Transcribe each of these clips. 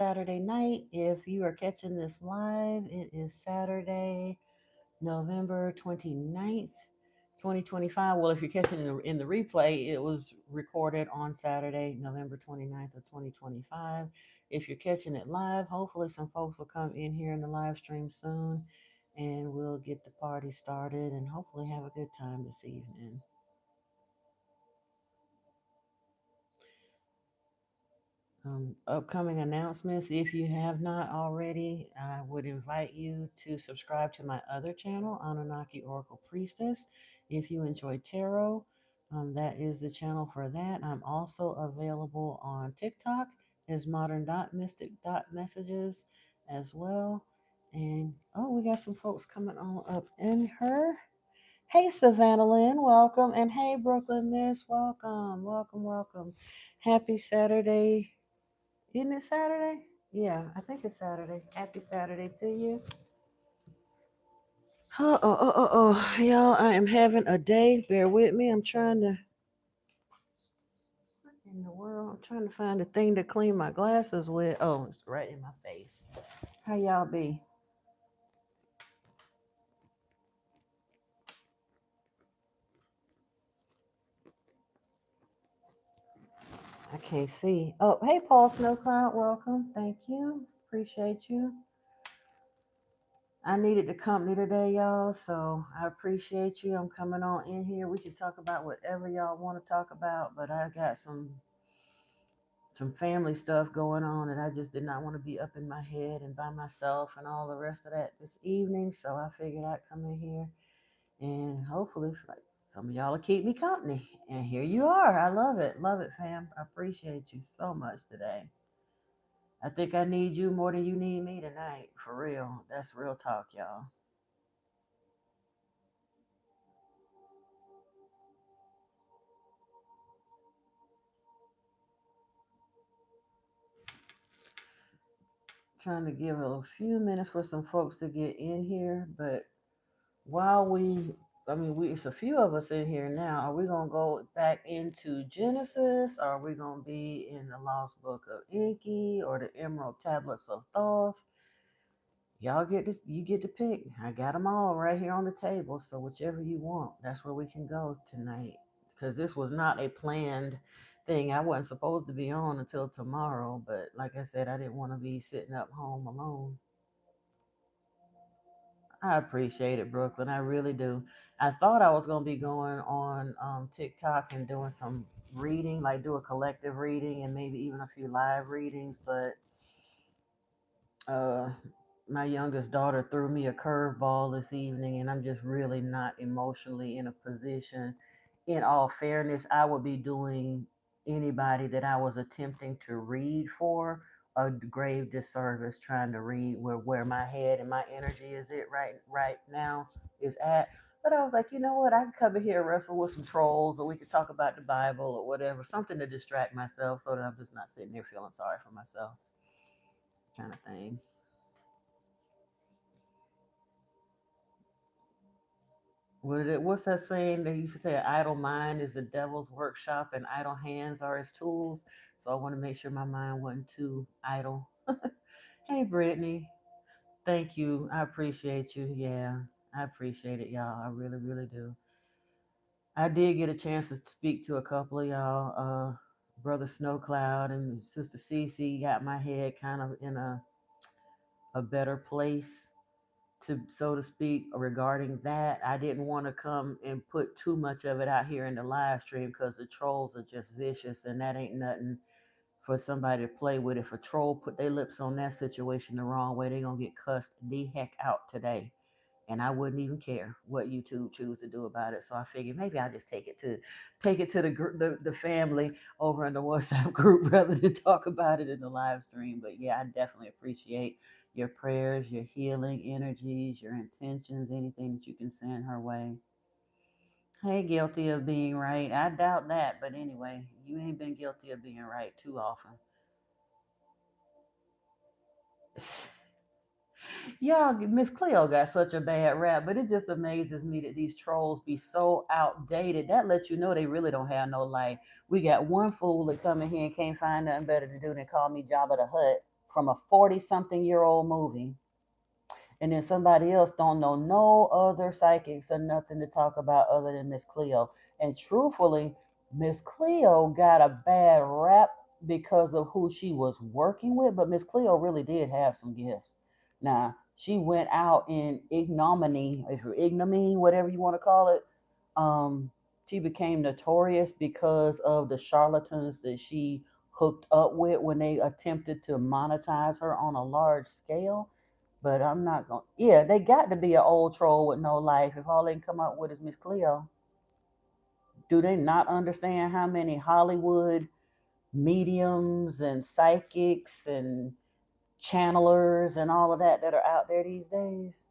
Saturday night. If you are catching this live, it is Saturday, November 29th, 2025. Well, if you're catching it in the replay, it was recorded on Saturday, November 29th of 2025. If you're catching it live, hopefully some folks will come in here in the live stream soon and we'll get the party started and hopefully have a good time this evening. Upcoming announcements. If you have not already, I would invite you to subscribe to my other channel, Anunnaki Oracle Priestess. If you enjoy tarot, that is the channel for that. I'm also available on TikTok as Modern Dot Mystic Dot Messages as well. And oh, we got some folks coming on up in her. Hey, Savannah Lynn, welcome. And hey, Brooklyn Miss, welcome, welcome, welcome. Happy Saturday. Isn't it Saturday? Yeah, I think it's Saturday. Happy Saturday to you. Y'all, I am having a day. Bear with me. I'm trying to, what in the world? I'm trying to find the thing to clean my glasses with. Oh, it's right in my face. How y'all be? I can't see. Oh, hey, Paul Snowcloud. Welcome. Thank you. Appreciate you. I needed the company today, y'all, so I appreciate you. I'm coming on in here. We can talk about whatever y'all want to talk about, but I got some family stuff going on and I just did not want to be up in my head and by myself and all the rest of that this evening. So I figured I'd come in here and hopefully like some of y'all will keep me company. And here you are. I love it. Love it, fam. I appreciate you so much today. I think I need you more than you need me tonight. For real. That's real talk, y'all. Trying to give a few minutes for some folks to get in here, but while it's a few of us in here now. Are we gonna go back into Genesis? Are we gonna be in the Lost Book of Enki or the Emerald Tablets of Thoth? You get to pick. I got them all right here on the table, so whichever you want, that's where we can go tonight. Because this was not a planned thing. I wasn't supposed to be on until tomorrow, but like I said, I didn't want to be sitting up home alone. I appreciate it, Brooklyn. I really do. I thought I was going to be going on TikTok and doing some reading, like do a collective reading and maybe even a few live readings, but uh, my youngest daughter threw me a curveball this evening, and I'm just really not emotionally in a position. In all fairness, I would be doing anybody that I was attempting to read for a grave disservice trying to read where my head and my energy is it right now is at. But I was like, you know what? I can come in here and wrestle with some trolls, or we could talk about the Bible or whatever, something to distract myself so that I'm just not sitting there feeling sorry for myself, kind of thing. What's that saying they used to say? An idle mind is the devil's workshop, and idle hands are his tools. So I want to make sure my mind wasn't too idle. Hey, Brittany, thank you. I appreciate you. Yeah, I appreciate it, y'all. I really, really do. I did get a chance to speak to a couple of y'all. Brother Snowcloud and Sister Cece got my head kind of in a better place to so to speak regarding that. I didn't want to come and put too much of it out here in the live stream because the trolls are just vicious and that ain't nothing for somebody to play with. If a troll put their lips on that situation the wrong way, they're gonna get cussed the heck out today. And I wouldn't even care what YouTube choose to do about it. So I figured maybe I just take it to the family over in the WhatsApp group rather than talk about it in the live stream. But yeah, I definitely appreciate your prayers, your healing energies, your intentions, anything that you can send her way. Hey, guilty of being right. I doubt that, but anyway, you ain't been guilty of being right too often. Y'all, Miss Cleo got such a bad rap, but it just amazes me that these trolls be so outdated. That lets you know they really don't have no life. We got one fool that come in here and can't find nothing better to do than call me Jabba the Hutt. from a 40-something-year-old movie, and then somebody else don't know no other psychics or nothing to talk about other than Miss Cleo. And truthfully, Miss Cleo got a bad rap because of who she was working with, but Miss Cleo really did have some gifts. Now, she went out in ignominy, whatever you want to call it. Um, she became notorious because of the charlatans that she hooked up with when they attempted to monetize her on a large scale. But I'm not going. Yeah, they got to be an old troll with no life if all they can come up with is Miss Cleo. Do they not understand how many Hollywood mediums and psychics and channelers and all of that are out there these days?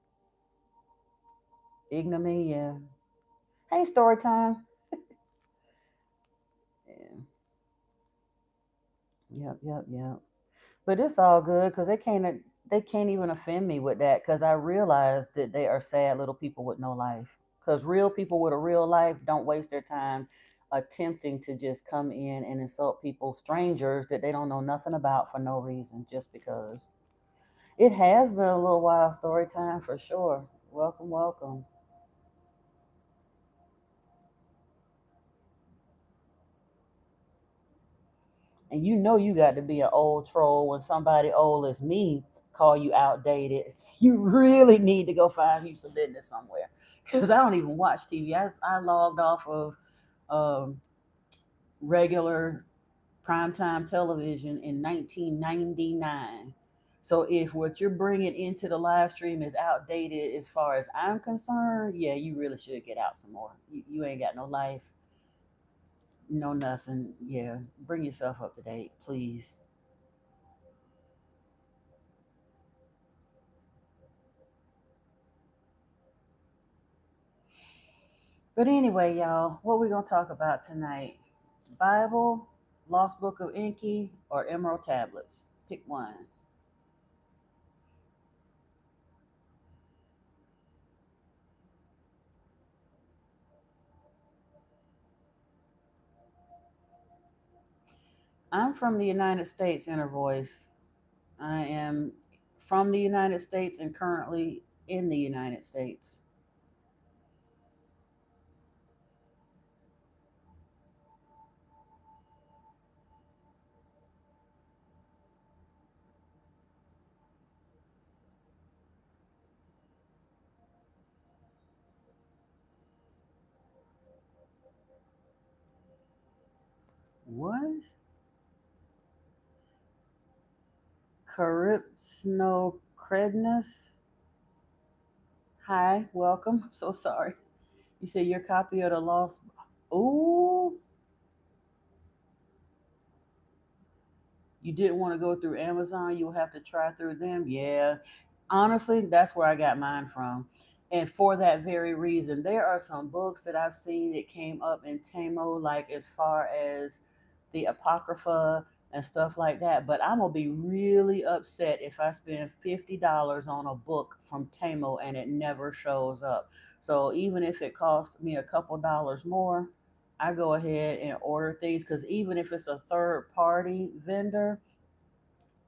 Ignominy, yeah. Hey, story time. Yeah. Yep. But it's all good because they can't even offend me with that because I realize that they are sad little people with no life. Because real people with a real life don't waste their time attempting to just come in and insult people, strangers that they don't know nothing about for no reason, just because. It has been a little while, story time for sure. Welcome, welcome. And you know you got to be an old troll when somebody old as me call you outdated. You really need to go find you some business somewhere. Because I don't even watch TV. I logged off of um, regular primetime television in 1999. So if what you're bringing into the live stream is outdated as far as I'm concerned, yeah, you really should get out some more. You ain't got no life, no nothing. Yeah, bring yourself up to date, please. But anyway, y'all, what we gonna talk about tonight? Bible, Lost Book of Enki, or Emerald Tablets? Pick one. I'm from the United States, Inner Voice. I am from the United States and currently in the United States. What? Carypsnocrednus? Hi, welcome. I'm so sorry. You said your copy of the Lost. Ooh, you didn't want to go through Amazon, you'll have to try through them. Yeah. Honestly, that's where I got mine from. And for that very reason, there are some books that I've seen that came up in Tamo, like as far as the Apocrypha and stuff like that. But I'm going to be really upset if I spend $50 on a book from Tamo and it never shows up. So even if it costs me a couple dollars more, I go ahead and order things because even if it's a third party vendor,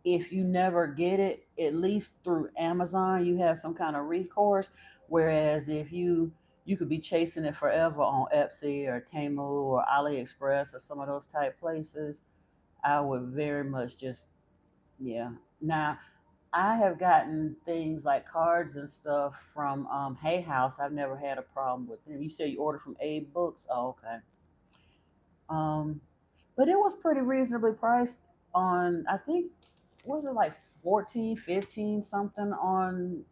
if you never get it, at least through Amazon, you have some kind of recourse. Whereas if you could be chasing it forever on Etsy or Temu or AliExpress or some of those type places, I would very much just yeah. Now I have gotten things like cards and stuff from Hay House. I've never had a problem with them. You say you order from Abe Books? Oh, okay. Um, but it was pretty reasonably priced on, I think, was it like 14, 15 something on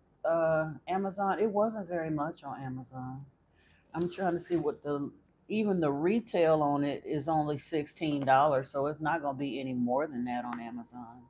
Amazon? It wasn't very much on Amazon. I'm trying to see what even the retail on it is only $16, so it's not going to be any more than that on Amazon.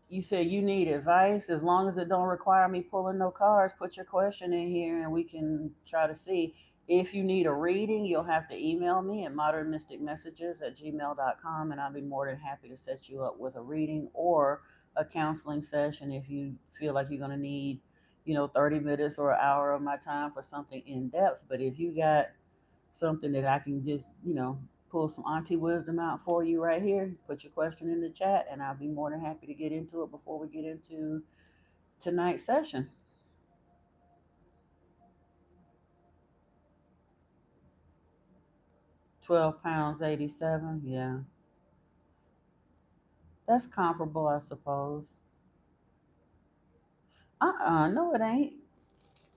You said you need advice. As long as it don't require me pulling no cards, put your question in here and we can try to see. If you need a reading, you'll have to email me at modernmysticmessages@gmail.com, and I'll be more than happy to set you up with a reading or a counseling session if you feel like you're going to need 30 minutes or an hour of my time for something in depth. But if you got something that I can just pull some auntie wisdom out for you right here. Put your question in the chat, and I'll be more than happy to get into it before we get into tonight's session. 12 pounds 87. Yeah, that's comparable, I suppose. No, it ain't.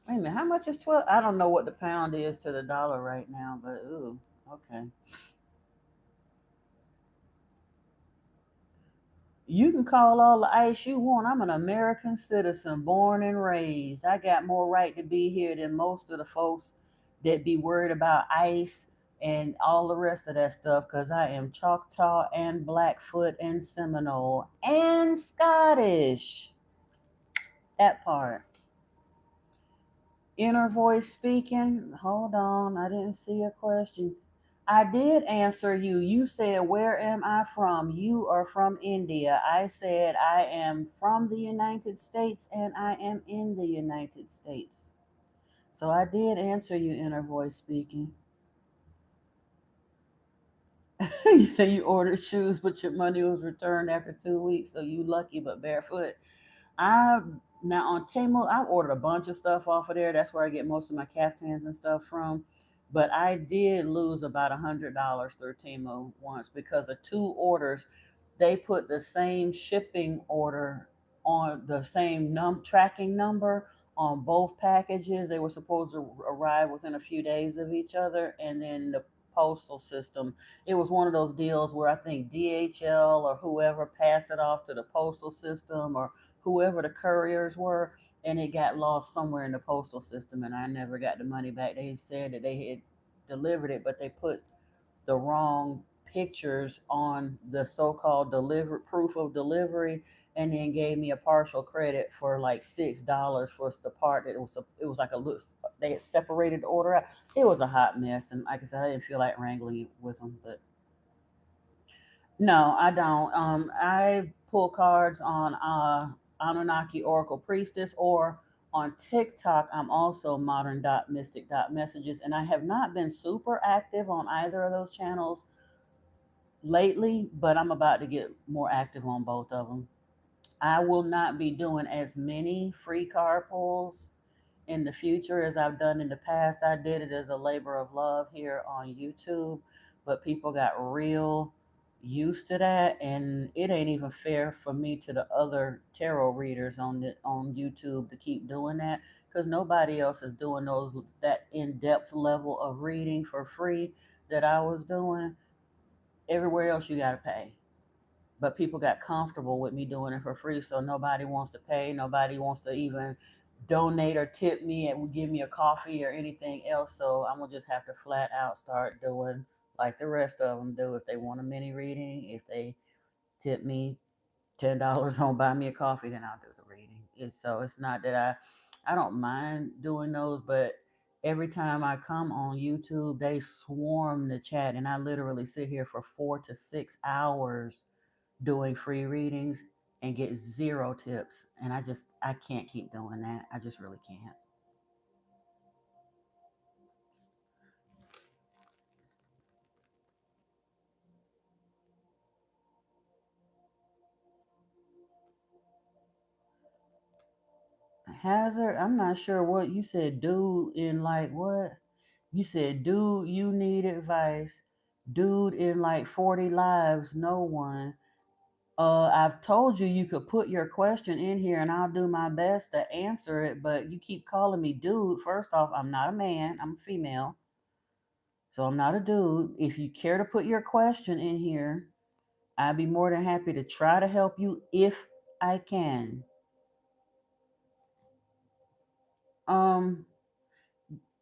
Wait a minute, how much is 12? I don't know what the pound is to the dollar right now, but ooh, okay. You can call all the ice you want. I'm an American citizen, born and raised. I got more right to be here than most of the folks that be worried about ice and all the rest of that stuff because I am Choctaw and Blackfoot and Seminole and Scottish. That part. Inner voice speaking. Hold on, I didn't see a question. I did answer you. You said, "Where am I from?" You are from India. I said, "I am from the United States and I am in the United States." So I did answer you, inner voice speaking. You say you ordered shoes, but your money was returned after 2 weeks, so you lucky but barefoot. I Now on Temu, I've ordered a bunch of stuff off of there. That's where I get most of my caftans and stuff from. But I did lose about $100 through Temu once because of two orders. They put the same shipping order on the same tracking number on both packages. They were supposed to arrive within a few days of each other, and then the postal system, it was one of those deals where I think DHL or whoever passed it off to the postal system or whoever the couriers were, and it got lost somewhere in the postal system, and I never got the money back. They said that they had delivered it, but they put the wrong pictures on the so-called deliver proof of delivery, and then gave me a partial credit for like $6 for the part that it was like a look. They had separated the order out. It was a hot mess, and like I said, I didn't feel like wrangling with them, but no, I don't. I pull cards on Anunnaki Oracle Priestess, or on TikTok. I'm also modern dot mystic dot messages, and I have not been super active on either of those channels lately, but I'm about to get more active on both of them. I will not be doing as many free card pulls in the future as I've done in the past. I did it as a labor of love here on YouTube, but people got real used to that, and it ain't even fair for me to the other tarot readers on YouTube to keep doing that because nobody else is doing those that in-depth level of reading for free that I was doing. Everywhere else you got to pay, but people got comfortable with me doing it for free, so nobody wants to pay, nobody wants to even donate or tip me and give me a coffee or anything else. So I'm gonna just have to flat out start doing like the rest of them do. If they want a mini reading, if they tip me $10 on buy me a coffee, then I'll do the reading. It's not that I don't mind doing those, but every time I come on YouTube, they swarm the chat, and I literally sit here for 4 to 6 hours doing free readings and get zero tips. And I can't keep doing that. I just really can't. Hazard, I'm not sure what you said, dude, in like what? You said, dude, you need advice. Dude, in like 40 lives, no one. I've told you you could put your question in here and I'll do my best to answer it, but you keep calling me dude. First off, I'm not a man, I'm a female. So I'm not a dude. If you care to put your question in here, I'd be more than happy to try to help you if I can. Um,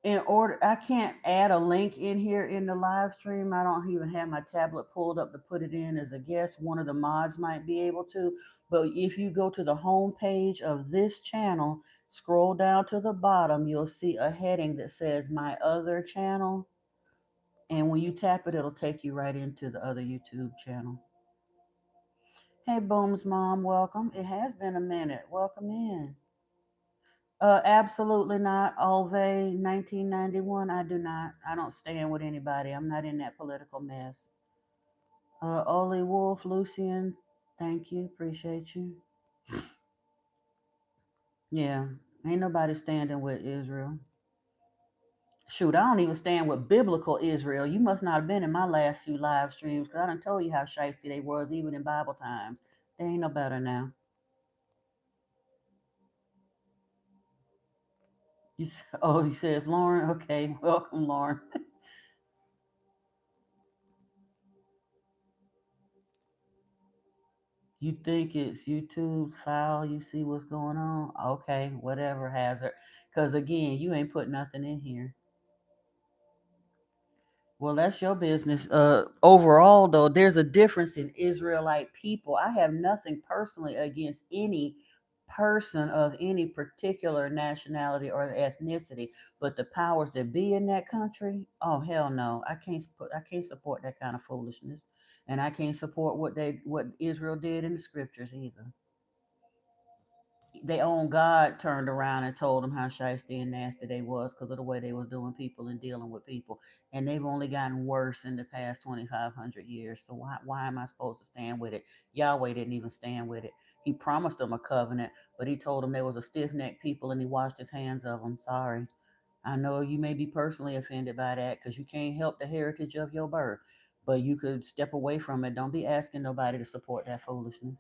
in order, I can't add a link in here in the live stream. I don't even have my tablet pulled up to put it in as a guest. One of the mods might be able to, but if you go to the home page of this channel, scroll down to the bottom, you'll see a heading that says my other channel. And when you tap it, it'll take you right into the other YouTube channel. Hey, Boom's mom, welcome. It has been a minute. Welcome in. Absolutely not. Alve 1991. I do not. I don't stand with anybody. I'm not in that political mess. Oli Wolf, Lucian. Thank you. Appreciate you. Yeah. Ain't nobody standing with Israel. Shoot, I don't even stand with biblical Israel. You must not have been in my last few live streams because I done told you how shifty they was even in Bible times. They ain't no better now. Oh, he says Lauren. Okay, welcome, Lauren. You think it's YouTube's foul? You see what's going on? Okay, whatever, Hazard. Because again, you ain't put nothing in here. Well, that's your business. Overall, though, there's a difference in Israelite people. I have nothing personally against any person of any particular nationality or ethnicity, but the powers that be in that country, oh hell no, I can't support that kind of foolishness, and I can't support what Israel did in the scriptures either. Their own God turned around and told them how shiesty and nasty they was because of the way they was doing people and dealing with people. And they've only gotten worse in the past 2,500 years. So why am I supposed to stand with it? Yahweh didn't even stand with it. He promised them a covenant, but he told them they was a stiff-necked people and he washed his hands of them. Sorry. I know you may be personally offended by that because you can't help the heritage of your birth, but you could step away from it. Don't be asking nobody to support that foolishness.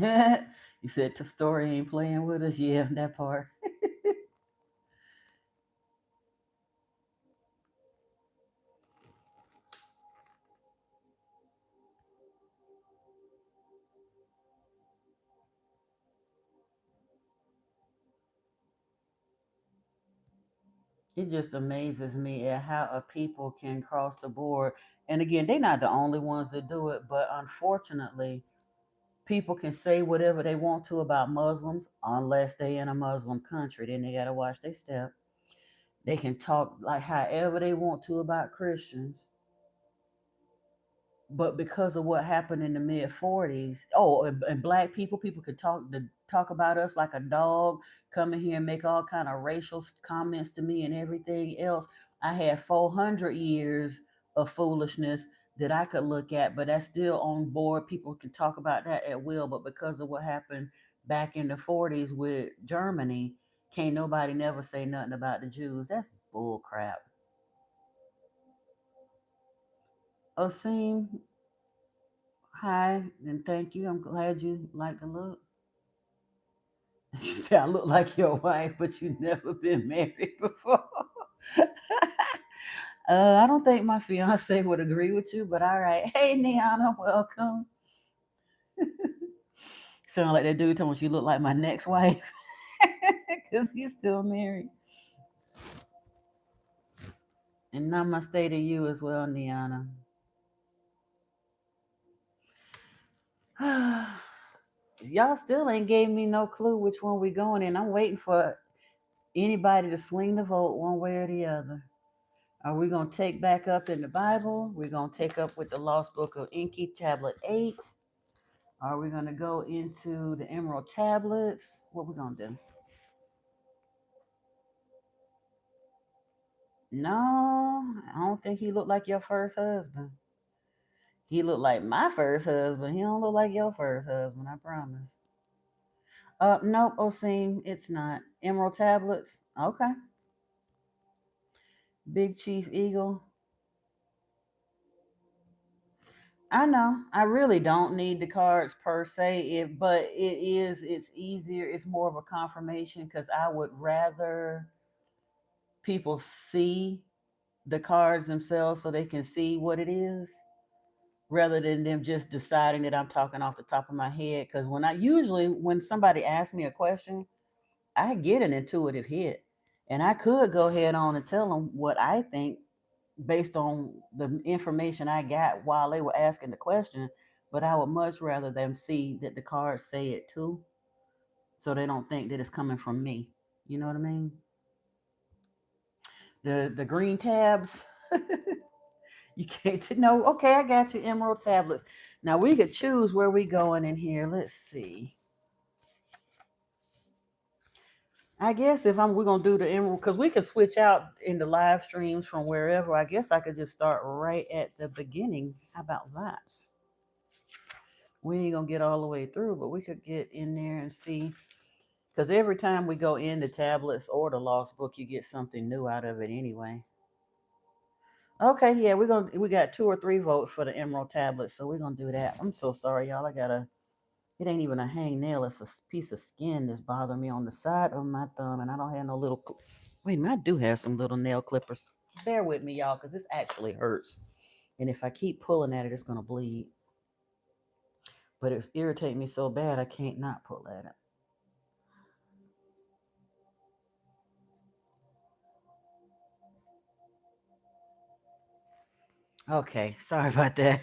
You said the story ain't playing with us. Yeah, that part. It just amazes me at how a people can cross the board. And again, they're not the only ones that do it, but unfortunately, people can say whatever they want to about Muslims unless they in a Muslim country. Then they gotta watch their step. They can talk like however they want to about Christians, but because of what happened in the mid 40s, oh, and black people could talk about us like a dog, come in here and make all kind of racial comments to me and everything else. I had 400 years of foolishness that I could look at, but that's still on board. People can talk about that at will, but because of what happened back in the 40s with Germany, can't nobody never say nothing about the Jews. That's bull crap. Osim, hi, and thank you. I'm glad you like the look. You say I look like your wife, but you never been married before. I don't think my fiance would agree with you, but all right. Hey, Niana, welcome. Sound like that dude told me you look like my next wife because he's still married. And namaste to you as well, Niana. Y'all still ain't gave me no clue which one we going in. I'm waiting for anybody to swing the vote one way or the other. Are we going to take back up in the Bible? We're going to take up with the Lost Book of Enki, Tablet 8. Are we going to go into the Emerald Tablets? What we going to do? No, I don't think he looked like your first husband. He looked like my first husband. He don't look like your first husband, I promise. Nope, Osim, it's not. Emerald Tablets? Okay. Big Chief Eagle. I know. I really don't need the cards per se, but it's easier. It's more of a confirmation because I would rather people see the cards themselves so they can see what it is rather than them just deciding that I'm talking off the top of my head. Because when somebody asks me a question, I get an intuitive hit, and I could go ahead on and tell them what I think based on the information I got while they were asking the question, but I would much rather them see that the cards say it too. so they don't think that it's coming from me. You know what I mean? The green tabs. You can't know. Okay, I got you emerald tablets. Now we could choose where we going in here. Let's see. I guess if we're gonna do the emerald, because we could switch out in the live streams from wherever. I guess I could just start right at the beginning. How about that? We ain't gonna get all the way through, but we could get in there and see. Because every time we go in the tablets or the lost book, you get something new out of it anyway. Okay, yeah, we got 2 or 3 votes for the emerald tablets, so we're gonna do that. I'm so sorry, y'all. It ain't even a hangnail, it's a piece of skin that's bothering me on the side of my thumb, and I don't have no little. Wait a minute, I do have some little nail clippers. Bear with me, y'all, because this actually hurts, and if I keep pulling at it, it's gonna bleed. But it's irritating me so bad I can't not pull at it. Okay, sorry about that.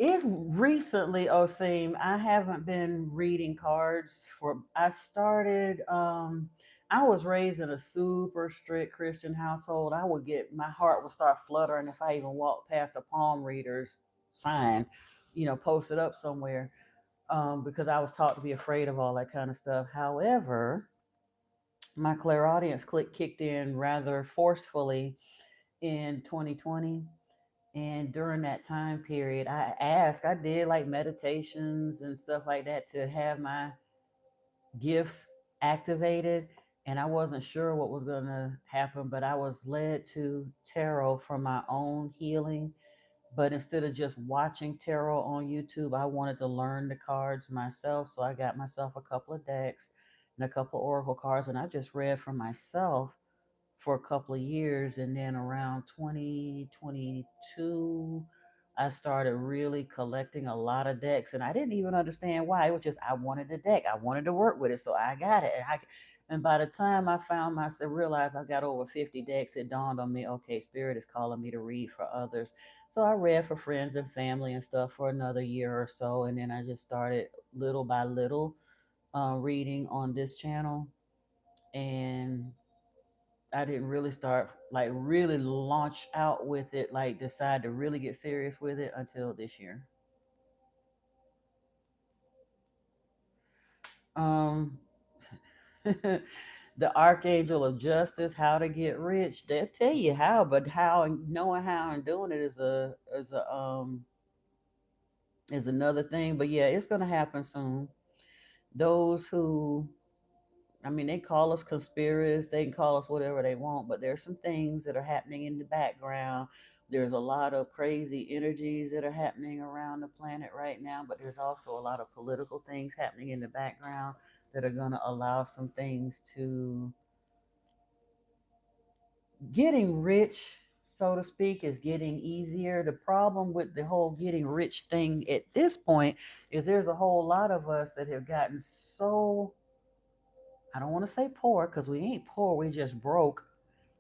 It's recently, Osim, I haven't been reading cards for. I started. I was raised in a super strict Christian household. I would get my heart would start fluttering if I even walked past a palm reader's sign, posted up somewhere. Because I was taught to be afraid of all that kind of stuff. However, my clairaudience kicked in rather forcefully in 2020, and during that time period, I did like meditations and stuff like that to have my gifts activated. And I wasn't sure what was going to happen, but I was led to tarot for my own healing. But instead of just watching tarot on YouTube, I wanted to learn the cards myself. So I got myself a couple of decks and a couple of oracle cards, and I just read for myself for a couple of years. And then around 2022, I started really collecting a lot of decks, and I didn't even understand why. It was just I wanted a deck, I wanted to work with it, so I got it. And by the time I found myself, realized I got over 50 decks, it dawned on me, okay, Spirit is calling me to read for others. So I read for friends and family and stuff for another year or so, and then I just started little by little reading on this channel. And I didn't really start like really launch out with it, like decide to really get serious with it until this year. Um, the Archangel of Justice, how to get rich. They'll tell you how, but how and knowing how and doing it is another thing. But yeah, it's gonna happen soon. Those who I mean, they call us conspiracists, they can call us whatever they want, but there's some things that are happening in the background. There's a lot of crazy energies that are happening around the planet right now, but there's also a lot of political things happening in the background that are going to allow some things to getting rich, so to speak, is getting easier. The problem with the whole getting rich thing at this point is there's a whole lot of us that have gotten so, I don't want to say poor because we ain't poor, we just broke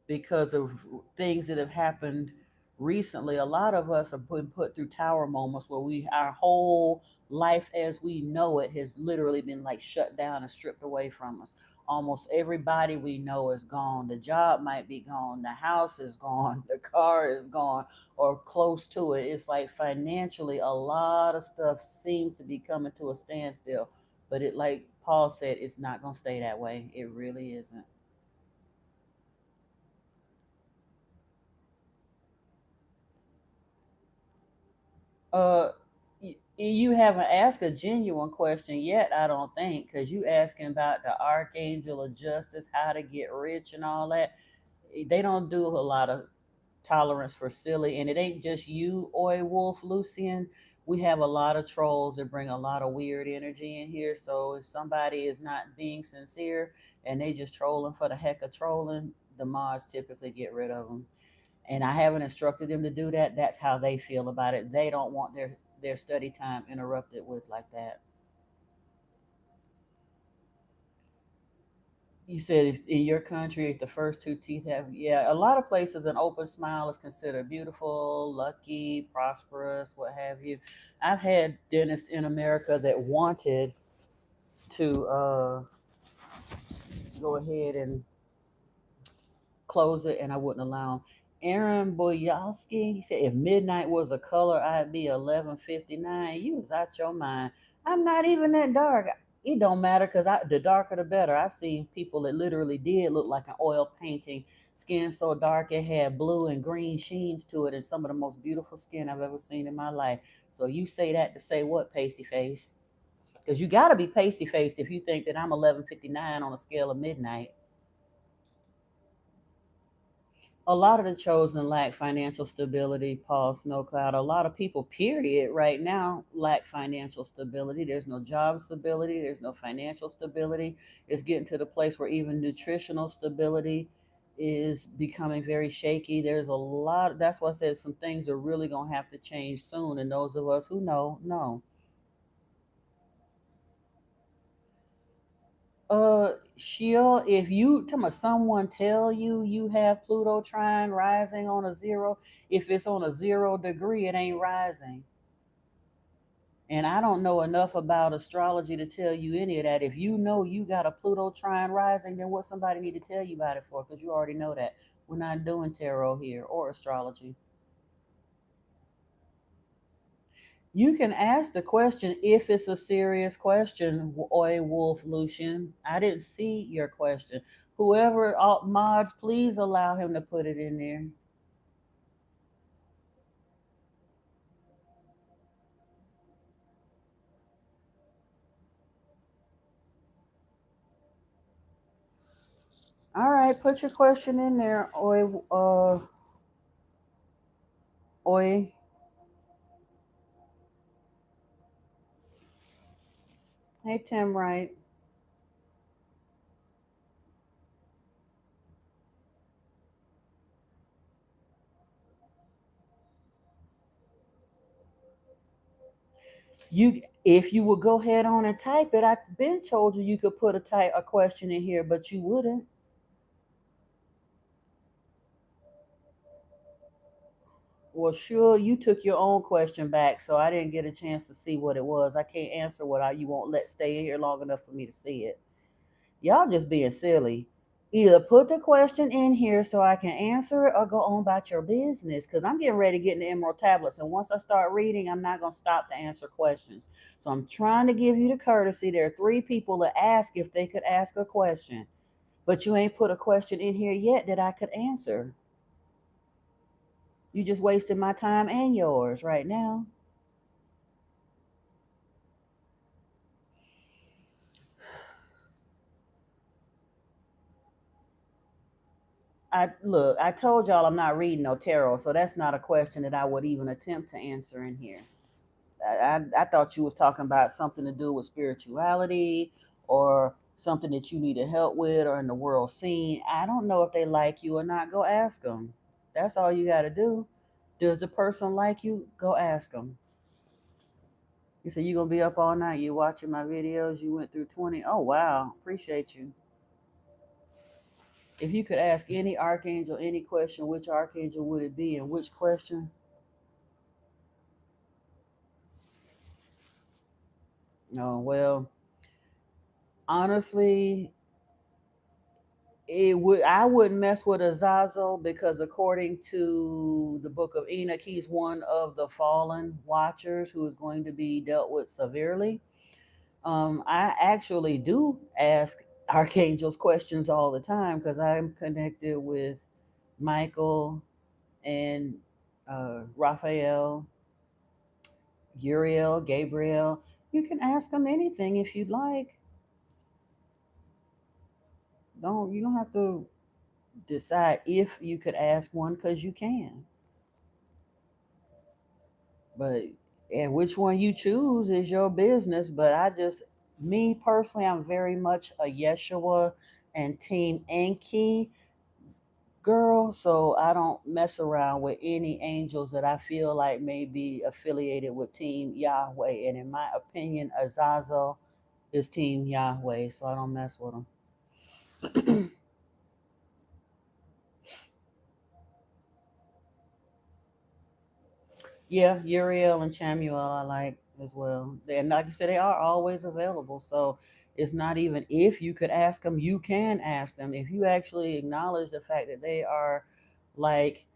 because of things that have happened recently. A lot of us have been put through tower moments where our whole life as we know it has literally been like shut down and stripped away from us. Almost everybody we know is gone. The job might be gone, the house is gone, the car is gone, or close to it. It's like financially, a lot of stuff seems to be coming to a standstill. But it, like Paul said, it's not going to stay that way. It really isn't. Uh, you haven't asked a genuine question yet, I don't think, because you asking about the Archangel of Justice, how to get rich and all that. They don't do a lot of tolerance for silly, and it ain't just you, Oi Wolf, Lucian. We have a lot of trolls that bring a lot of weird energy in here. So if somebody is not being sincere and they just trolling for the heck of trolling, the mods typically get rid of them. And I haven't instructed them to do that. That's how they feel about it. They don't want their study time interrupted with like that. You said if in your country, if the first two teeth have, yeah, a lot of places an open smile is considered beautiful, lucky, prosperous, what have you. I've had dentists in America that wanted to go ahead and close it, and I wouldn't allow him. Aaron Boyowski, he said, if midnight was a color, I'd be 11:59. You was out your mind. I'm not even that dark. It don't matter because the darker the better. I've seen people that literally did look like an oil painting, skin so dark it had blue and green sheens to it, and some of the most beautiful skin I've ever seen in my life. So you say that to say what, pasty face? Because you got to be pasty faced if you think that I'm 11:59 on a scale of midnight. A lot of the chosen lack financial stability, Paul Snowcloud. A lot of people, period, right now lack financial stability. There's no job stability, there's no financial stability. It's getting to the place where even nutritional stability is becoming very shaky. There's a lot, that's why I said some things are really going to have to change soon. And those of us who know. Sheil, if you talking about someone tell you you have Pluto trine rising on a zero, if it's on a 0 degree, it ain't rising. And I don't know enough about astrology to tell you any of that. If you know you got a Pluto trine rising, then what somebody need to tell you about it for? Because you already know that. We're not doing tarot here or astrology. You can ask the question if it's a serious question, Oi Wolf Lucian. I didn't see your question. Whoever mods, please allow him to put it in there. All right, put your question in there, Oi. Hey, Tim Wright. If you would go ahead on and type it, I've been told you could put a question in here, but you wouldn't. Well, sure, you took your own question back, so I didn't get a chance to see what it was. I can't answer you won't let stay in here long enough for me to see it. Y'all just being silly. Either put the question in here so I can answer it or go on about your business because I'm getting ready to get in the Emerald Tablets. And once I start reading, I'm not going to stop to answer questions. So I'm trying to give you the courtesy. There are three people that ask if they could ask a question, but you ain't put a question in here yet that I could answer. You just wasting my time and yours right now. I told y'all I'm not reading no tarot, so that's not a question that I would even attempt to answer in here. I thought you was talking about something to do with spirituality or something that you needed help with or in the world scene. I don't know if they like you or not. Go ask them. That's all you got to do. Does the person like you? Go ask them. You said you gonna be up all night. You watching my videos. You went through 20. Oh wow, appreciate you. If you could ask any archangel any question, which archangel would it be, and which question? Oh well, honestly, I wouldn't mess with Azazel because according to the book of Enoch, he's one of the fallen watchers who is going to be dealt with severely. I actually do ask archangels questions all the time because I'm connected with Michael and Raphael, Uriel, Gabriel. You can ask them anything if you'd like. Don't You don't have to decide if you could ask one because you can. But and which one you choose is your business. But me personally, I'm very much a Yeshua and Team Enki girl. So I don't mess around with any angels that I feel like may be affiliated with Team Yahweh. And in my opinion, Azazel is Team Yahweh. So I don't mess with them. Yeah, Uriel and Chamuel I like as well. And like you said, they are always available. So it's not even if you could ask them, you can ask them. If you actually acknowledge the fact that they are like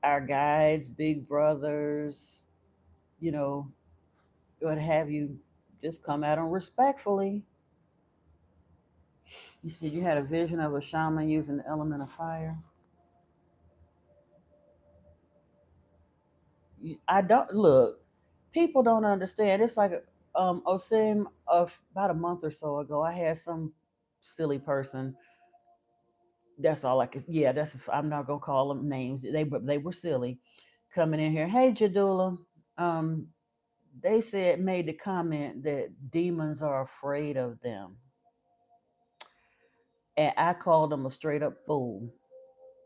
our guides, big brothers, you know, what have you, just come at them respectfully. You said you had a vision of a shaman using the element of fire. I don't look. People don't understand. It's like Osim of about a month or so ago. I had some silly person. That's all I could. Yeah, I'm not gonna call them names. They were silly, coming in here. Hey, Jadula. Um, they made the comment that demons are afraid of them, and I called them a straight up fool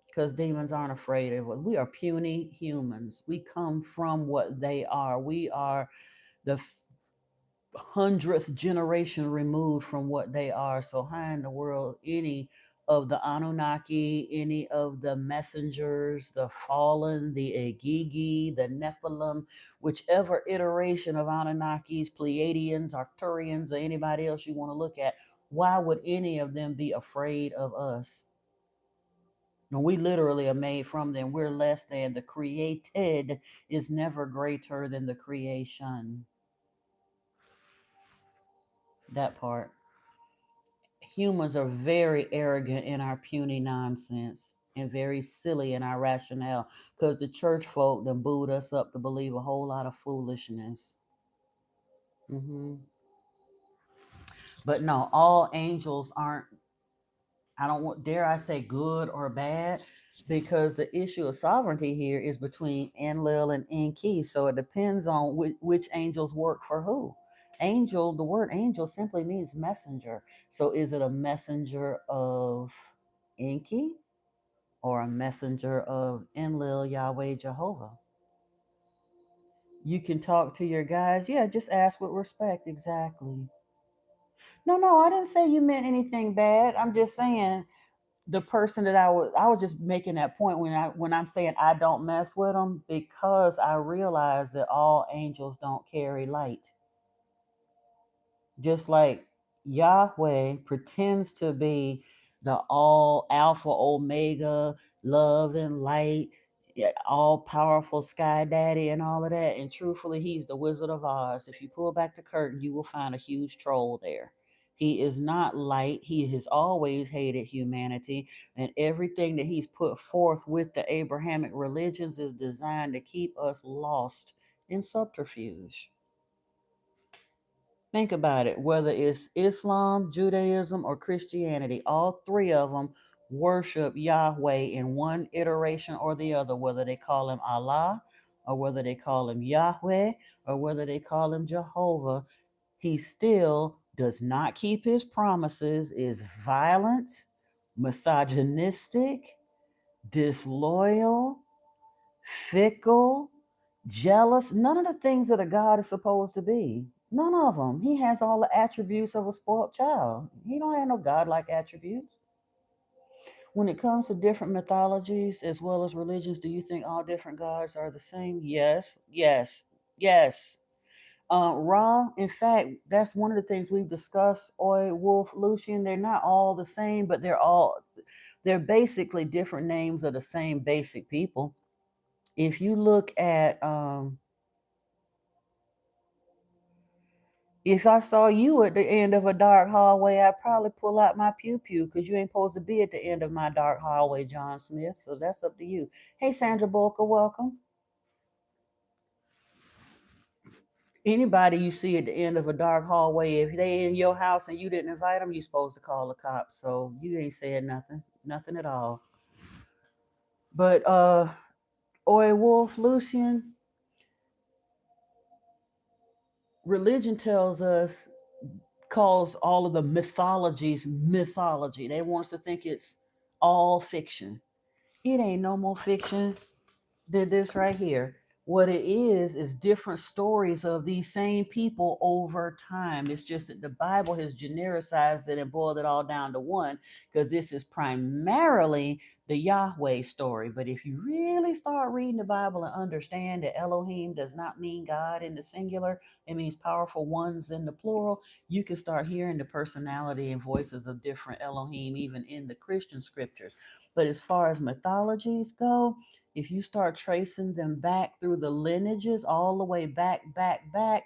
because demons aren't afraid of us. We are puny humans. We come from what they are. We are the hundredth generation removed from what they are. So how in the world any of the Anunnaki, any of the messengers, the fallen, the Agigi, the Nephilim, whichever iteration of Anunnakis, Pleiadians, Arcturians, or anybody else you want to look at, why would any of them be afraid of us? No, we literally are made from them. We're less than. The created is never greater than the creation. That part. Humans are very arrogant in our puny nonsense and very silly in our rationale because the church folk done booed us up to believe a whole lot of foolishness. hmm But no, all angels aren't, I don't want, dare I say, good or bad, because the issue of sovereignty here is between Enlil and Enki. So it depends on which angels work for who. Angel, the word angel simply means messenger. So is it a messenger of Enki or a messenger of Enlil, Yahweh, Jehovah? You can talk to your guys. Yeah, just ask with respect. Exactly. No, I didn't say you meant anything bad. I'm just saying the person that I was just making that point when I'm saying I don't mess with them because I realize that all angels don't carry light. Just like Yahweh pretends to be the all alpha omega love and light, all powerful sky daddy and all of that, and truthfully he's the Wizard of Oz. If you pull back the curtain you will find a huge troll there. He is not light. He has always hated humanity, and everything that he's put forth with the Abrahamic religions is designed to keep us lost in subterfuge. Think about it, whether it's Islam, Judaism, or Christianity, all three of them worship Yahweh in one iteration or the other, whether they call him Allah, or whether they call him Yahweh, or whether they call him Jehovah. He still does not keep his promises, is violent, misogynistic, disloyal, fickle, jealous, none of the things that a God is supposed to be. None of them. He has all the attributes of a spoiled child. He don't have no godlike attributes. When it comes to different mythologies as well as religions, do you think all different gods are the same? Yes, yes, yes. Ra, in fact, that's one of the things we've discussed. Oi, Wolf, Lucian, they're not all the same, but they're basically different names of the same basic people. If you look at if I saw you at the end of a dark hallway, I'd probably pull out my pew pew because you ain't supposed to be at the end of my dark hallway, John Smith. So that's up to you. Hey, Sandra Bulker, welcome. Anybody you see at the end of a dark hallway, if they in your house and you didn't invite them, you're supposed to call the cops. So you ain't said nothing, nothing at all. But Oi Wolf, Lucian, religion tells us, calls all of the mythologies mythology. They want us to think it's all fiction. It ain't no more fiction than this right here. What it is different stories of these same people over time. It's just that the Bible has genericized it and boiled it all down to one, because this is primarily the Yahweh story. But if you really start reading the Bible and understand that Elohim does not mean God in the singular, it means powerful ones in the plural, you can start hearing the personality and voices of different Elohim even in the Christian scriptures. But as far as mythologies go, if you start tracing them back through the lineages, all the way back, at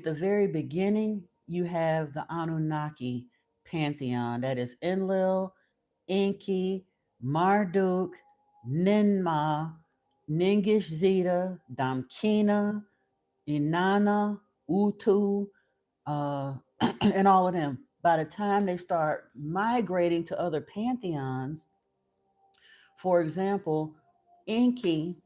the very beginning, you have the Anunnaki pantheon. That is Enlil, Enki, Marduk, Ninmah, Ningish Zeta, Damkina, Inanna, Utu, uh, and all of them. By the time they start migrating to other pantheons, for example, Enki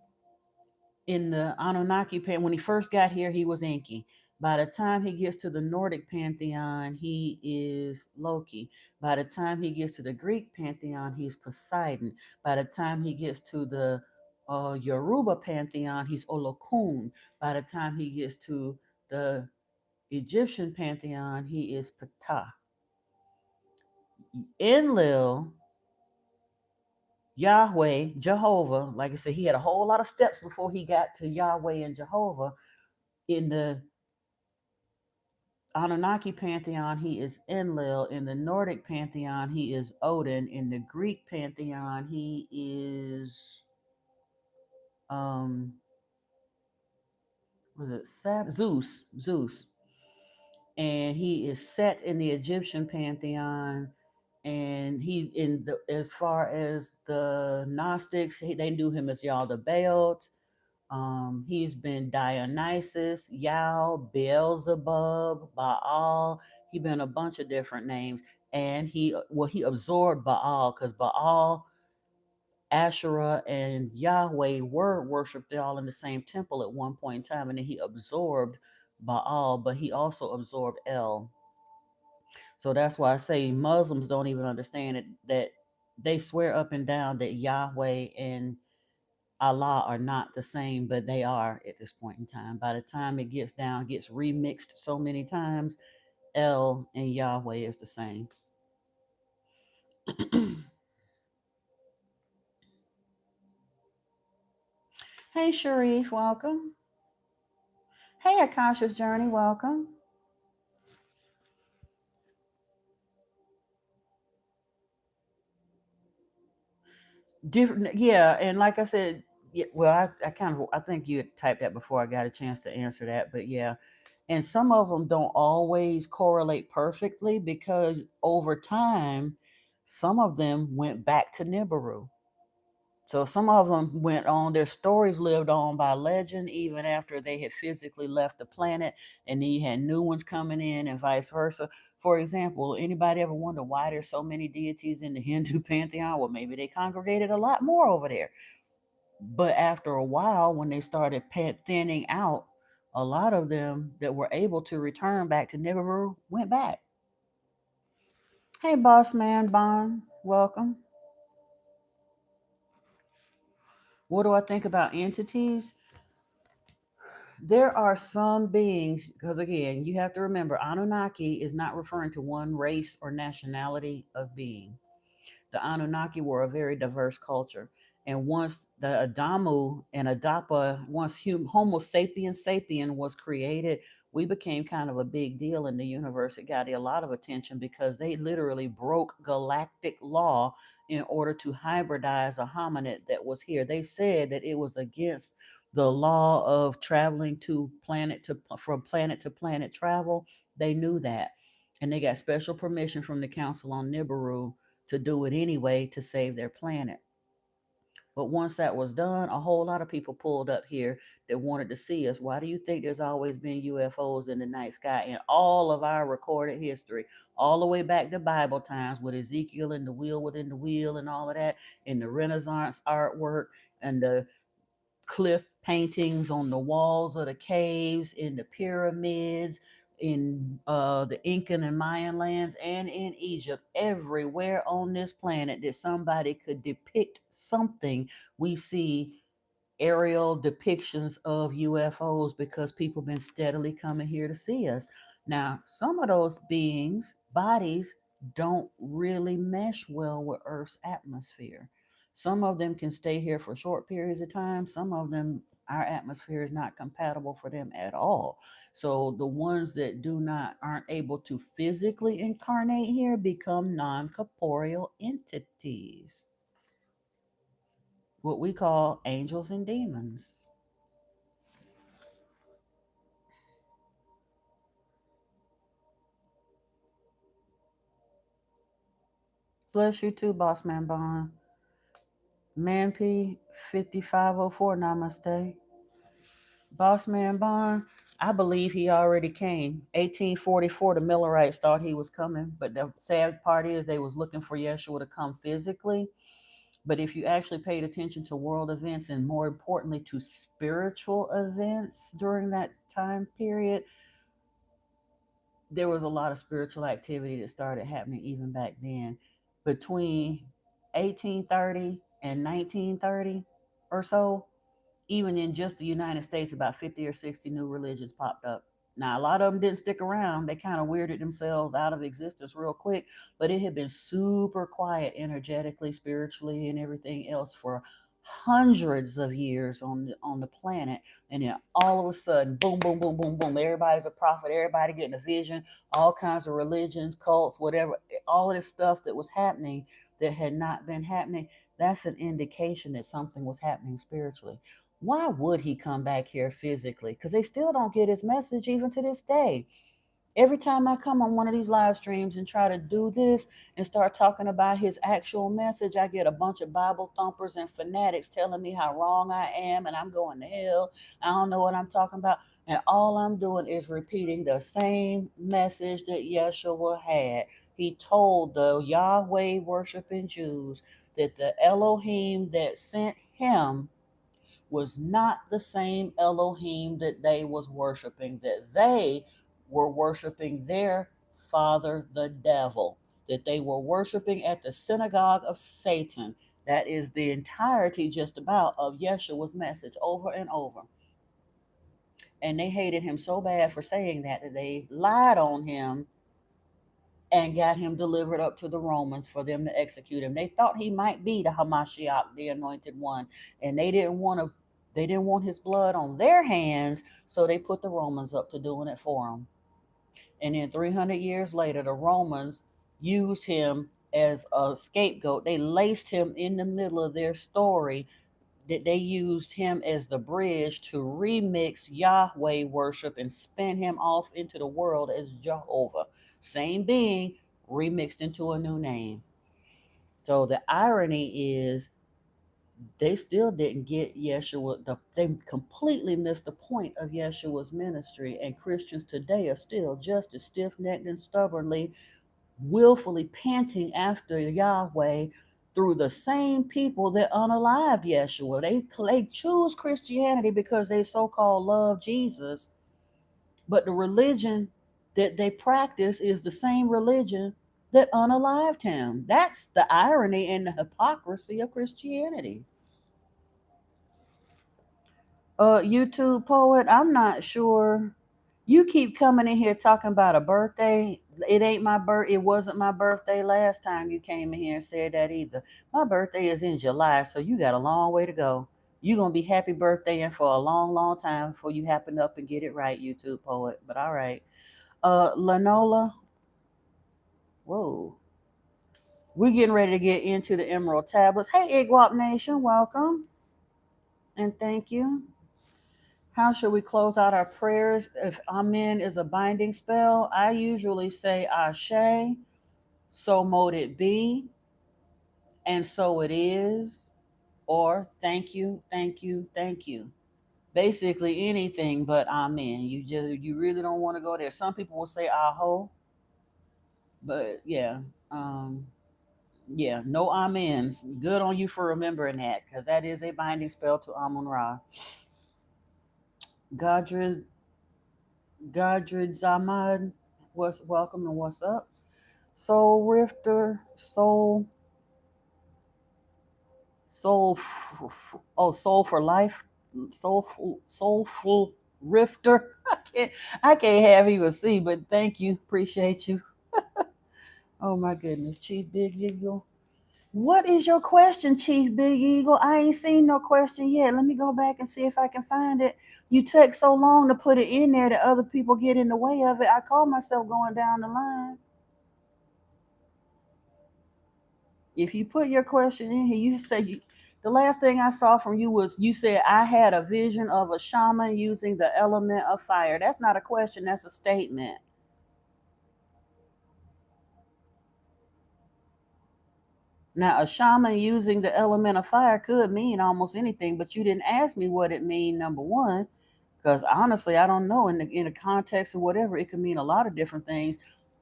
in the Anunnaki when he first got here, he was Enki. By the time he gets to the Nordic pantheon, he is Loki. By the time he gets to the Greek pantheon, he's Poseidon. By the time he gets to the Yoruba pantheon, he's Olokun. By the time he gets to the Egyptian pantheon, he is Ptah. Enlil, Yahweh, Jehovah, like I said, he had a whole lot of steps before he got to Yahweh and Jehovah. In the Anunnaki pantheon, he is Enlil. In the Nordic pantheon, he is Odin. In the Greek pantheon, he is was it Zeus? Zeus. And he is Set in the Egyptian pantheon. And he in the as far as the Gnostics, they knew him as Yaldabaoth. He's been Dionysus, Yao, Beelzebub, Baal. He's been a bunch of different names. And he absorbed Baal, because Baal, Asherah, and Yahweh were worshipped all in the same temple at one point in time. And then he absorbed Baal, but he also absorbed El. So that's why I say Muslims don't even understand it, that they swear up and down that Yahweh and Allah are not the same, but they are at this point in time. By the time it gets remixed so many times, El and Yahweh is the same. Hey, Sharif, welcome. Hey, Akasha's Journey, welcome. Different, yeah, and like I said, yeah, well, I think you had typed that before I got a chance to answer that, but yeah, and some of them don't always correlate perfectly, because over time, some of them went back to Nibiru. So some of them went on, their stories lived on by legend even after they had physically left the planet, and then you had new ones coming in and vice versa. For example, anybody ever wonder why there's so many deities in the Hindu pantheon? Well, maybe they congregated a lot more over there. But after a while, when they started thinning out, a lot of them that were able to return back to Nibiru went back. Hey, boss man, Bond, welcome. What do I think about entities? There are some beings, because again, you have to remember, Anunnaki is not referring to one race or nationality of being. The Anunnaki were a very diverse culture. And once the Adamu and Adapa, once Homo sapiens sapien was created, we became kind of a big deal in the universe. It got a lot of attention because they literally broke galactic law in order to hybridize a hominid that was here. They said that it was against the law of traveling from planet to planet travel. They knew that. And they got special permission from the Council on Nibiru to do it anyway to save their planet. But once that was done, a whole lot of people pulled up here that wanted to see us. Why do you think there's always been UFOs in the night sky in all of our recorded history, all the way back to Bible times with Ezekiel and the wheel within the wheel and all of that, in the Renaissance artwork and the cliff paintings on the walls of the caves, in the pyramids, in the Incan and Mayan lands, and in Egypt, everywhere on this planet that somebody could depict something, we see aerial depictions of UFOs because people been steadily coming here to see us. Now, some of those beings, bodies, don't really mesh well with Earth's atmosphere. Some of them can stay here for short periods of time. Some of them, our atmosphere is not compatible for them at all. So the ones that do not aren't able to physically incarnate here become non-corporeal entities, what we call angels and demons. Bless you too, Boss Man Bond. Man P 5504, namaste. Boss Man Bond, I believe he already came. 1844, the Millerites thought he was coming, but the sad part is they was looking for Yeshua to come physically. But if you actually paid attention to world events and more importantly to spiritual events during that time period, there was a lot of spiritual activity that started happening even back then. Between 1830 and 1930 or so, even in just the United States, about 50 or 60 new religions popped up. Now, a lot of them didn't stick around. They kind of weirded themselves out of existence real quick, but it had been super quiet energetically, spiritually, and everything else for hundreds of years on the planet. And then all of a sudden, boom, boom, boom, boom, boom, everybody's a prophet, everybody getting a vision, all kinds of religions, cults, whatever, all of this stuff that was happening that had not been happening. That's an indication that something was happening spiritually. Why would he come back here physically? Because they still don't get his message even to this day. Every time I come on one of these live streams and try to do this and start talking about his actual message, I get a bunch of Bible thumpers and fanatics telling me how wrong I am and I'm going to hell. I don't know what I'm talking about. And all I'm doing is repeating the same message that Yeshua had. He told the Yahweh worshiping Jews that the Elohim that sent him was not the same Elohim that they was worshiping, that they were worshiping their father, the devil, that they were worshiping at the synagogue of Satan. That is the entirety just about of Yeshua's message over and over. And they hated him so bad for saying that they lied on him and got him delivered up to the Romans for them to execute him. They thought he might be the Hamashiach, the anointed one, and they didn't want his blood on their hands, so they put the Romans up to doing it for him. And then 300 years later, the Romans used him as a scapegoat. They laced him in the middle of their story, that they used him as the bridge to remix Yahweh worship and spin him off into the world as Jehovah. Same being, remixed into a new name. So the irony is they still didn't get Yeshua. They completely missed the point of Yeshua's ministry. And Christians today are still just as stiff necked and stubbornly willfully panting after Yahweh through the same people that unalived Yeshua. They choose Christianity because they so-called love Jesus, but the religion that they practice is the same religion that unalived him. That's the irony and the hypocrisy of Christianity. YouTube poet, I'm not sure. You keep coming in here talking about a birthday. It ain't my birth. It wasn't my birthday last time you came in here and said that either. My birthday is in July, so you got a long way to go. You're gonna be happy birthday and for a long, long time before you happen up and get it right, YouTube poet. But all right. Lanola, whoa. We're getting ready to get into the Emerald Tablets. Hey, Igwap Nation, welcome and thank you. How should we close out our prayers? If Amen is a binding spell, I usually say Ashe, so mote it be, and so it is, or thank you, thank you, thank you. Basically anything but Amen. You really don't want to go there. Some people will say Aho, but um, no Amens. Good on you for remembering that, because that is a binding spell to Amun Ra. Godred Godred Zamad, what's welcome and what's up? Soul Rifter, Soul for Life. soulful rifter. I can't have even see, but thank you, appreciate you. Oh my goodness, Chief Big Eagle. What is your question, Chief Big Eagle? I ain't seen no question yet. Let me go back and see if I can find it. You took so long to put it in there that other people get in the way of it. I call myself going down the line. If you put your question in here, you say you. The last thing I saw from you was you said I had a vision of a shaman using the element of fire. That's not a question. That's a statement. Now, a shaman using the element of fire could mean almost anything, but you didn't ask me what it mean. Number one, because honestly, I don't know. In the context of whatever, it could mean a lot of different things.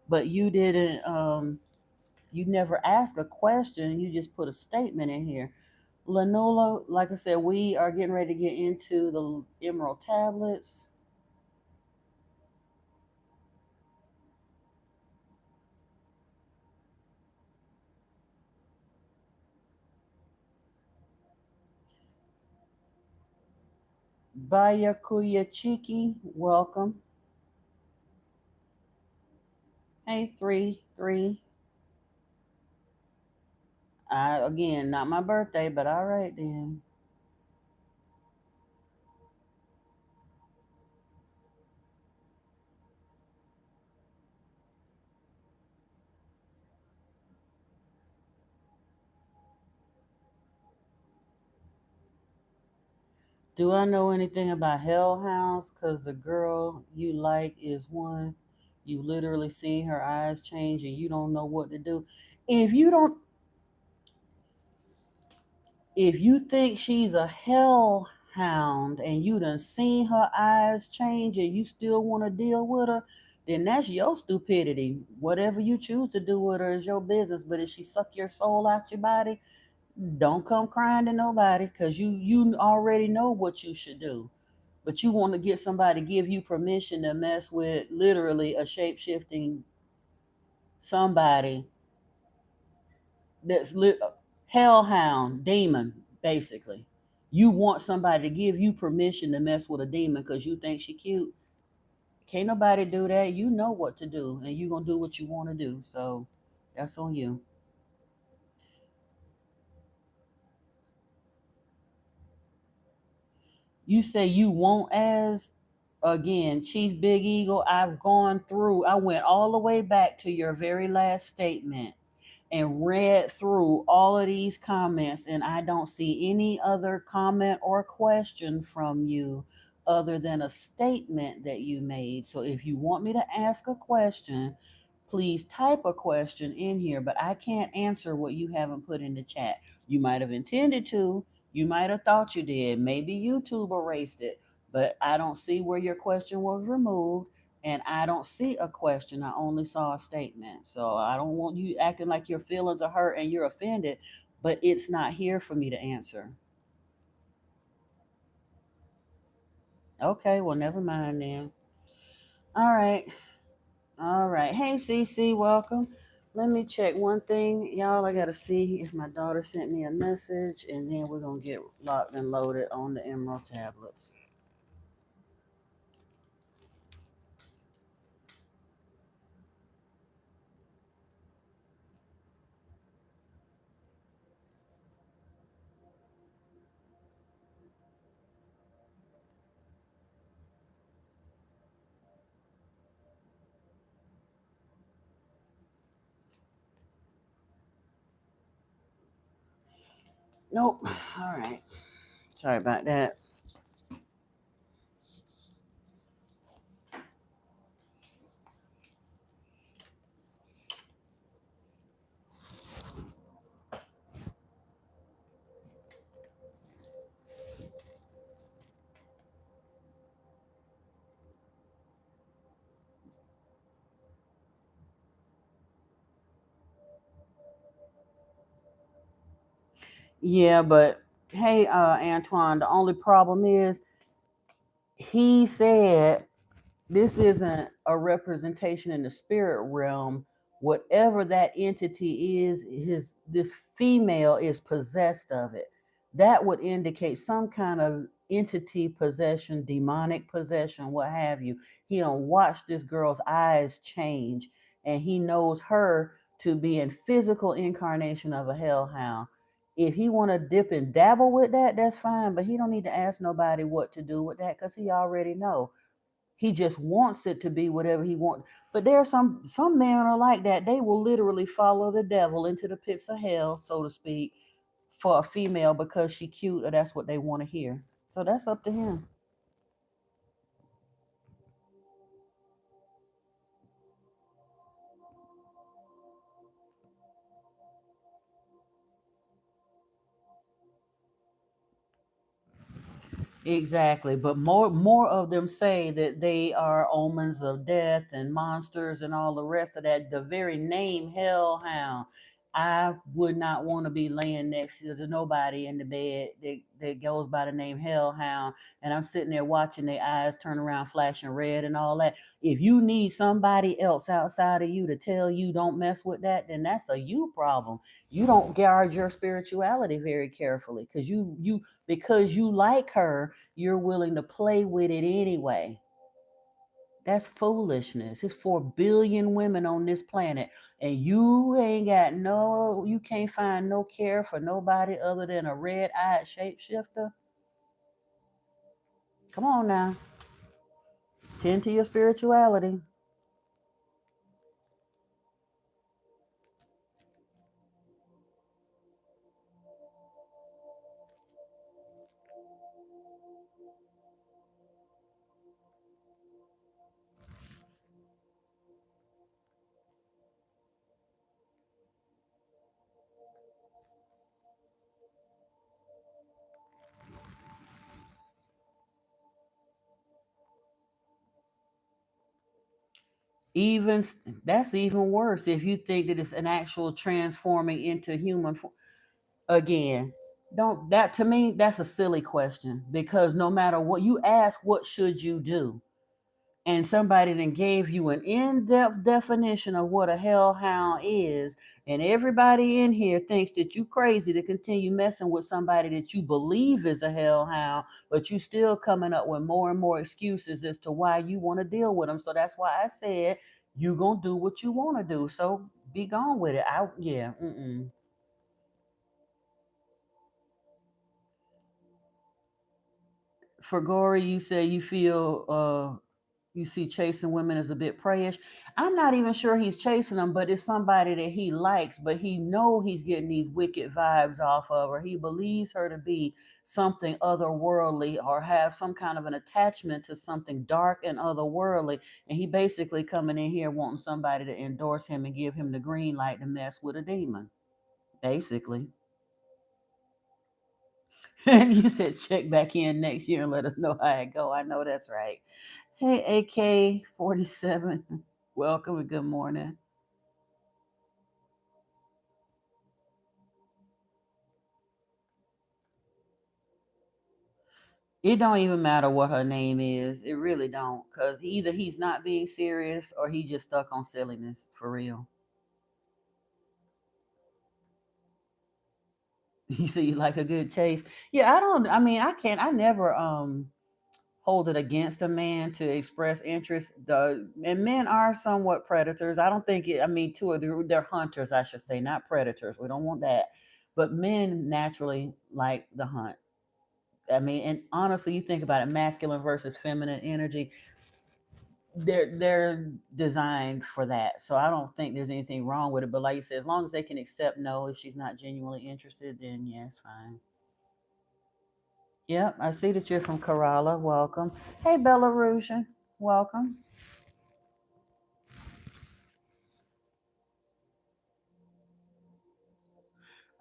But you didn't. You never ask a question. You just put a statement in here. Lanola, like I said, we are getting ready to get into the emerald tablets. Bayakuya Chiki, welcome. Hey, 3-3. Again, not my birthday, but all right then. Do I know anything about hellhounds? Because the girl you like is one. You literally seen her eyes change and you don't know what to do. If you don't, if you think she's a hellhound and you done seen her eyes change and you still want to deal with her, then that's your stupidity. Whatever you choose to do with her is your business. But if she suck your soul out your body, don't come crying to nobody because you already know what you should do. But you want to get somebody to give you permission to mess with literally a shape shifting somebody that's hellhound demon basically. You want somebody to give you permission to mess with a demon because you think she cute. Can't nobody do that. You know what to do, and you gonna do what you want to do. So that's on you. You say you won't ask again, Chief Big Eagle. I've gone through. I went all the way back to your very last statement and read through all of these comments, and I don't see any other comment or question from you other than a statement that you made. So if you want me to ask a question, please type a question in here, but I can't answer what you haven't put in the chat. You might have intended to, you might have thought you did. Maybe YouTube erased it, but I don't see where your question was removed and I don't see a question. I only saw a statement. So I don't want you acting like your feelings are hurt and you're offended, but it's not here for me to answer. Okay, well, never mind then. All right. All right. Hey, CC, welcome. Let me check one thing. Y'all, I got to see if my daughter sent me a message, and then we're going to get locked and loaded on the Emerald tablets. Nope. All right. Sorry about that. Yeah, but hey, Antoine, the only problem is he said this isn't a representation in the spirit realm. Whatever that entity is, this female is possessed of it. That would indicate some kind of entity possession, demonic possession, what have you. He don't watch this girl's eyes change, and he knows her to be in physical incarnation of a hellhound. If he want to dip and dabble with that, that's fine, but he don't need to ask nobody what to do with that because he already know. He just wants it to be whatever he wants. But there are some men are like that. They will literally follow the devil into the pits of hell, so to speak, for a female because she cute or that's what they want to hear. So that's up to him. Exactly, but more of them say that they are omens of death and monsters and all the rest of that. The very name hellhound, I would not want to be laying next to nobody in the bed that goes by the name hellhound, and I'm sitting there watching their eyes turn around, flashing red and all that. If you need somebody else outside of you to tell you don't mess with that, then that's a you problem. You don't guard your spirituality very carefully because you like her, you're willing to play with it anyway. That's foolishness. It's 4 billion women on this planet, and you can't find no care for nobody other than a red-eyed shapeshifter. Come on now, tend to your spirituality. Even that's even worse if you think that it's an actual transforming into human again. Don't that to me that's a silly question because no matter what you ask, what should you do? And somebody then gave you an in-depth definition of what a hellhound is, and everybody in here thinks that you crazy to continue messing with somebody that you believe is a hellhound, but you still coming up with more and more excuses as to why you want to deal with them. So that's why I said you gonna do what you want to do. So be gone with it. Yeah. Mm-mm. For Gory, you say you feel you see chasing women as a bit prayish. I'm not even sure he's chasing them, but it's somebody that he likes, but he know he's getting these wicked vibes off of her. He believes her to be something otherworldly or have some kind of an attachment to something dark and otherworldly. And he basically coming in here wanting somebody to endorse him and give him the green light to mess with a demon. Basically. You said check back in next year and let us know how it go. I know that's right. Hey, AK-47, welcome and good morning. It don't even matter what her name is. It really don't, cause either he's not being serious or he just stuck on silliness for real. You say you like a good chase. Yeah, I don't. I mean, I can't. I never hold it against a man to express interest. And men are somewhat predators. I don't think it. I mean, they're hunters, I should say, not predators. We don't want that. But men naturally like the hunt. I mean, and honestly, you think about it, masculine versus feminine energy, they're designed for that. So I don't think there's anything wrong with it. But like you said, as long as they can accept no, if she's not genuinely interested, then yeah, it's fine. Yep, I see that you're from Kerala. Welcome. Hey, Belarusian. Welcome.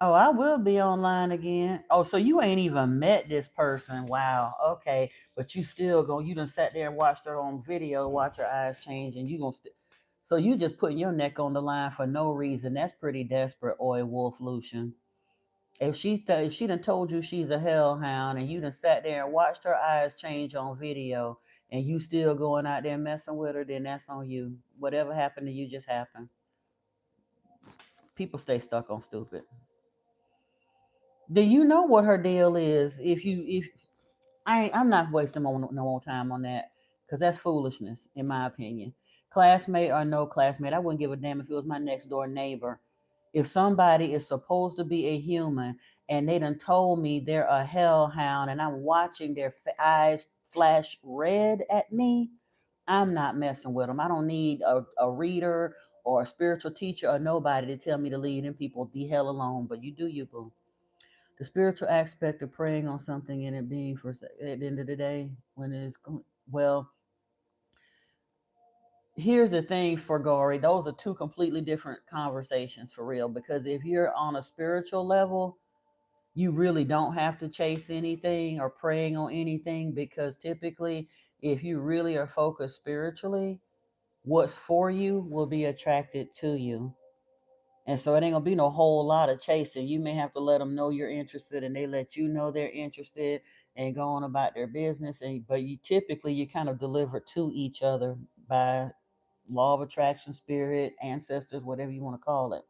Oh, I will be online again. Oh, so you ain't even met this person. Wow. Okay. But you still go, you done sat there and watched her on video, watch her eyes change, and you gonna so you just putting your neck on the line for no reason. That's pretty desperate, Oi Wolf Lucian. If she done told you she's a hellhound and you done sat there and watched her eyes change on video and you still going out there messing with her, then that's on you. Whatever happened to you just happened. People stay stuck on stupid. Do you know what her deal is? If I'm not wasting no more time on that because that's foolishness, in my opinion. Classmate or no classmate, I wouldn't give a damn if it was my next door neighbor. If somebody is supposed to be a human and they done told me they're a hellhound and I'm watching their eyes flash red at me, I'm not messing with them. I don't need a reader or a spiritual teacher or nobody to tell me to leave them people the hell alone. But you do you, boo. The spiritual aspect of praying on something and it being for at the end of the day, when it is well, here's the thing for Gory, those are two completely different conversations for real. Because if you're on a spiritual level, you really don't have to chase anything or praying on anything, because typically, if you really are focused spiritually, what's for you will be attracted to you. And so it ain't gonna be no whole lot of chasing. You may have to let them know you're interested, and they let you know they're interested, and go on about their business. And but you typically you kind of deliver to each other by law of attraction, spirit, ancestors, whatever you want to call it.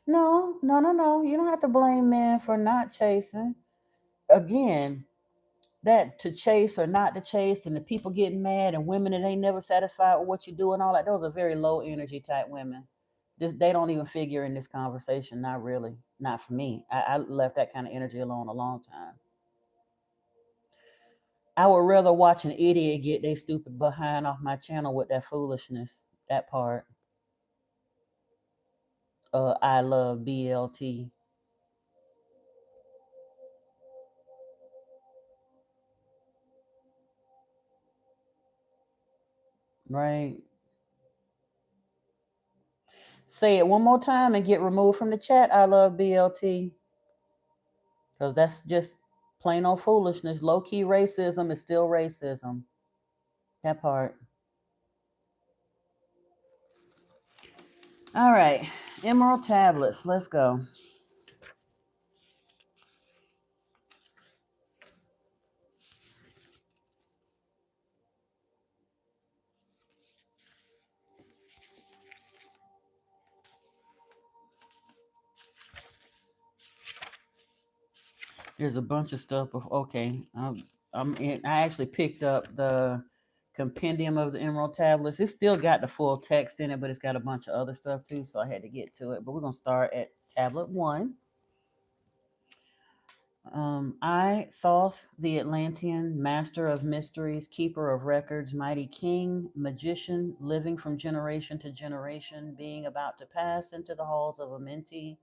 No, no, no, no. You don't have to blame men for not chasing. Again, that to chase or not to chase, and the people getting mad, and women that ain't never satisfied with what you do and all that, those are very low energy type women. They don't even figure in this conversation. Not really. Not for me. I left that kind of energy alone a long time. I would rather watch an idiot get their stupid behind off my channel with that foolishness. That part. I love BLT. Right. Say it one more time and get removed from the chat. I love BLT. Because that's just plain old foolishness. Low key racism is still racism. That part. All right. Emerald tablets. Let's go. There's a bunch of stuff. Okay. I actually picked up the compendium of the Emerald tablets. It's still got the full text in it, but it's got a bunch of other stuff too. So I had to get to it. But we're going to start at tablet one. I, Thoth, the Atlantean, master of mysteries, keeper of records, mighty king, magician, living from generation to generation, being about to pass into the halls of Amenti,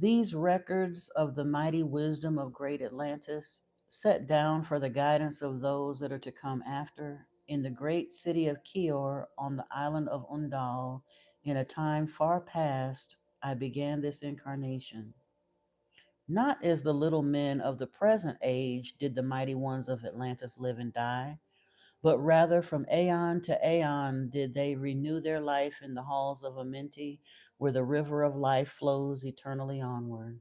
these records of the mighty wisdom of great Atlantis, set down for the guidance of those that are to come after, in the great city of Kior on the island of Undal, in a time far past, I began this incarnation. Not as the little men of the present age did the mighty ones of Atlantis live and die, but rather from aeon to aeon did they renew their life in the halls of Amenti, where the river of life flows eternally onward.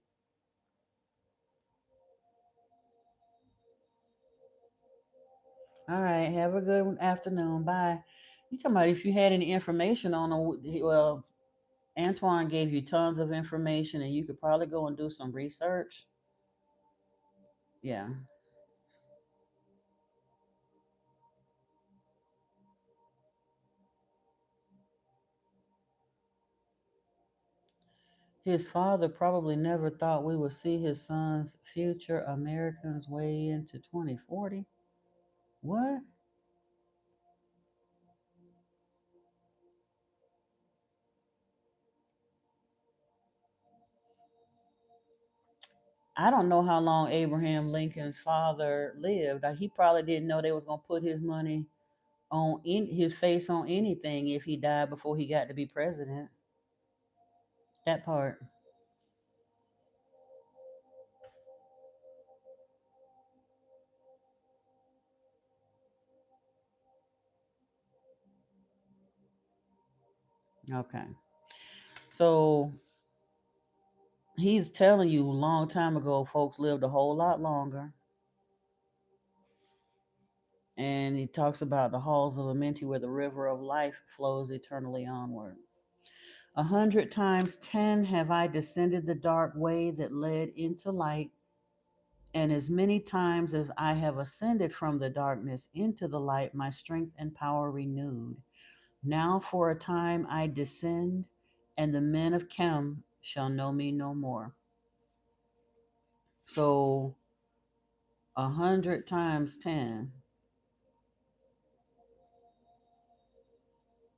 All right, have a good afternoon. Bye. You talking about if you had any information on them? Well, Antoine gave you tons of information, and you could probably go and do some research. Yeah. His father probably never thought we would see his son's future Americans way into 2040. What? I don't know how long Abraham Lincoln's father lived. He probably didn't know they was gonna put his money on his face on anything if he died before he got to be president. That part. Okay. So he's telling you a long time ago, folks lived a whole lot longer. And he talks about the halls of Amenti where the river of life flows eternally onward. 100 times 10 have I descended the dark way that led into light, and as many times as I have ascended from the darkness into the light, my strength and power renewed. Now for a time I descend, and the men of Chem shall know me no more. So 100 times 10,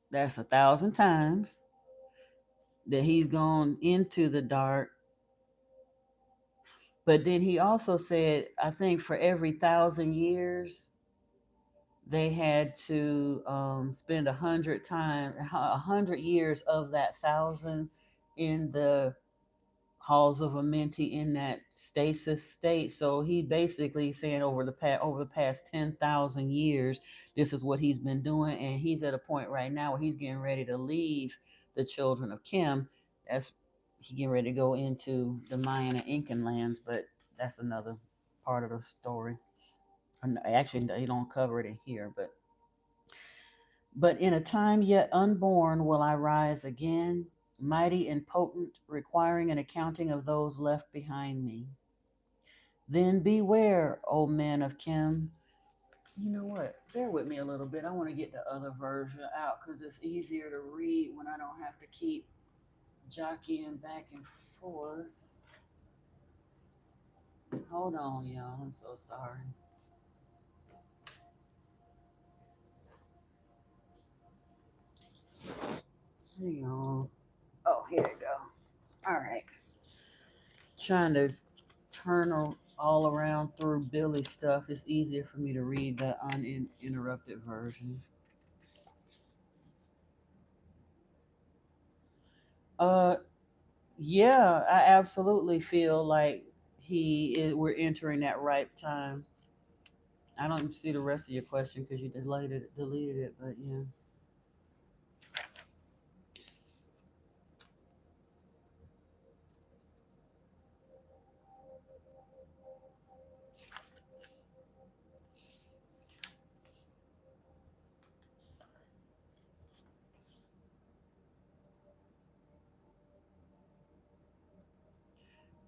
that's 1,000 times that he's gone into the dark. But then he also said, I think for every 1,000 years, they had to spend 100 years of that 1,000 in the halls of Amenti in that stasis state. So he basically saying over the past 10,000 years, this is what he's been doing, and he's at a point right now where he's getting ready to leave the children of Kim. That's he getting ready to go into the Mayan and Incan lands, but that's another part of the story. And actually, they don't cover it in here, but in a time yet unborn will I rise again, mighty and potent, requiring an accounting of those left behind me. Then beware, O men of Kim. You know what? Bear with me a little bit. I want to get the other version out because it's easier to read when I don't have to keep jockeying back and forth. Hold on, y'all. I'm so sorry. Hang on. Oh, here we go. All right. Trying to turn all around through Billy's stuff, it's easier for me to read the uninterrupted version. Uh, yeah, I absolutely feel like we're entering that ripe time. I don't see the rest of your question because you deleted it, but yeah.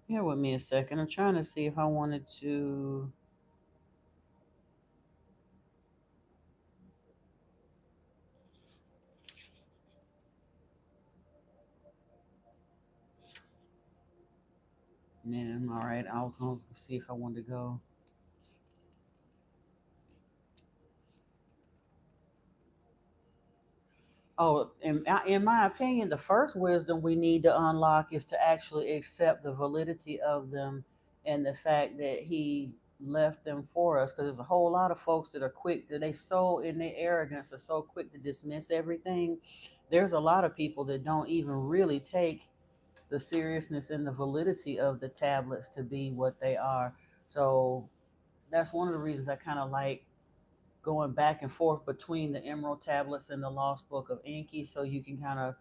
Bear with me a second. I'm trying to see if I wanted to. Yeah, all right. I was going to see if I wanted to go. Oh, in my opinion, the first wisdom we need to unlock is to actually accept the validity of them and the fact that he left them for us. Because there's a whole lot of folks that are quick, that they so in their arrogance are so quick to dismiss everything. There's a lot of people that don't even really take the seriousness and the validity of the tablets to be what they are. So that's one of the reasons I kind of like going back and forth between the Emerald Tablets and the Lost Book of Enki, so you can kind of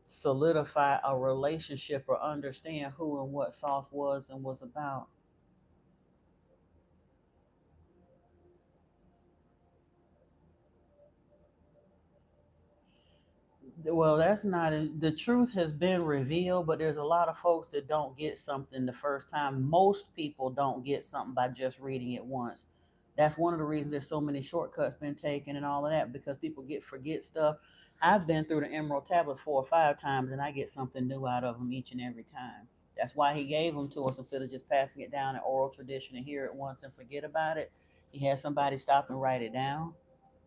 solidify a relationship or understand who and what Thoth was and was about. Well, that's not the truth has been revealed, but there's a lot of folks that don't get something the first time. Most people don't get something by just reading it once. That's one of the reasons there's so many shortcuts been taken and all of that, because people forget stuff. I've been through the Emerald Tablets 4 or 5 times, and I get something new out of them each and every time. That's why he gave them to us instead of just passing it down in oral tradition and hear it once and forget about it. He had somebody stop and write it down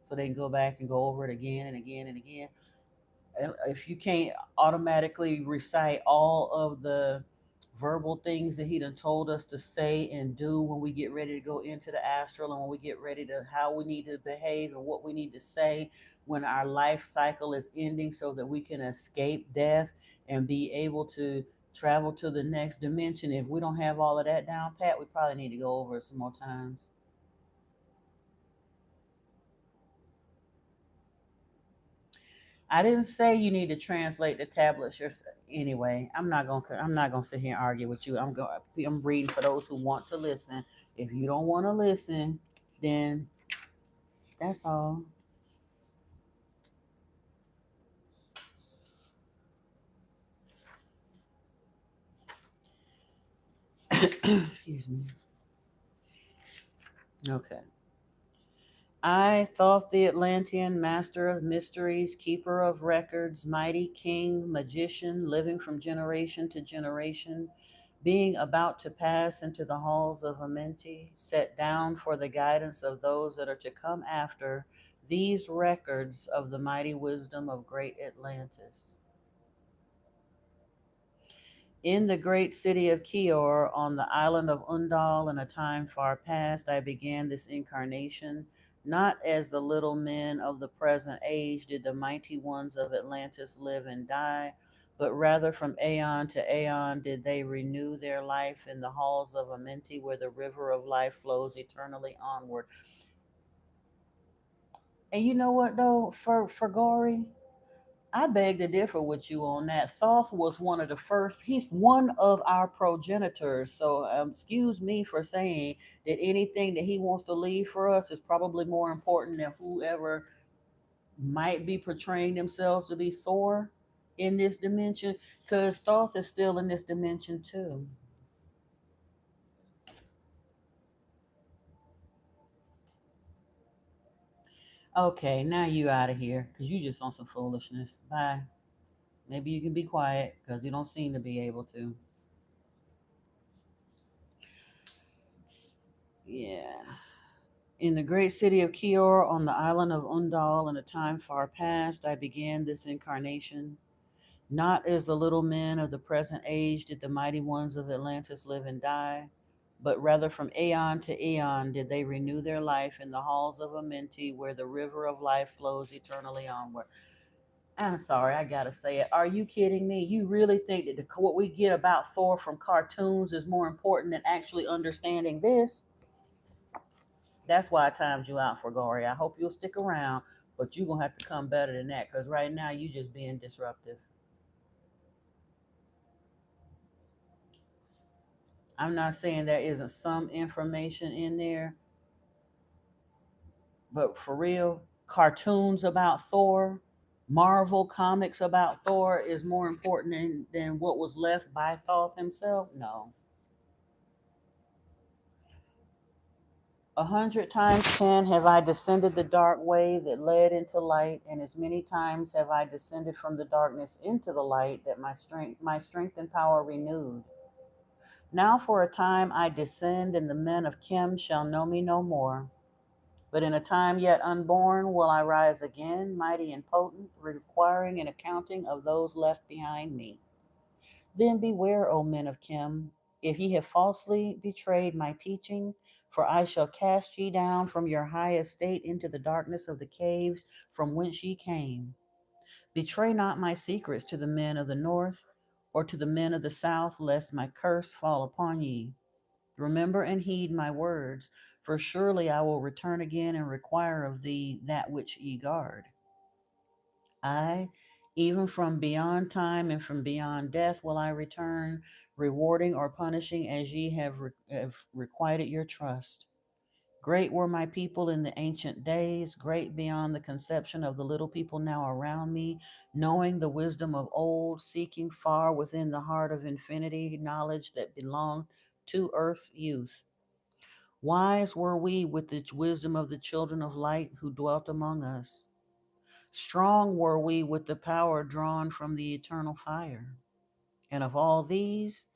so they can go back and go over it again and again and again. If you can't automatically recite all of the verbal things that he done told us to say and do when we get ready to go into the astral, and when we get ready to how we need to behave and what we need to say when our life cycle is ending, so that we can escape death and be able to travel to the next dimension. If we don't have all of that down pat, we probably need to go over it some more times. I didn't say you need to translate the tablets yourself. Anyway, I'm not gonna sit here and argue with you. I'm reading for those who want to listen. If you don't want to listen, then that's all. Excuse me. Okay. I, Thoth the Atlantean, master of mysteries, keeper of records, mighty king, magician, living from generation to generation, being about to pass into the halls of Amenti, set down for the guidance of those that are to come after these records of the mighty wisdom of great Atlantis. In the great city of Kior, on the island of Undal, in a time far past, I began this incarnation. Not as the little men of the present age did the mighty ones of Atlantis live and die, but rather from aeon to aeon did they renew their life in the halls of Amenti, where the river of life flows eternally onward. And you know what though, for Gory? I beg to differ with you on that. Thoth was one of the first, he's one of our progenitors. So, excuse me for saying that anything that he wants to leave for us is probably more important than whoever might be portraying themselves to be Thor in this dimension, because Thoth is still in this dimension too. Okay, now you out of here because you just on some foolishness. Bye. Maybe you can be quiet because you don't seem to be able to. Yeah. In the great city of Kior on the island of Undal in a time far past, I began this incarnation. Not as the little men of the present age did the mighty ones of Atlantis live and die, but rather from aeon to aeon did they renew their life in the halls of Amenti, where the river of life flows eternally onward. I'm sorry, I gotta say it. Are you kidding me? You really think that what we get about Thor from cartoons is more important than actually understanding this? That's why I timed you out for Gory. I hope you'll stick around, but you're gonna have to come better than that because right now you just being disruptive. I'm not saying there isn't some information in there, but for real, cartoons about Thor, Marvel comics about Thor is more important than what was left by Thoth himself? No. 100 times 10 have I descended the dark way that led into light, and as many times have I descended from the darkness into the light that my strength and power renewed. Now for a time I descend, and the men of Kim shall know me no more. But in a time yet unborn will I rise again, mighty and potent, requiring an accounting of those left behind me. Then beware, O men of Kim, if ye have falsely betrayed my teaching, for I shall cast ye down from your high estate into the darkness of the caves from whence ye came. Betray not my secrets to the men of the north, or to the men of the south, lest my curse fall upon ye. Remember and heed my words, for surely I will return again and require of thee that which ye guard. I, even from beyond time and from beyond death, will I return, rewarding or punishing as ye have requited your trust. Great were my people in the ancient days, great beyond the conception of the little people now around me, knowing the wisdom of old, seeking far within the heart of infinity knowledge that belonged to earth's youth. Wise were we with the wisdom of the children of light who dwelt among us. Strong were we with the power drawn from the eternal fire. And of all these,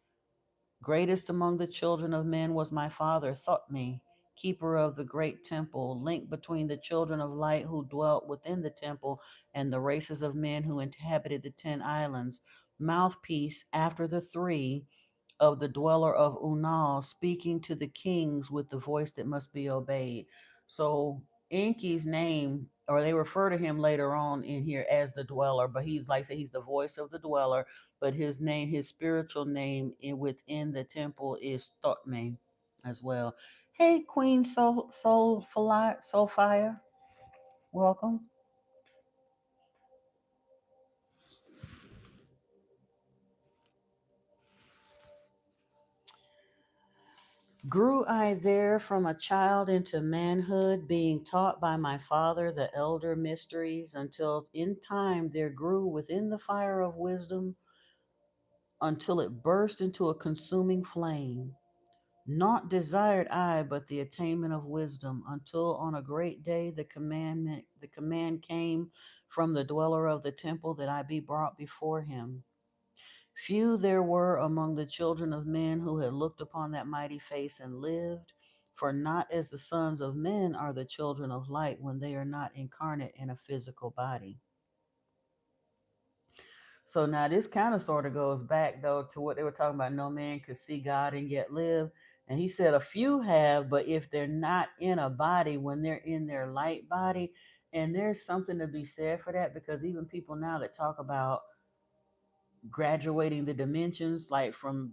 greatest among the children of men was my father, Thotme, keeper of the great temple, link between the children of light who dwelt within the temple and the races of men who inhabited the 10 islands, mouthpiece after the three of the dweller of Unal, speaking to the kings with the voice that must be obeyed. So Enki's name, or they refer to him later on in here as the dweller, but he's like I say he's the voice of the dweller, but his name, his spiritual name within the temple is Thotme as well. Hey, Queen Soulfire, welcome. Grew I there from a child into manhood, being taught by my father the elder mysteries, until in time there grew within the fire of wisdom until it burst into a consuming flame. Naught desired I but the attainment of wisdom, until on a great day the command came from the dweller of the temple that I be brought before him. Few there were among the children of men who had looked upon that mighty face and lived, for not as the sons of men are the children of light when they are not incarnate in a physical body. So now this kind of sort of goes back though to what they were talking about. No man could see God and yet live. And he said a few have, but if they're not in a body, when they're in their light body, and there's something to be said for that, because even people now that talk about graduating the dimensions, like from,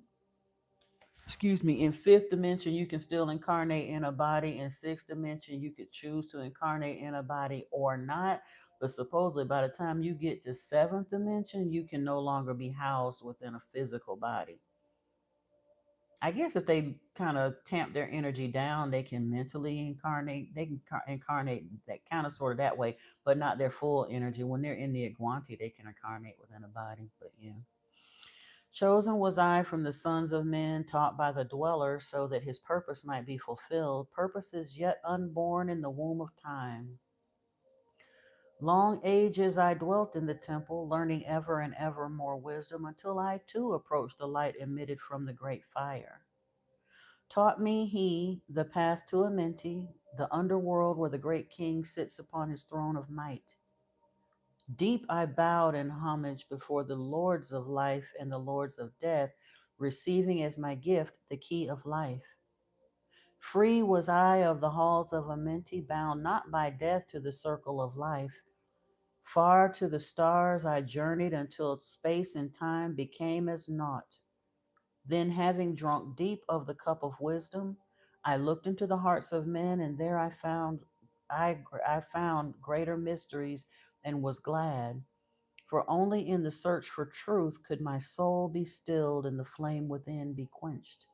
excuse me, in fifth dimension you can still incarnate in a body, in sixth dimension you could choose to incarnate in a body or not, but supposedly by the time you get to seventh dimension you can no longer be housed within a physical body. I guess if they kind of tamp their energy down they can mentally incarnate, they can incarnate that kind of sort of that way, but not their full energy. When they're in the Iguanti they can incarnate within a body, but yeah. Chosen was I from the sons of men, taught by the dweller, so that his purpose might be fulfilled, purposes yet unborn in the womb of time. Long ages I dwelt in the temple, learning ever and ever more wisdom, until I too approached the light emitted from the great fire. Taught me he the path to Amenti, the underworld where the great king sits upon his throne of might. Deep I bowed in homage before the lords of life and the lords of death, receiving as my gift the key of life. Free was I of the halls of Amenti, bound not by death to the circle of life. Far to the stars I journeyed until space and time became as naught. Then, having drunk deep of the cup of wisdom, I looked into the hearts of men, and there I found greater mysteries and was glad. For only in the search for truth could my soul be stilled and the flame within be quenched.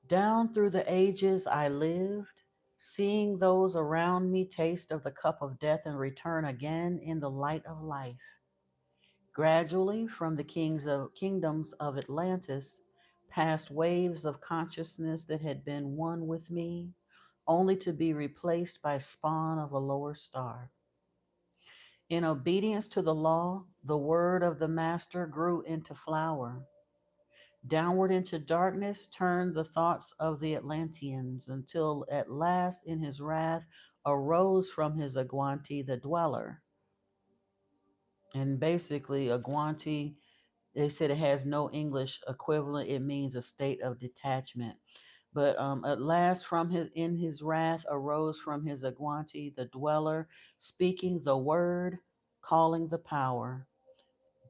Down through the ages I lived, seeing those around me taste of the cup of death and return again in the light of life. Gradually, from the kingdoms of Atlantis, passed waves of consciousness that had been one with me, only to be replaced by spawn of a lower star. In obedience to the law, the word of the master grew into flower. Downward into darkness turned the thoughts of the Atlanteans, until at last in his wrath arose from his Aguanti the dweller. And basically, Aguanti, they said it has no English equivalent. It means a state of detachment. But at last, from his in his wrath arose from his Aguanti the dweller, speaking the word, calling the power.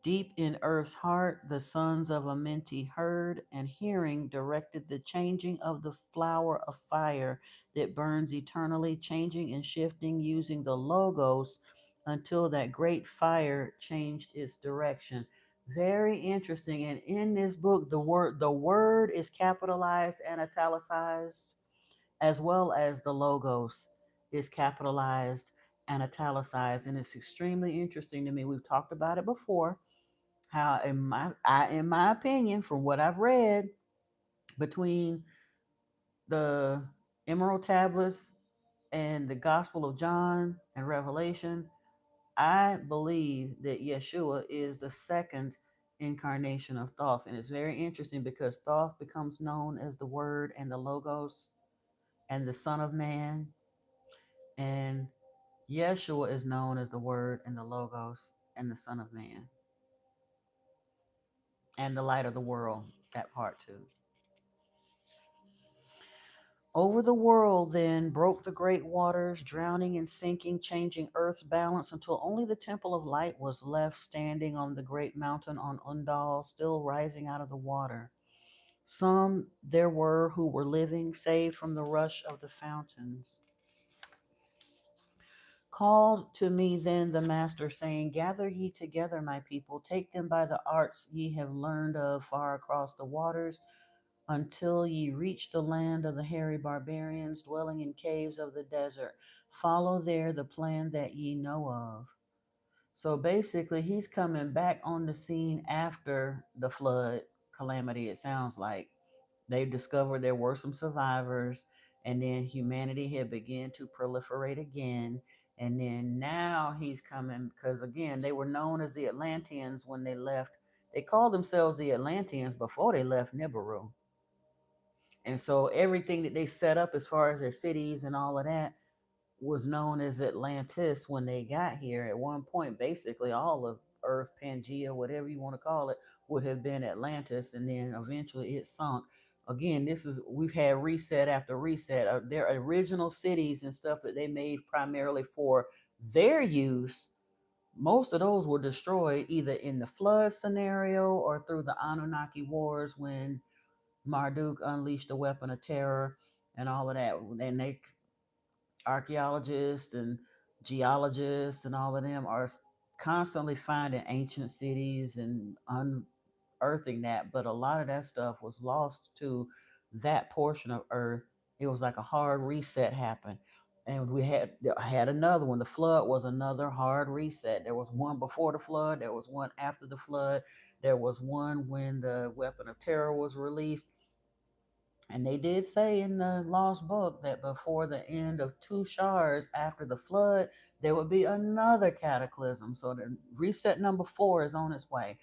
Deep in earth's heart, the sons of Amenti heard, and hearing directed the changing of the flower of fire that burns eternally, changing and shifting using the logos until that great fire changed its direction. Very interesting. And in this book, the word is capitalized and italicized, as well as the logos is capitalized and italicized. And it's extremely interesting to me. We've talked about it before, how in my opinion, from what I've read, between the Emerald Tablets and the Gospel of John and Revelation, I believe that Yeshua is the second incarnation of Thoth. And it's very interesting because Thoth becomes known as the Word and the Logos and the Son of Man, and Yeshua is known as the Word and the Logos and the Son of Man and the light of the world, that part too. Over the world then broke the great waters, drowning and sinking, changing earth's balance until only the temple of light was left standing on the great mountain on Undal, still rising out of the water. Some there were who were living, saved from the rush of the fountains. Called to me then the master, saying, gather ye together, my people, take them by the arts ye have learned of far across the waters, until ye reach the land of the hairy barbarians dwelling in caves of the desert. Follow there the plan that ye know of. So basically, he's coming back on the scene after the flood. calamity, it sounds like. They discovered there were some survivors, and then humanity had begun to proliferate again. And then now he's coming because, again, they were known as the Atlanteans when they left. They called themselves the Atlanteans before they left Nibiru. And so everything that they set up as far as their cities and all of that was known as Atlantis when they got here. At one point, basically all of Earth, Pangea, whatever you want to call it, would have been Atlantis, and then eventually it sunk. Again, this is we've had reset after reset. Their original cities and stuff that they made primarily for their use. Most of those were destroyed either in the flood scenario or through the Anunnaki wars when Marduk unleashed the weapon of terror and all of that. And they archaeologists and geologists and all of them are constantly finding ancient cities and unearthing that, but a lot of that stuff was lost to that portion of Earth. It was like a hard reset happened. And we had another one. The flood was another hard reset. There was one before the flood, there was one after the flood, there was one when the weapon of terror was released. And they did say in the Lost Book that before the end of two shards after the flood, there would be another cataclysm. So the reset number 4 is on its way.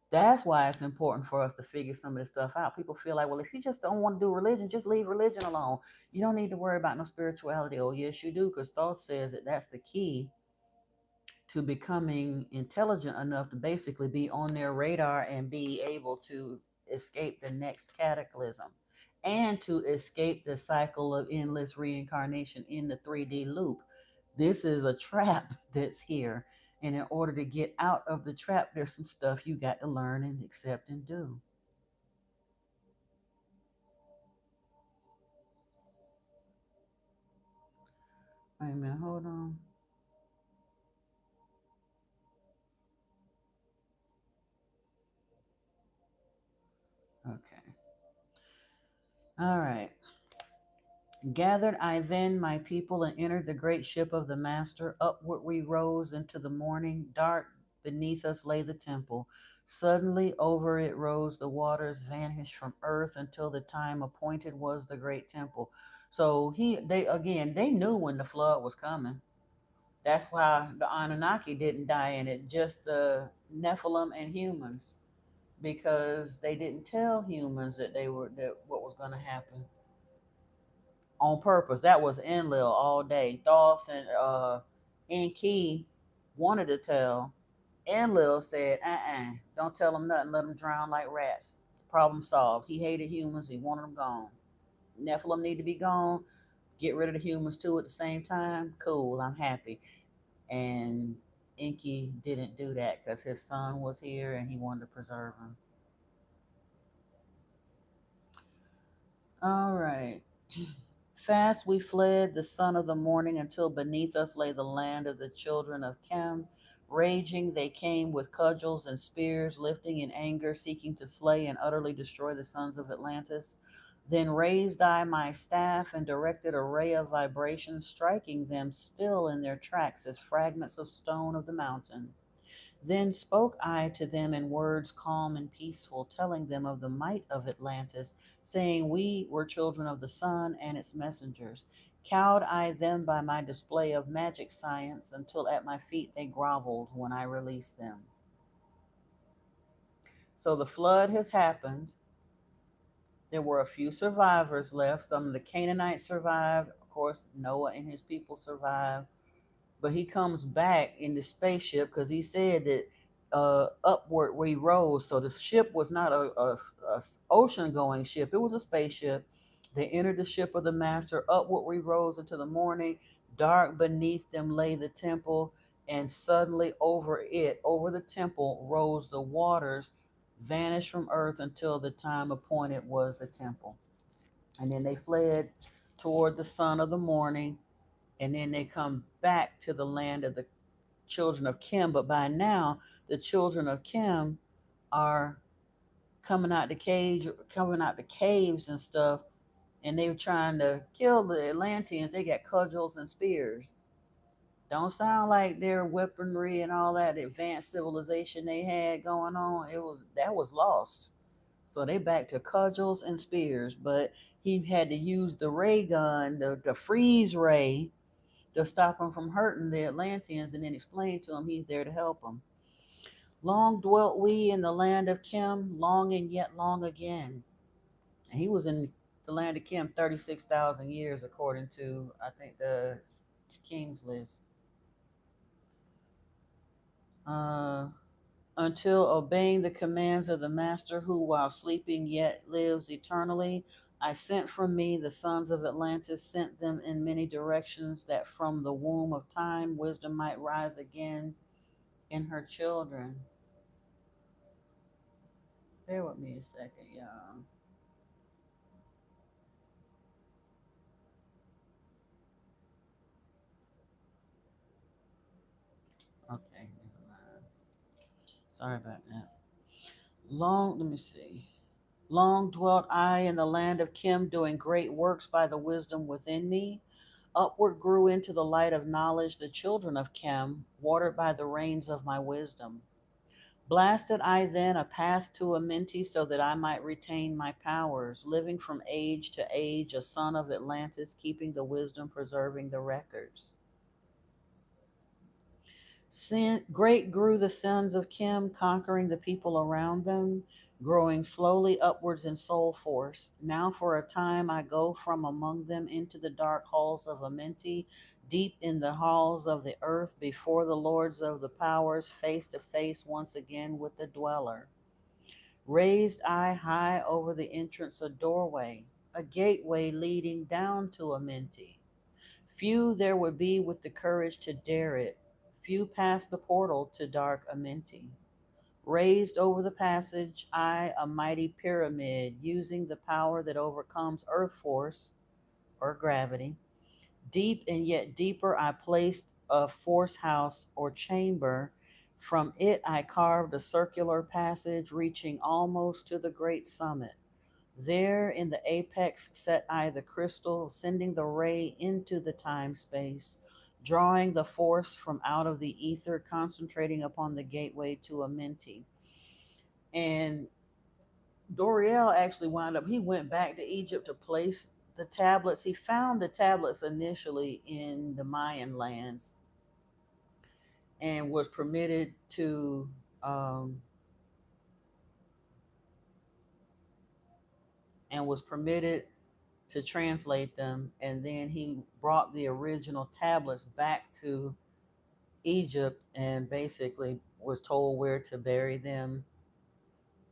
That's why it's important for us to figure some of this stuff out. People feel like, well, if you just don't want to do religion, just leave religion alone. You don't need to worry about no spirituality. Oh, yes, you do, because Thoth says that that's the key to becoming intelligent enough to basically be on their radar and be able to escape the next cataclysm and to escape the cycle of endless reincarnation in the 3D loop. This is a trap that's here. And in order to get out of the trap, there's some stuff you got to learn and accept and do. Wait a minute, hold on. Okay. All right. Gathered I then my people and entered the great ship of the master. Upward we rose into the morning. Dark beneath us lay the temple. Suddenly over it rose the waters, vanished from earth until the time appointed was the great temple. So they knew when the flood was coming. That's why the Anunnaki didn't die in it, just the Nephilim and humans, because they didn't tell humans that what was going to happen on purpose. That was Enlil all day. Thoth and Enki wanted to tell. Enlil said, don't tell them nothing. Let them drown like rats. Problem solved. He hated humans. He wanted them gone. Nephilim need to be gone. Get rid of the humans too at the same time. Cool. I'm happy. And Enki didn't do that because his son was here and he wanted to preserve him. All right. Fast we fled the son of the morning until beneath us lay the land of the children of Chem. Raging, they came with cudgels and spears, lifting in anger, seeking to slay and utterly destroy the sons of Atlantis. Then raised I my staff and directed a ray of vibration, striking them still in their tracks as fragments of stone of the mountain. Then spoke I to them in words calm and peaceful, telling them of the might of Atlantis, saying we were children of the sun and its messengers. Cowed I them by my display of magic science until at my feet they groveled when I released them. So the flood has happened. There were a few survivors left. Some of the Canaanites survived. Of course, Noah and his people survived. But he comes back in the spaceship because he said that upward we rose. So the ship was not a ocean going ship; it was a spaceship. They entered the ship of the master. Upward we rose into the morning. Dark beneath them lay the temple, and suddenly over it, over the temple, rose the waters, vanished from earth until the time appointed was the temple. And then they fled toward the son of the morning, and then they come back to the land of the children of Kim. But by now, the children of Kim are coming out the caves and stuff, and they were trying to kill the Atlanteans. They got cudgels and spears. Don't sound like their weaponry and all that advanced civilization they had going on. That was lost. So they back to cudgels and spears, but he had to use the ray gun, the freeze ray, to stop him from hurting the Atlanteans, and then explain to him he's there to help him. Long dwelt we in the land of Kim, long and yet long again. And he was in the land of Kim 36,000 years, according to, I think, the King's List. Uh, until obeying the commands of the Master, who while sleeping yet lives eternally, I sent from me the sons of Atlantis, sent them in many directions, that from the womb of time wisdom might rise again in her children. Bear with me a second, y'all. Okay, never mind. Sorry about that. Let me see. Long dwelt I in the land of Kim, doing great works by the wisdom within me. Upward grew into the light of knowledge the children of Chem, watered by the rains of my wisdom. Blasted I then a path to Amenti so that I might retain my powers, living from age to age, a son of Atlantis, keeping the wisdom, preserving the records. Great grew the sons of Kim, conquering the people around them, growing slowly upwards in soul force. Now for a time I go from among them into the dark halls of Amenti, deep in the halls of the earth, before the lords of the powers, face to face once again with the dweller. Raised I high over the entrance a doorway, a gateway leading down to Amenti. Few there would be with the courage to dare it. Few passed the portal to dark Amenti. Raised over the passage, I, a mighty pyramid, using the power that overcomes earth force or gravity. Deep and yet deeper, I placed a force house or chamber. From it, I carved a circular passage reaching almost to the great summit. There in the apex set I the crystal, sending the ray into the time space, drawing the force from out of the ether, concentrating upon the gateway to Amenti. And Doriel actually wound up, he went back to Egypt to place the tablets. He found the tablets initially in the Mayan lands and was permitted to um, and was permitted to translate them, and then he brought the original tablets back to Egypt and basically was told where to bury them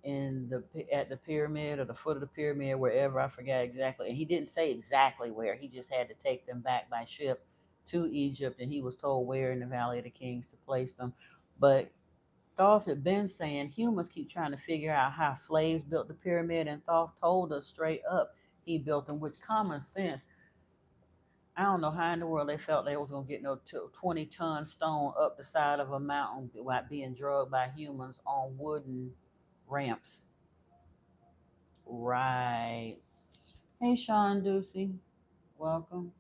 in the at the pyramid or the foot of the pyramid, wherever, I forgot exactly. And he didn't say exactly where. He just had to take them back by ship to Egypt, and he was told where in the Valley of the Kings to place them. But Thoth had been saying humans keep trying to figure out how slaves built the pyramid, and Thoth told us straight up he built them with common sense. I don't know how in the world they felt they was gonna get no 20-ton stone up the side of a mountain without being drugged by humans on wooden ramps. Right. Hey, Sean Ducey, welcome.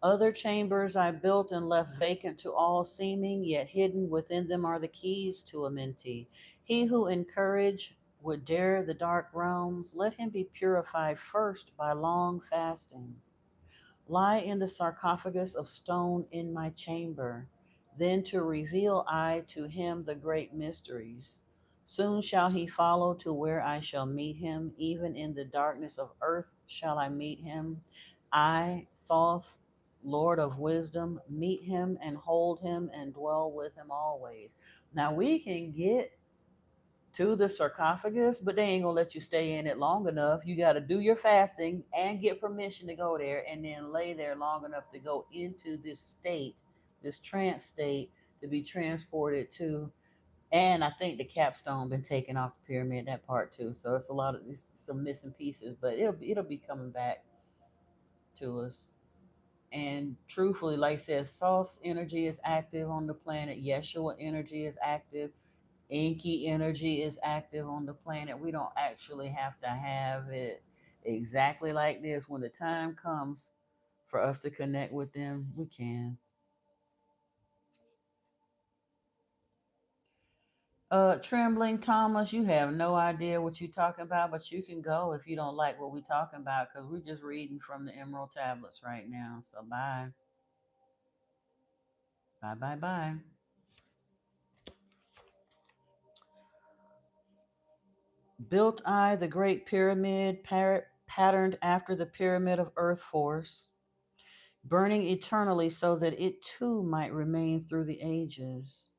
Other chambers I built and left vacant to all seeming, yet hidden within them are the keys to Amenti. He who in courage would dare the dark realms, let him be purified first by long fasting. Lie in the sarcophagus of stone in my chamber, then to reveal I to him the great mysteries. Soon shall he follow to where I shall meet him, even in the darkness of earth shall I meet him. I, Thoth, Lord of wisdom, meet him and hold him and dwell with him always. Now we can get to the sarcophagus, but they ain't gonna let you stay in it long enough. You got to do your fasting and get permission to go there, and then lay there long enough to go into this state, this trance state, to be transported to. And I think the capstone been taken off the pyramid, that part too. So it's a lot of some missing pieces, but it'll be coming back to us. And truthfully, like I said, Thoth's energy is active on the planet. Yeshua energy is active. Inky energy is active on the planet. We don't actually have to have it exactly like this. When the time comes for us to connect with them, we can. Trembling Thomas, you have no idea what you're talking about, but you can go if you don't like what we're talking about because we're just reading from the Emerald Tablets right now. So bye. Bye, bye, bye. Built I the great pyramid patterned after the pyramid of earth force, burning eternally so that it too might remain through the ages.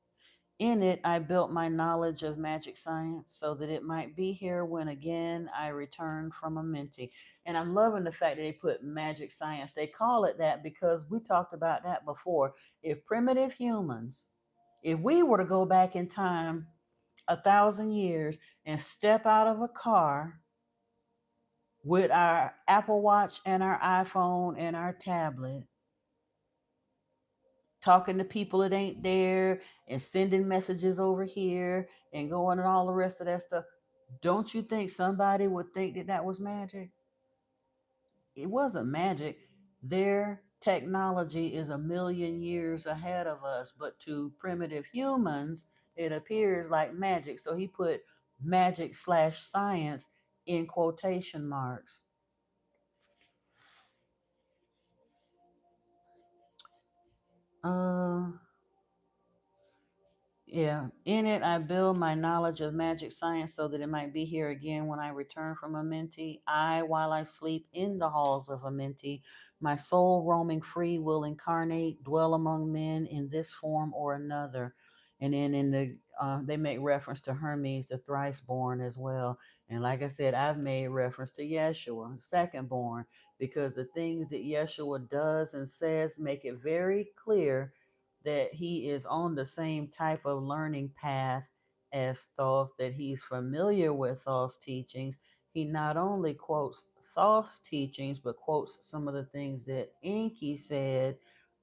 In it, I built my knowledge of magic science so that it might be here when again I return from Amenti. And I'm loving the fact that they put magic science. They call it that because we talked about that before. If primitive humans, if we were to go back in time 1,000 years and step out of a car with our Apple Watch and our iPhone and our tablet, talking to people that ain't there and sending messages over here and going and all the rest of that stuff. Don't you think somebody would think that that was magic? It wasn't magic. Their technology is a million years ahead of us, but to primitive humans, it appears like magic. So he put magic slash science in quotation marks. Uh, Yeah, in it I build my knowledge of magic science so that it might be here again when I return from Amenti. I, while I sleep in the halls of Amenti, my soul roaming free will incarnate, dwell among men in this form or another. And then in the they make reference to Hermes, the thrice born, as well. And like I said, I've made reference to Yeshua, second born, because the things that Yeshua does and says make it very clear that he is on the same type of learning path as Thoth, that he's familiar with Thoth's teachings. He not only quotes Thoth's teachings, but quotes some of the things that Enki said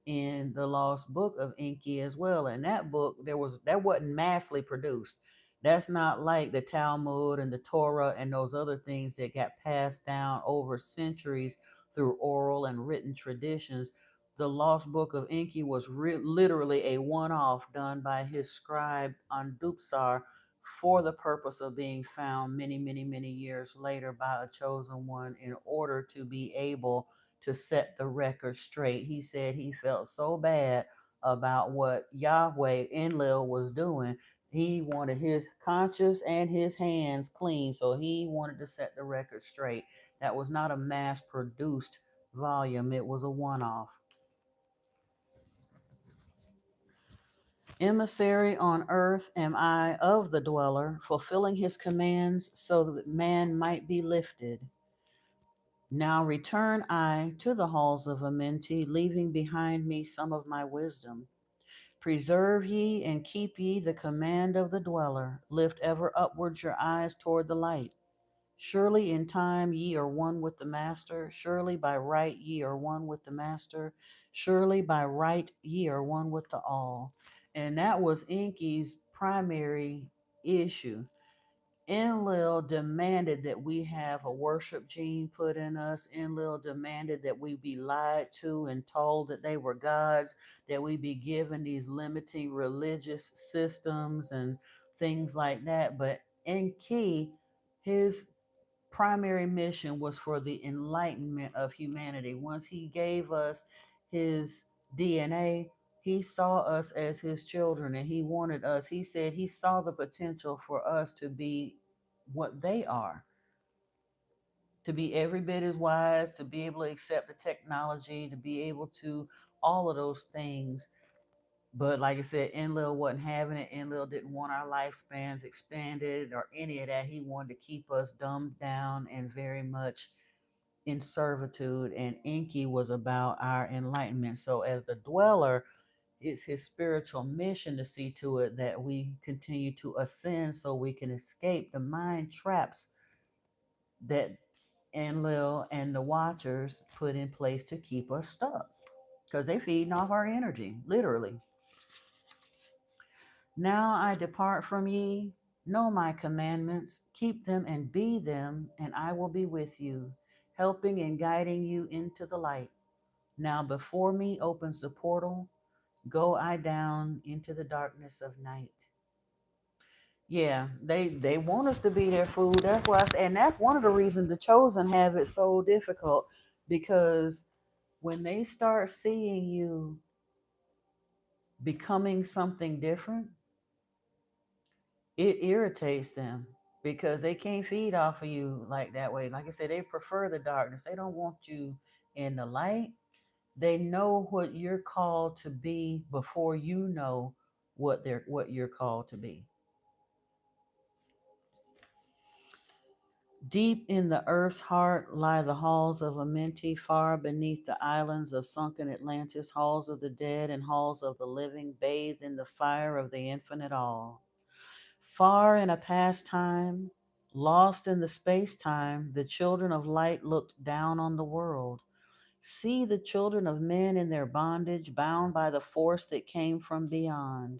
in the Lost Book of Enki as well. In that book, that wasn't massively produced. That's not like the Talmud and the Torah and those other things that got passed down over centuries through oral and written traditions. The Lost Book of Enki was literally a one-off done by his scribe Andupsar for the purpose of being found many, many, many years later by a chosen one in order to be able to set the record straight. He said he felt so bad about what Yahweh Enlil was doing. He wanted his conscience and his hands clean, so he wanted to set the record straight. That was not a mass produced volume, it was a one off. Emissary on earth am I of the dweller, fulfilling his commands so that man might be lifted. Now return I to the halls of Amenti, leaving behind me some of my wisdom. Preserve ye and keep ye the command of the dweller. Lift ever upwards your eyes toward the light. Surely in time ye are one with the Master. Surely by right ye are one with the Master. Surely by right ye are one with the All. And that was Enki's primary issue. Enlil demanded that we have a worship gene put in us. Enlil demanded that we be lied to and told that they were gods, that we be given these limiting religious systems and things like that. But Enki, his primary mission was for the enlightenment of humanity. Once he gave us his DNA, he saw us as his children and he wanted us. He said he saw the potential for us to be what they are, to be every bit as wise, to be able to accept the technology, to be able to all of those things. But like I said, Enlil wasn't having it. Enlil didn't want our lifespans expanded or any of that. He wanted to keep us dumbed down and very much in servitude. And Enki was about our enlightenment. So as the dweller, it's his spiritual mission to see to it that we continue to ascend so we can escape the mind traps that Enlil and the Watchers put in place to keep us stuck. Because they feeding off our energy, literally. Now I depart from ye. Know my commandments, keep them and be them, and I will be with you, helping and guiding you into the light. Now before me opens the portal. Go I down into the darkness of night. Yeah, they want us to be their food. That's why, and that's one of the reasons the chosen have it so difficult, because when they start seeing you becoming something different, it irritates them because they can't feed off of you like that way. Like I said, they prefer the darkness. They don't want you in the light. They know what you're called to be before you know what you're called to be. Deep in the earth's heart lie the halls of Amenti, far beneath the islands of sunken Atlantis, halls of the dead and halls of the living, bathed in the fire of the infinite all. Far in a past time, lost in the space time, the children of light looked down on the world. See the children of men in their bondage, bound by the force that came from beyond.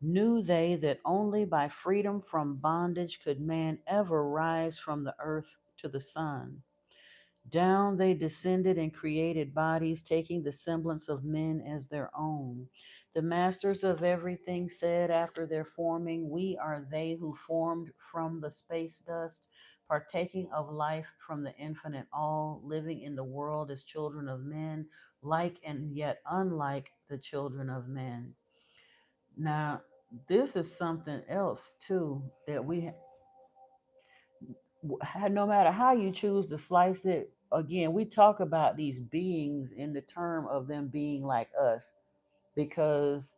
Knew they that only by freedom from bondage could man ever rise from the earth to the sun. Down they descended and created bodies, taking the semblance of men as their own. The masters of everything said after their forming, we are they who formed from the space dust, partaking of life from the infinite all, living in the world as children of men, like and yet unlike the children of men. Now, this is something else too that no matter how you choose to slice it, again, we talk about these beings in the term of them being like us, because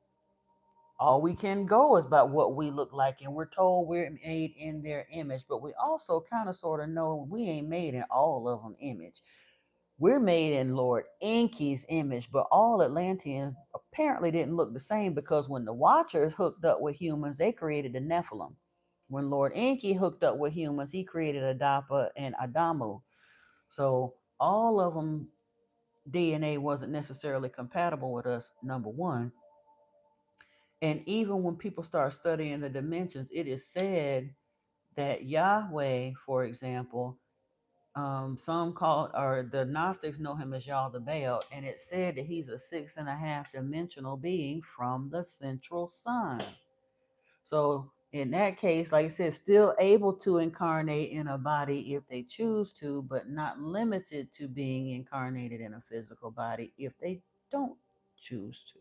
all we can go is about what we look like, and we're told we're made in their image, but we also kind of sort of know we ain't made in all of them image. We're made in Lord Enki's image, but all Atlanteans apparently didn't look the same, because when the Watchers hooked up with humans, they created the Nephilim. When Lord Enki hooked up with humans, he created Adapa and Adamu. So all of them DNA wasn't necessarily compatible with us, number one. And even when people start studying the dimensions, it is said that Yahweh, for example, some call, or the Gnostics know him as Yah the Baal, and it's said that he's a 6.5 dimensional being from the central sun. So in that case, like I said, still able to incarnate in a body if they choose to, but not limited to being incarnated in a physical body if they don't choose to.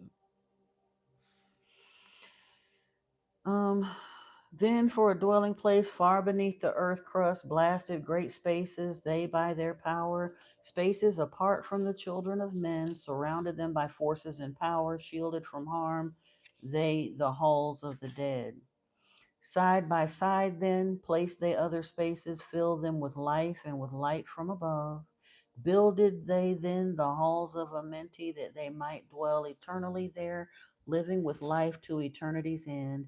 Then for a dwelling place far beneath the earth crust, blasted great spaces, they by their power, spaces apart from the children of men, surrounded them by forces and power, shielded from harm, they the halls of the dead. Side by side, then, place they other spaces, fill them with life and with light from above. Builded they then the halls of Amenti that they might dwell eternally there, living with life to eternity's end.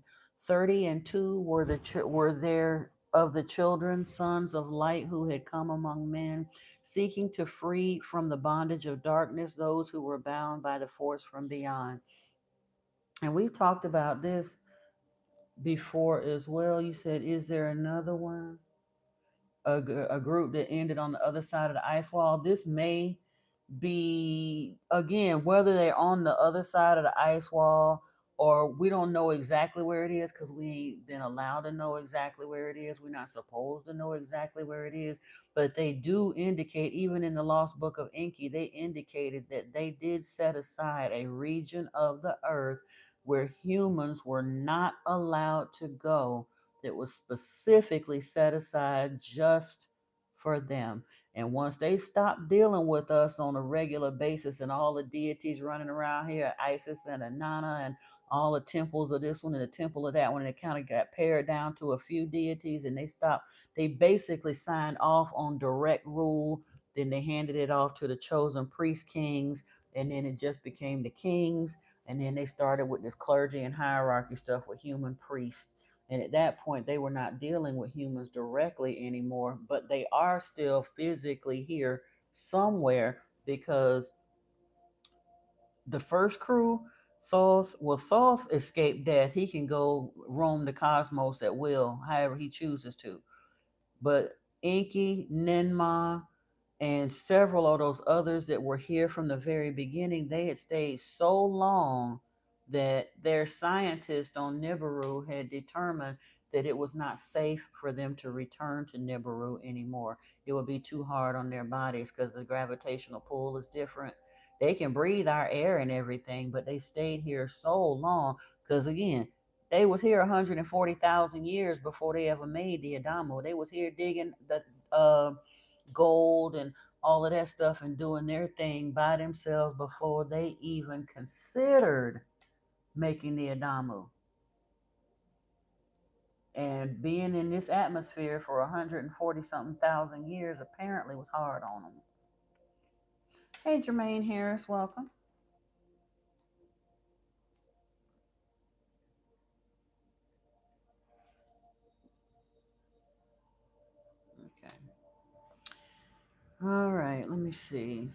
30 and 2 were there of the children, sons of light, who had come among men, seeking to free from the bondage of darkness those who were bound by the force from beyond. And we've talked about this before as well. You said, is there another one? A group that ended on the other side of the ice wall. This may be, again, whether they're on the other side of the ice wall, or we don't know exactly where it is because we ain't been allowed to know exactly where it is. We're not supposed to know exactly where it is, but they do indicate, even in the Lost Book of Enki, they indicated that they did set aside a region of the earth where humans were not allowed to go, that was specifically set aside just for them. And once they stopped dealing with us on a regular basis, and all the deities running around here, Isis and Inanna, and all the temples of this one and the temple of that one, and it kind of got pared down to a few deities, and they stopped. They basically signed off on direct rule. Then they handed it off to the chosen priest kings, and then it just became the kings. And then they started with this clergy and hierarchy stuff with human priests. And at that point, they were not dealing with humans directly anymore, but they are still physically here somewhere, because the first crew, Thoth escaped death. He can go roam the cosmos at will, however he chooses to. But Enki, Ninma, and several of those others that were here from the very beginning, they had stayed so long that their scientists on Nibiru had determined that it was not safe for them to return to Nibiru anymore. It would be too hard on their bodies because the gravitational pull is different. They can breathe our air and everything, but they stayed here so long because again, they was here 140,000 years before they ever made the Adamo. They was here digging the gold and all of that stuff and doing their thing by themselves before they even considered making the Adamu. And being in this atmosphere for 140 something thousand years apparently was hard on them. Hey, Jermaine Harris, welcome. Okay. All right, let me see.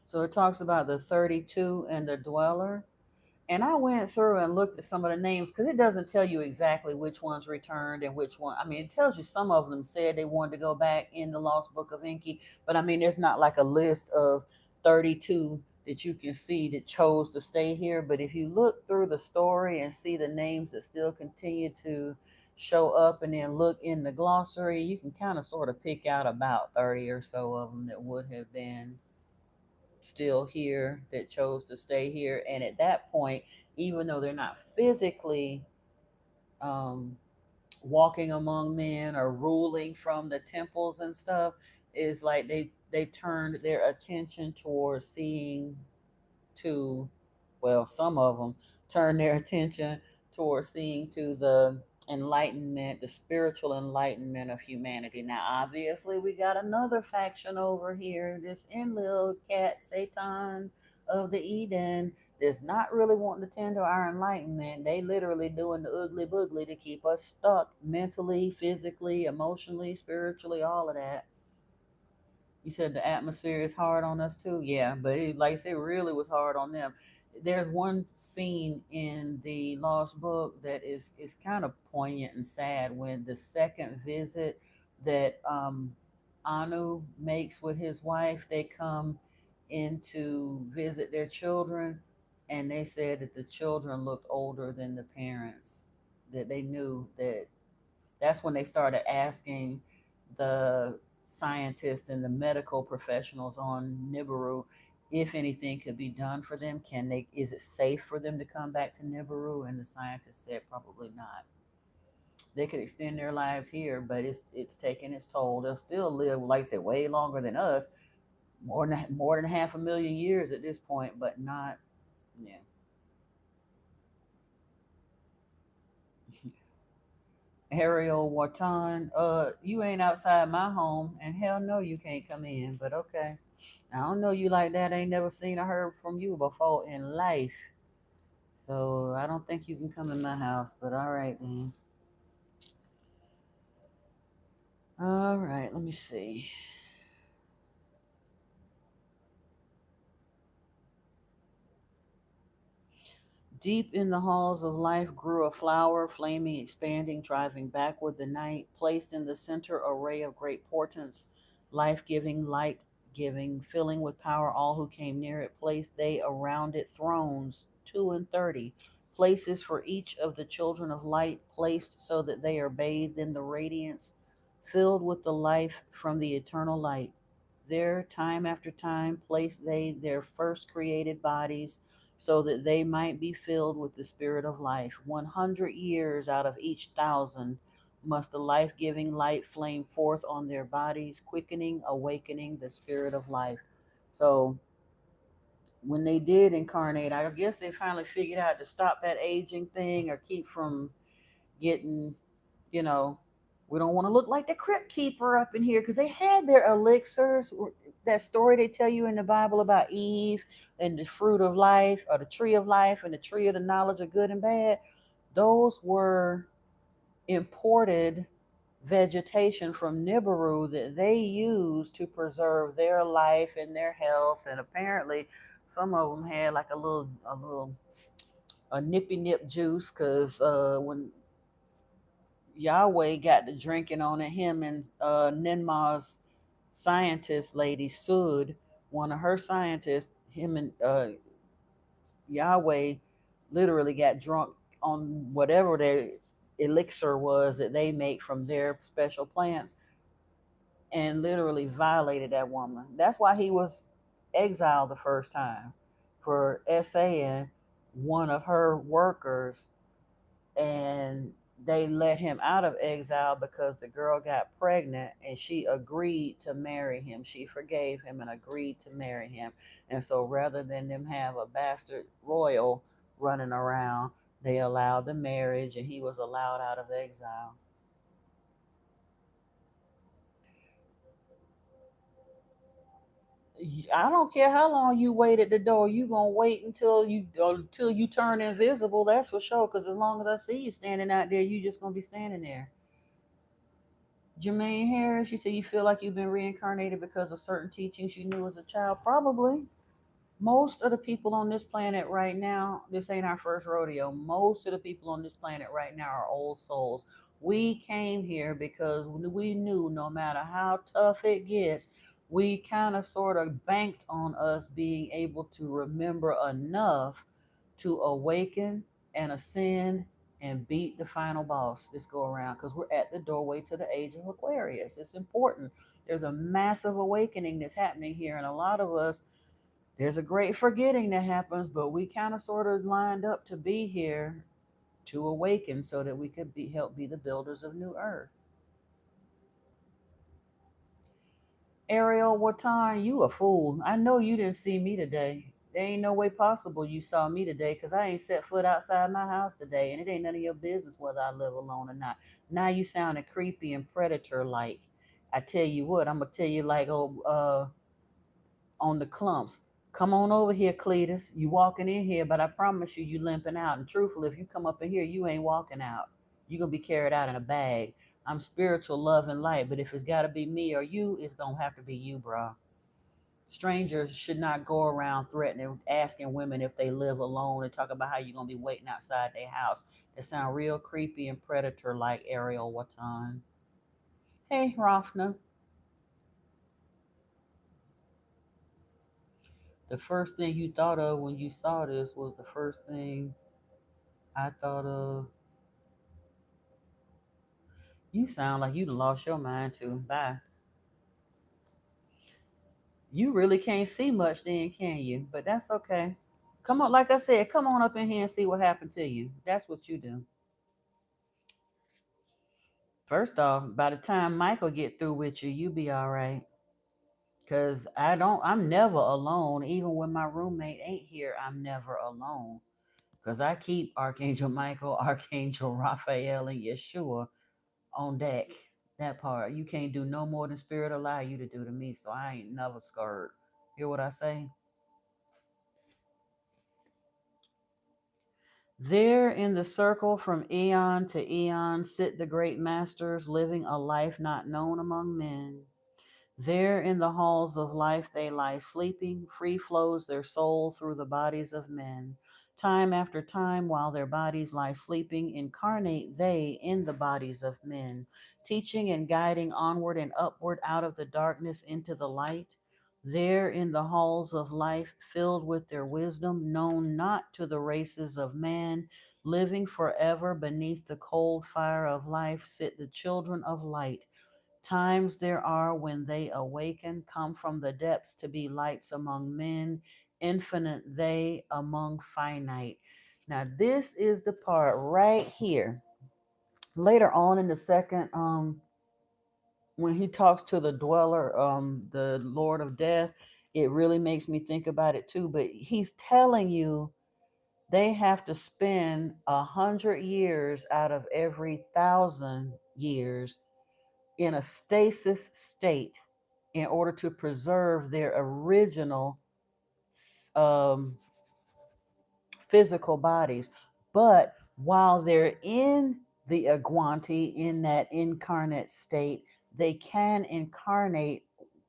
So it talks about the 32 and the dweller. And I went through and looked at some of the names because it doesn't tell you exactly which ones returned and which one. I mean, it tells you some of them said they wanted to go back in the Lost Book of Enki, but I mean, there's not like a list of 32 that you can see that chose to stay here. But if you look through the story and see the names that still continue to show up and then look in the glossary, you can kind of sort of pick out about 30 or so of them that would have been still here that chose to stay here. And at that point, even though they're not physically um, walking among men or ruling from the temples and stuff, is like they turned their attention towards seeing to, well, some of them turn their attention towards seeing to the enlightenment, the spiritual enlightenment of humanity. Now, obviously, we got another faction over here, this Enlil cat, Satan of the Eden, that's not really wanting to tend to our enlightenment. They literally doing the ugly boogly to keep us stuck mentally, physically, emotionally, spiritually, all of that. You said the atmosphere is hard on us too. Yeah, but like I said, it really was hard on them. There's one scene in the Lost Book that is kind of poignant and sad when the second visit that Anu makes with his wife, they come in to visit their children, and they said that the children looked older than the parents. That they knew that that's when they started asking the scientists and the medical professionals on Nibiru if anything could be done for them. Can they? Is it safe for them to come back to Nibiru? And the scientists said probably not. They could extend their lives here, but it's taking its toll. They'll still live, like I said, way longer than us, more than half a million years at this point, but not. Yeah. Ariel Watan, you ain't outside my home, and hell no, you can't come in. But okay, I don't know you like that. I ain't never seen or heard from you before in life, so I don't think you can come in my house. But all right, then. All right, let me see. Deep in the halls of life grew a flower, flaming, expanding, driving backward the night, placed in the center a ray of great portents, life giving, light giving, filling with power all who came near it. Placed they around it thrones, 230, places for each of the children of light, placed so that they are bathed in the radiance, filled with the life from the eternal light. There, time after time, placed they their first created bodies so that they might be filled with the spirit of life. 100 years out of each thousand must the life giving light flame forth on their bodies, quickening, awakening the spirit of life. So, when they did incarnate, I guess they finally figured out to stop that aging thing or keep from getting, you know, we don't want to look like the crypt keeper up in here because they had their elixirs. That story they tell you in the Bible about Eve and the fruit of life or the tree of life and the tree of the knowledge of good and bad, those were imported vegetation from Nibiru that they used to preserve their life and their health. And apparently, some of them had like a nippy nip juice because when Yahweh got to drinking on it. Him and Ninma's scientist lady Sud, one of her scientists, him and Yahweh literally got drunk on whatever their elixir was that they make from their special plants and literally violated that woman. That's why he was exiled the first time for essaying one of her workers, and they let him out of exile because the girl got pregnant and she agreed to marry him. She forgave him and agreed to marry him. And so rather than them have a bastard royal running around, they allowed the marriage and he was allowed out of exile. I don't care how long you wait at the door. You gonna wait until you turn invisible. That's for sure. Because as long as I see you standing out there, you just gonna be standing there. Jermaine Harris, you say you feel like you've been reincarnated because of certain teachings you knew as a child. Probably. Most of the people on this planet right now, this ain't our first rodeo. Most of the people on this planet right now are old souls. We came here because we knew no matter how tough it gets, we kind of sort of banked on us being able to remember enough to awaken and ascend and beat the final boss this go around, because we're at the doorway to the age of Aquarius. It's important. There's a massive awakening that's happening here, and a lot of us, there's a great forgetting that happens, but we kind of sort of lined up to be here to awaken so that we could help be the builders of New Earth. Ariel, what time? You a fool. I know you didn't see me today. There ain't no way possible you saw me today because I ain't set foot outside my house today, and it ain't none of your business whether I live alone or not. Now you sounding creepy and predator like. I tell you what, I'm gonna tell you like on the clumps. Come on over here, Cletus. You walking in here, but I promise you, you limping out. And truthfully, if you come up in here, you ain't walking out. You gonna be carried out in a bag. I'm spiritual, love, and light, but if it's gotta be me or you, it's gonna have to be you, bro. Strangers should not go around threatening, asking women if they live alone and talk about how you're gonna be waiting outside their house. That sound real creepy and predator like Ariel Watan. Hey, Rafna. The first thing you thought of when you saw this was the first thing I thought of. You sound like you done lost your mind too. Bye. You really can't see much then, can you? But that's okay. Come on, like I said, come on up in here and see what happened to you. That's what you do. First off, by the time Michael get through with you, you be all right. Cause I'm never alone. Even when my roommate ain't here, I'm never alone. Cause I keep Archangel Michael, Archangel Raphael, and Yeshua on deck. That part. You can't do no more than spirit allow you to do to me. So I ain't never scared. Hear what I say? There in the circle from eon to eon sit the great masters living a life not known among men. There in the halls of life they lie sleeping, free flows their soul through the bodies of men. Time after time, while their bodies lie sleeping, incarnate they in the bodies of men, teaching and guiding onward and upward out of the darkness into the light. There in the halls of life, filled with their wisdom, known not to the races of man, living forever beneath the cold fire of life, sit the children of light. Times there are when they awaken, come from the depths to be lights among men, infinite they among finite. Now, this is the part right here. Later on in the second, when he talks to the dweller, the Lord of Death, it really makes me think about it too. But he's telling you they have to spend 100 years out of every 1,000 years in a stasis state in order to preserve their original um, physical bodies. But while they're in the Aguanti, in that incarnate state, they can incarnate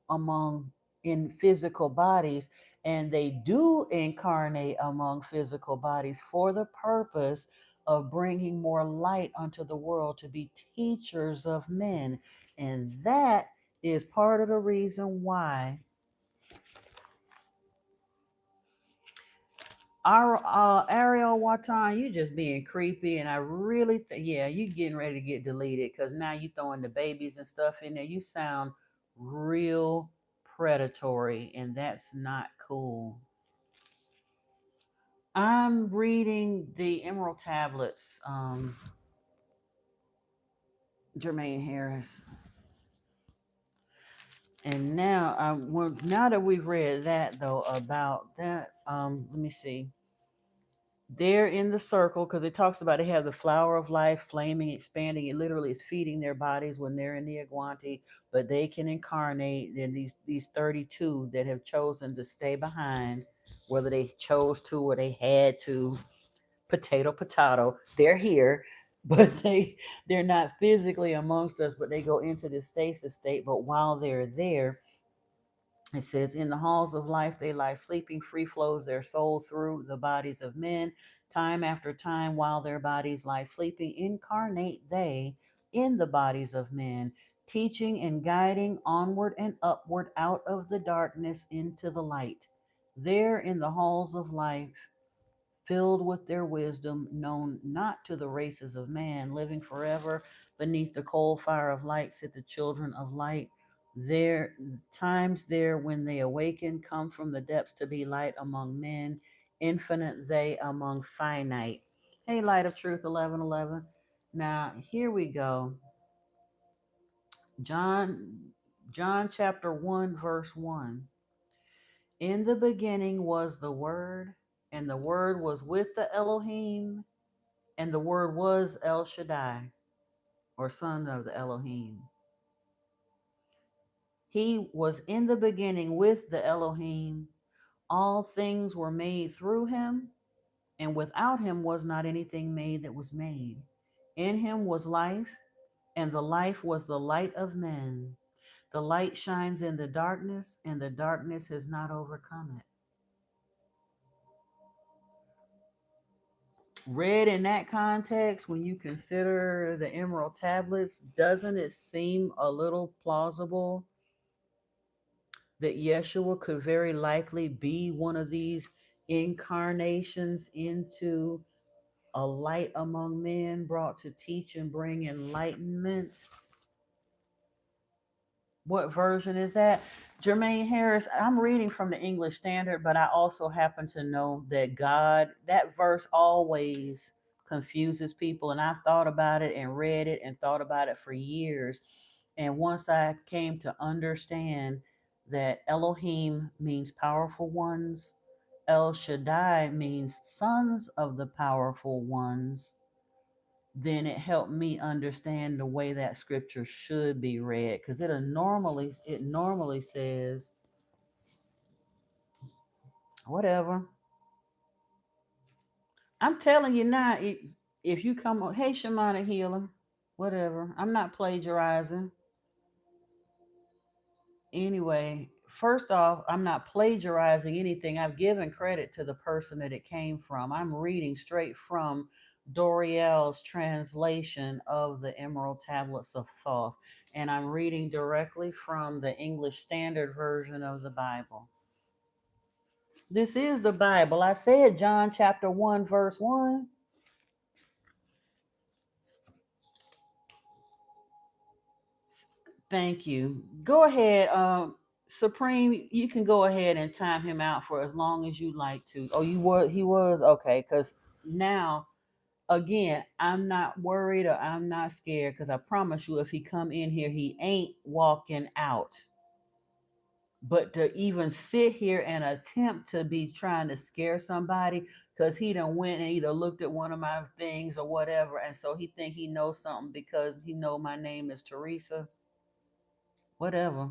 among in physical bodies, and they do incarnate among physical bodies for the purpose of bringing more light unto the world to be teachers of men. And that is part of the reason why Our Ariel Watan, you just being creepy, and I really yeah, you getting ready to get deleted because now you throwing the babies and stuff in there. You sound real predatory, and that's not cool. I'm reading the Emerald Tablets, Jermaine Harris, and now well, now that we've read that though about that, let me see. They're in the circle because it talks about they have the flower of life flaming, expanding. It literally is feeding their bodies when they're in the Iguanti, but they can incarnate in these 32 that have chosen to stay behind, whether they chose to or they had to. Potato, potato. They're here, but they're not physically amongst us, but they go into this stasis state. But while they're there, it says, in the halls of life, they lie sleeping, free flows their soul through the bodies of men. Time after time, while their bodies lie sleeping, incarnate they in the bodies of men, teaching and guiding onward and upward out of the darkness into the light. There in the halls of life, filled with their wisdom, known not to the races of man, living forever beneath the cold fire of light, sit the children of light. Their times there when they awaken come from the depths to be light among men, infinite they among finite. Hey, Light of Truth 1111. Now, here we go. John John chapter 1 verse 1. In the beginning was the word, and the word was with the Elohim, and the word was El Shaddai, or son of the Elohim. He was in the beginning with the Elohim. All things were made through him, and without him was not anything made that was made. In him was life, and the life was the light of men. The light shines in the darkness, and the darkness has not overcome it. Read in that context, when you consider the Emerald Tablets, doesn't it seem a little plausible that Yeshua could very likely be one of these incarnations into a light among men brought to teach and bring enlightenment? What version is that? Jermaine Harris, I'm reading from the English Standard, but I also happen to know that God, that verse always confuses people. And I've thought about it and read it and thought about it for years. And once I came to understand that Elohim means powerful ones, El Shaddai means sons of the powerful ones, then it helped me understand the way that scripture should be read, because it normally says whatever. I'm telling you now, if you come on, hey Shamana Healer, whatever, I'm not plagiarizing. Anyway, first off, I'm not plagiarizing anything. I've given credit to the person that it came from. I'm reading straight from Doriel's translation of the Emerald Tablets of Thoth, and I'm reading directly from the English Standard Version of the Bible. This is the Bible. I said John chapter 1, verse 1. Thank you. Go ahead, Supreme. You can go ahead and time him out for as long as you like to. Oh, he was okay. Because now, again, I'm not worried or I'm not scared. Because I promise you, if he come in here, he ain't walking out. But to even sit here and attempt to be trying to scare somebody, because he done went and either looked at one of my things or whatever, and so he think he knows something because he know my name is Teresa. Whatever.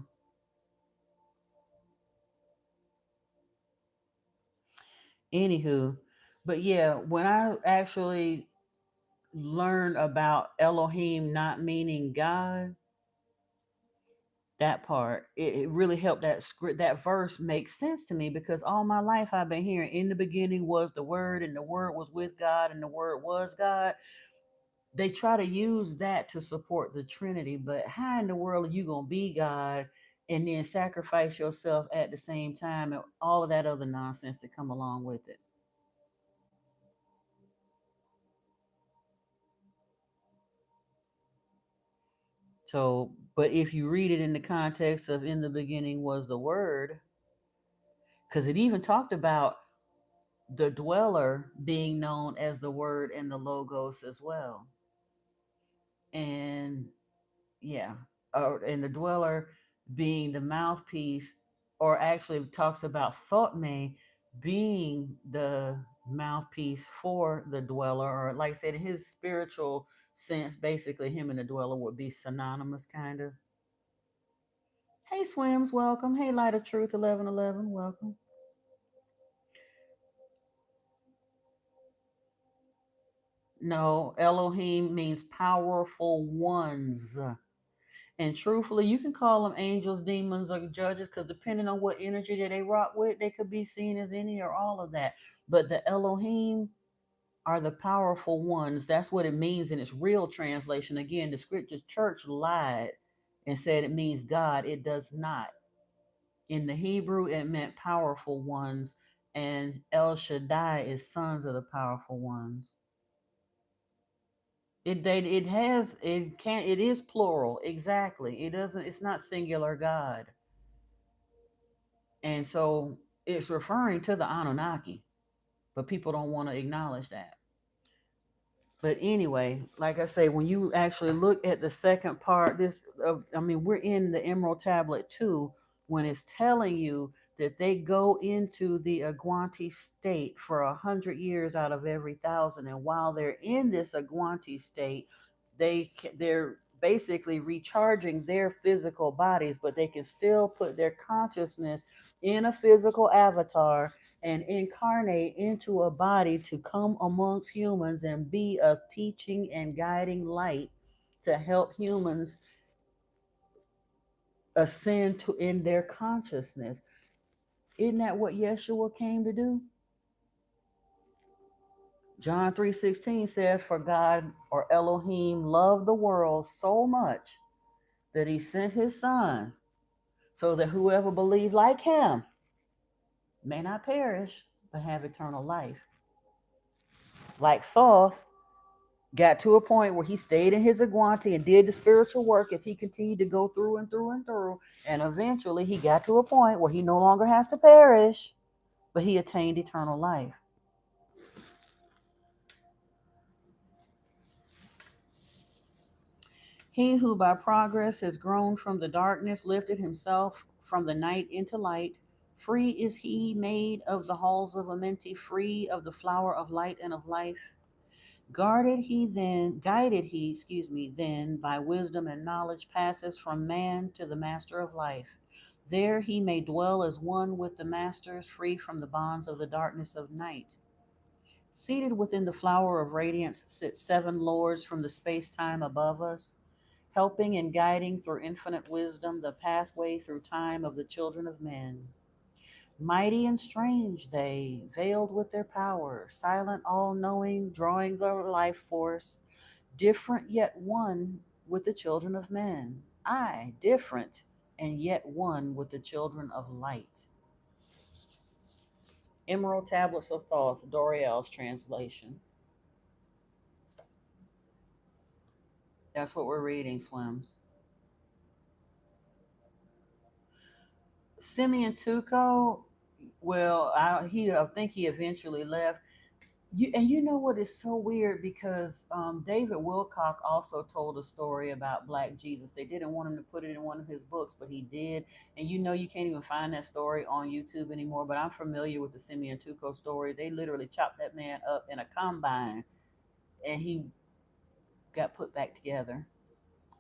Anywho, but yeah, when I actually learned about Elohim not meaning God, that part, it really helped that script, that verse makes sense to me, because all my life I've been hearing, in the beginning was the word, and the word was with God, and the word was God. They try to use that to support the Trinity, but how in the world are you gonna be God and then sacrifice yourself at the same time, and all of that other nonsense that come along with it? So, but if you read it in the context of in the beginning was the word, because it even talked about the dweller being known as the word and the logos as well. And yeah, and the dweller being the mouthpiece, or actually talks about Thotme being the mouthpiece for the dweller, or like I said, in his spiritual sense, basically him and the dweller would be synonymous, kind of. Hey, Swims, welcome. Hey, Light of Truth, 1111, welcome. No, Elohim means powerful ones. And truthfully, you can call them angels, demons, or judges, because depending on what energy that they rock with, they could be seen as any or all of that. But the Elohim are the powerful ones. That's what it means in its real translation. Again, the scripture church lied and said it means God. It does not. In the Hebrew, it meant powerful ones, and El Shaddai is sons of the powerful ones. It is plural, exactly. It's not singular God. And so it's referring to the Anunnaki, but people don't want to acknowledge that. But anyway, like I say, when you actually look at the second part, we're in the Emerald Tablet too, when it's telling you that they go into the Agwanti state for 100 years out of every 1,000, and while they're in this Agwanti state, they're basically recharging their physical bodies, but they can still put their consciousness in a physical avatar and incarnate into a body to come amongst humans and be a teaching and guiding light to help humans ascend to in their consciousness. Isn't that what Yeshua came to do? John 3:16 says, "For God, or Elohim, loved the world so much that he sent his son, so that whoever believes like him may not perish, but have eternal life." Like Thoth got to a point where he stayed in his Agwanti and did the spiritual work as he continued to go through and through and through. And eventually he got to a point where he no longer has to perish, but he attained eternal life. He who by progress has grown from the darkness lifted himself from the night into light. Free is he made of the halls of Amenti, free of the flower of light and of life. Guided he, then by wisdom and knowledge passes from man to the master of life. There he may dwell as one with the masters, free from the bonds of the darkness of night. Seated within the flower of radiance sit seven lords from the space time above us, helping and guiding through infinite wisdom the pathway through time of the children of men. Mighty and strange they, veiled with their power, silent, all knowing, drawing their life force, different yet one with the children of men. I, different and yet one with the children of light. Emerald Tablets of Thoth, Doriel's translation. That's what we're reading, Swims. Simeon Tuco, well, I think he eventually left. You know what is so weird, because David Wilcock also told a story about Black Jesus. They didn't want him to put it in one of his books, but he did. And you can't even find that story on YouTube anymore. But I'm familiar with the Simeon Tuco stories. They literally chopped that man up in a combine, and he got put back together.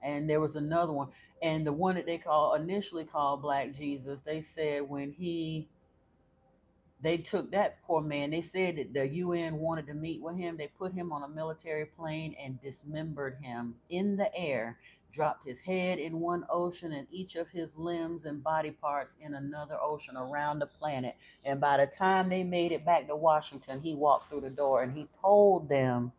And there was another one, and the one that they initially called Black Jesus. They said when they took that poor man. They said that the UN wanted to meet with him. They put him on a military plane and dismembered him in the air, dropped his head in one ocean and each of his limbs and body parts in another ocean around the planet. And by the time they made it back to Washington, he walked through the door and he told them,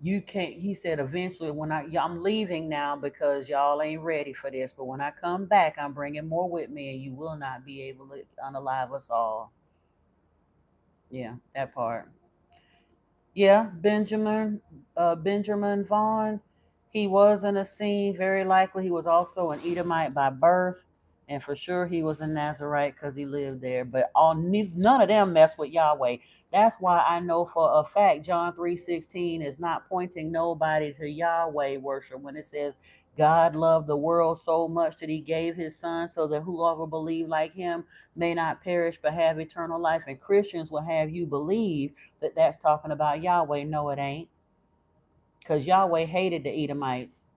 "You can't." He said, "Eventually, when I'm leaving now because y'all ain't ready for this, but when I come back, I'm bringing more with me, and you will not be able to unalive us all." Yeah, that part. Yeah, Benjamin Vaughn. He was an Essene, very likely. He was also an Edomite by birth, and for sure he was a Nazarite because he lived there. But none of them mess with Yahweh. That's why I know for a fact John 3:16 is not pointing nobody to Yahweh worship when it says God loved the world so much that he gave his son so that whoever believe like him may not perish but have eternal life. And Christians will have you believe that that's talking about Yahweh. No, it ain't, because Yahweh hated the Edomites.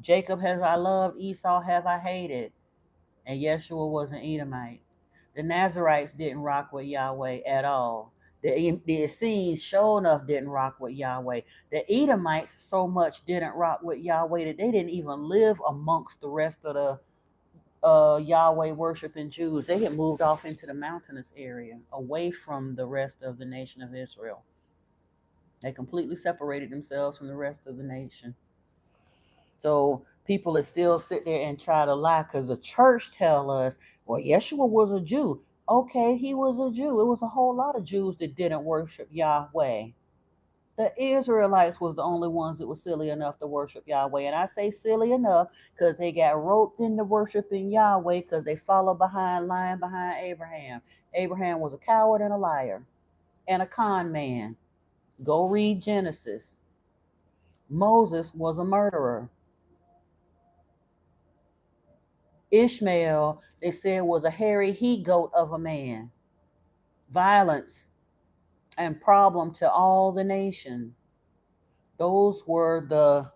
Jacob have I loved, Esau have I hated. And Yeshua was an Edomite. The Nazarites didn't rock with Yahweh at all. The Essenes sure enough didn't rock with Yahweh. The Edomites so much didn't rock with Yahweh that they didn't even live amongst the rest of the Yahweh worshiping Jews. They had moved off into the mountainous area, away from the rest of the nation of Israel. They completely separated themselves from the rest of the nation. So people that still sit there and try to lie, because the church tell us, well, Yeshua was a Jew. Okay, he was a Jew. It was a whole lot of Jews that didn't worship Yahweh. The Israelites was the only ones that were silly enough to worship Yahweh. And I say silly enough because they got roped into worshiping Yahweh because they followed behind, lying behind Abraham. Abraham was a coward and a liar and a con man. Go read Genesis. Moses was a murderer. Ishmael, they said, was a hairy he goat of a man. Violence and problem to all the nation. Those were the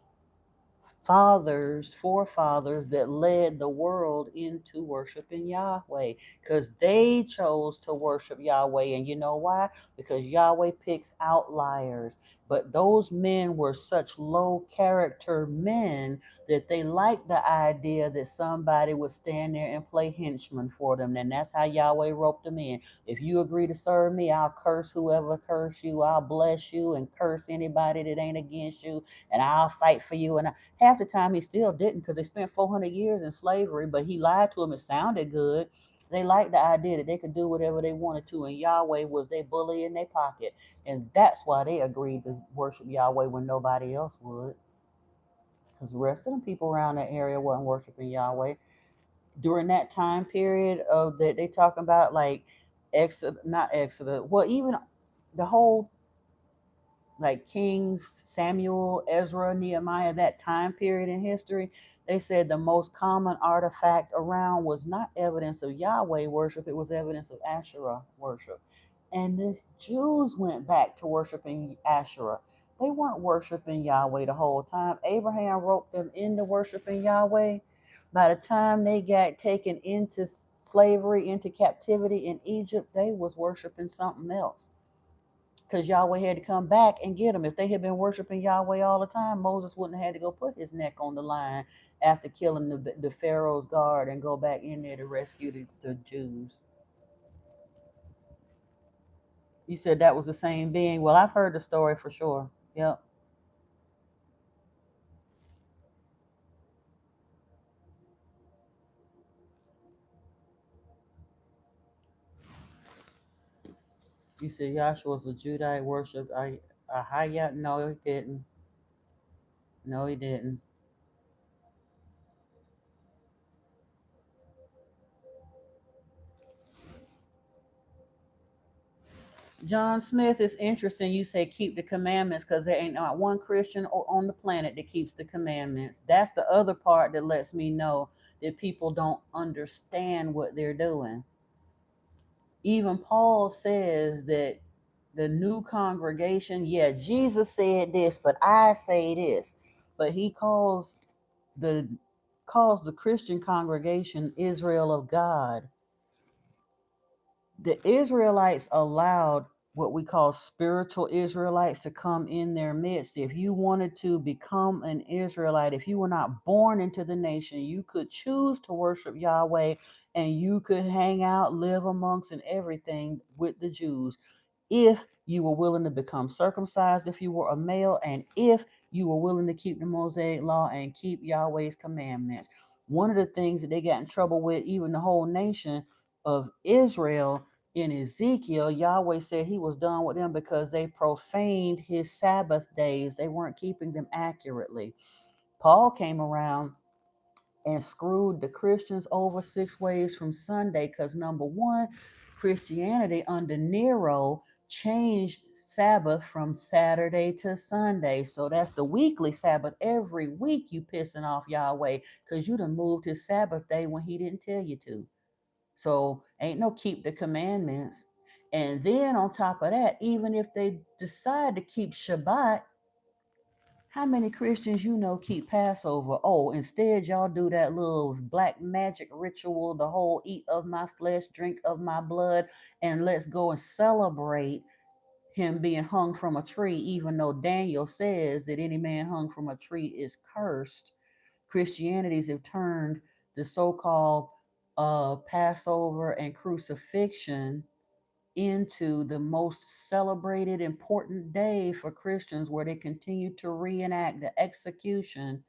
forefathers that led the world into worshiping Yahweh, because they chose to worship Yahweh. And you know why? Because Yahweh picks outliers. But those men were such low character men that they liked the idea that somebody would stand there and play henchman for them. And that's how Yahweh roped them in. If you agree to serve me, I'll curse whoever curse you. I'll bless you and curse anybody that ain't against you. And I'll fight for you. And half the time he still didn't, because they spent 400 years in slavery, but he lied to them. It sounded good. They liked the idea that they could do whatever they wanted to, and Yahweh was their bully in their pocket. And that's why they agreed to worship Yahweh when nobody else would, because the rest of the people around that area wasn't worshiping Yahweh. During that time period of that they talking about, like Exodus, not Exodus, well, even the whole like Kings, Samuel, Ezra, Nehemiah, that time period in history, they said the most common artifact around was not evidence of Yahweh worship, it was evidence of Asherah worship. And the Jews went back to worshiping Asherah. They weren't worshiping Yahweh the whole time. Abraham roped them into worshiping Yahweh. By the time they got taken into slavery, into captivity in Egypt, they was worshiping something else, because Yahweh had to come back and get them. If they had been worshiping Yahweh all the time, Moses wouldn't have had to go put his neck on the line after killing the Pharaoh's guard and go back in there to rescue the Jews. You said that was the same being. Well, I've heard the story for sure. Yep. You said Yahshua was a Judite worship. A Hayat? No, he didn't. No, he didn't. John Smith, is interesting. You say keep the commandments, because there ain't not one Christian on the planet that keeps the commandments. That's the other part that lets me know that people don't understand what they're doing. Even Paul says that the new congregation, yeah, Jesus said this, but I say this. But he the calls the Christian congregation Israel of God. The Israelites allowed what we call spiritual Israelites to come in their midst. If you wanted to become an Israelite, if you were not born into the nation, you could choose to worship Yahweh, and you could hang out, live amongst, and everything with the Jews if you were willing to become circumcised, if you were a male, and if you were willing to keep the Mosaic law and keep Yahweh's commandments. One of the things that they got in trouble with, even the whole nation of Israel, In Ezekiel, Yahweh said he was done with them because they profaned his Sabbath days. They weren't keeping them accurately. Paul came around and screwed the Christians over 6 ways from Sunday because, number one, Christianity under Nero changed Sabbath from Saturday to Sunday. So that's the weekly Sabbath. Every week you pissing off Yahweh because you done moved his Sabbath day when he didn't tell you to. So ain't no keep the commandments. And then on top of that, even if they decide to keep Shabbat, how many Christians you know keep Passover? Oh, instead y'all do that little black magic ritual, the whole eat of my flesh, drink of my blood, and let's go and celebrate him being hung from a tree, even though Daniel says that any man hung from a tree is cursed. Christianities have turned the so-called Passover and crucifixion into the most celebrated, important day for Christians, where they continue to reenact the execution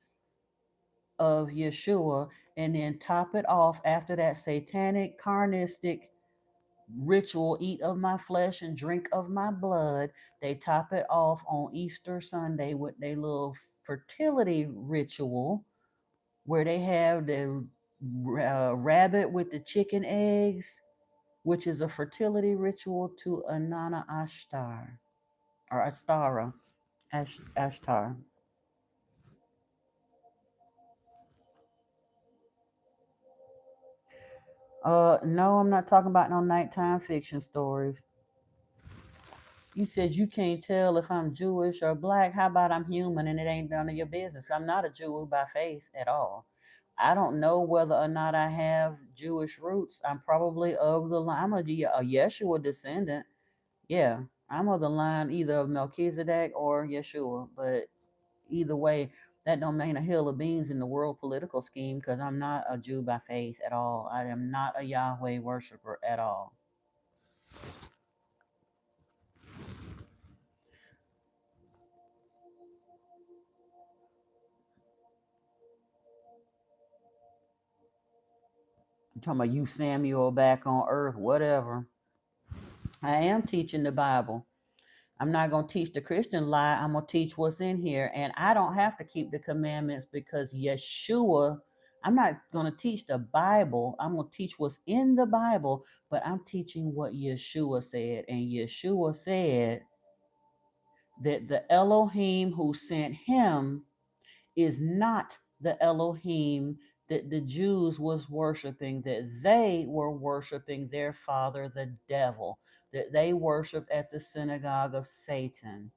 of Yeshua and then top it off after that satanic, carnistic ritual, eat of my flesh and drink of my blood. They top it off on Easter Sunday with their little fertility ritual where they have the rabbit with the chicken eggs, which is a fertility ritual to Anana Ashtar or Astara, Ashtar. No, I'm not talking about no nighttime fiction stories. You said you can't tell if I'm Jewish or black. How about I'm human and it ain't none of your business? I'm not a Jew by faith at all. I don't know whether or not I have Jewish roots. I'm probably of the line. I'm a Yeshua descendant. Yeah, I'm of the line either of Melchizedek or Yeshua. But either way, that don't mean a hill of beans in the world political scheme because I'm not a Jew by faith at all. I am not a Yahweh worshiper at all. I'm talking about you, Samuel, back on earth, whatever. I am teaching the Bible. I'm not going to teach the Christian lie. I'm going to teach what's in here. And I don't have to keep the commandments because Yeshua, I'm not going to teach the Bible. I'm going to teach what's in the Bible, but I'm teaching what Yeshua said. And Yeshua said that the Elohim who sent him is not the Elohim that the Jews was worshiping, that they were worshiping their father, the devil, that they worshiped at the synagogue of Satan.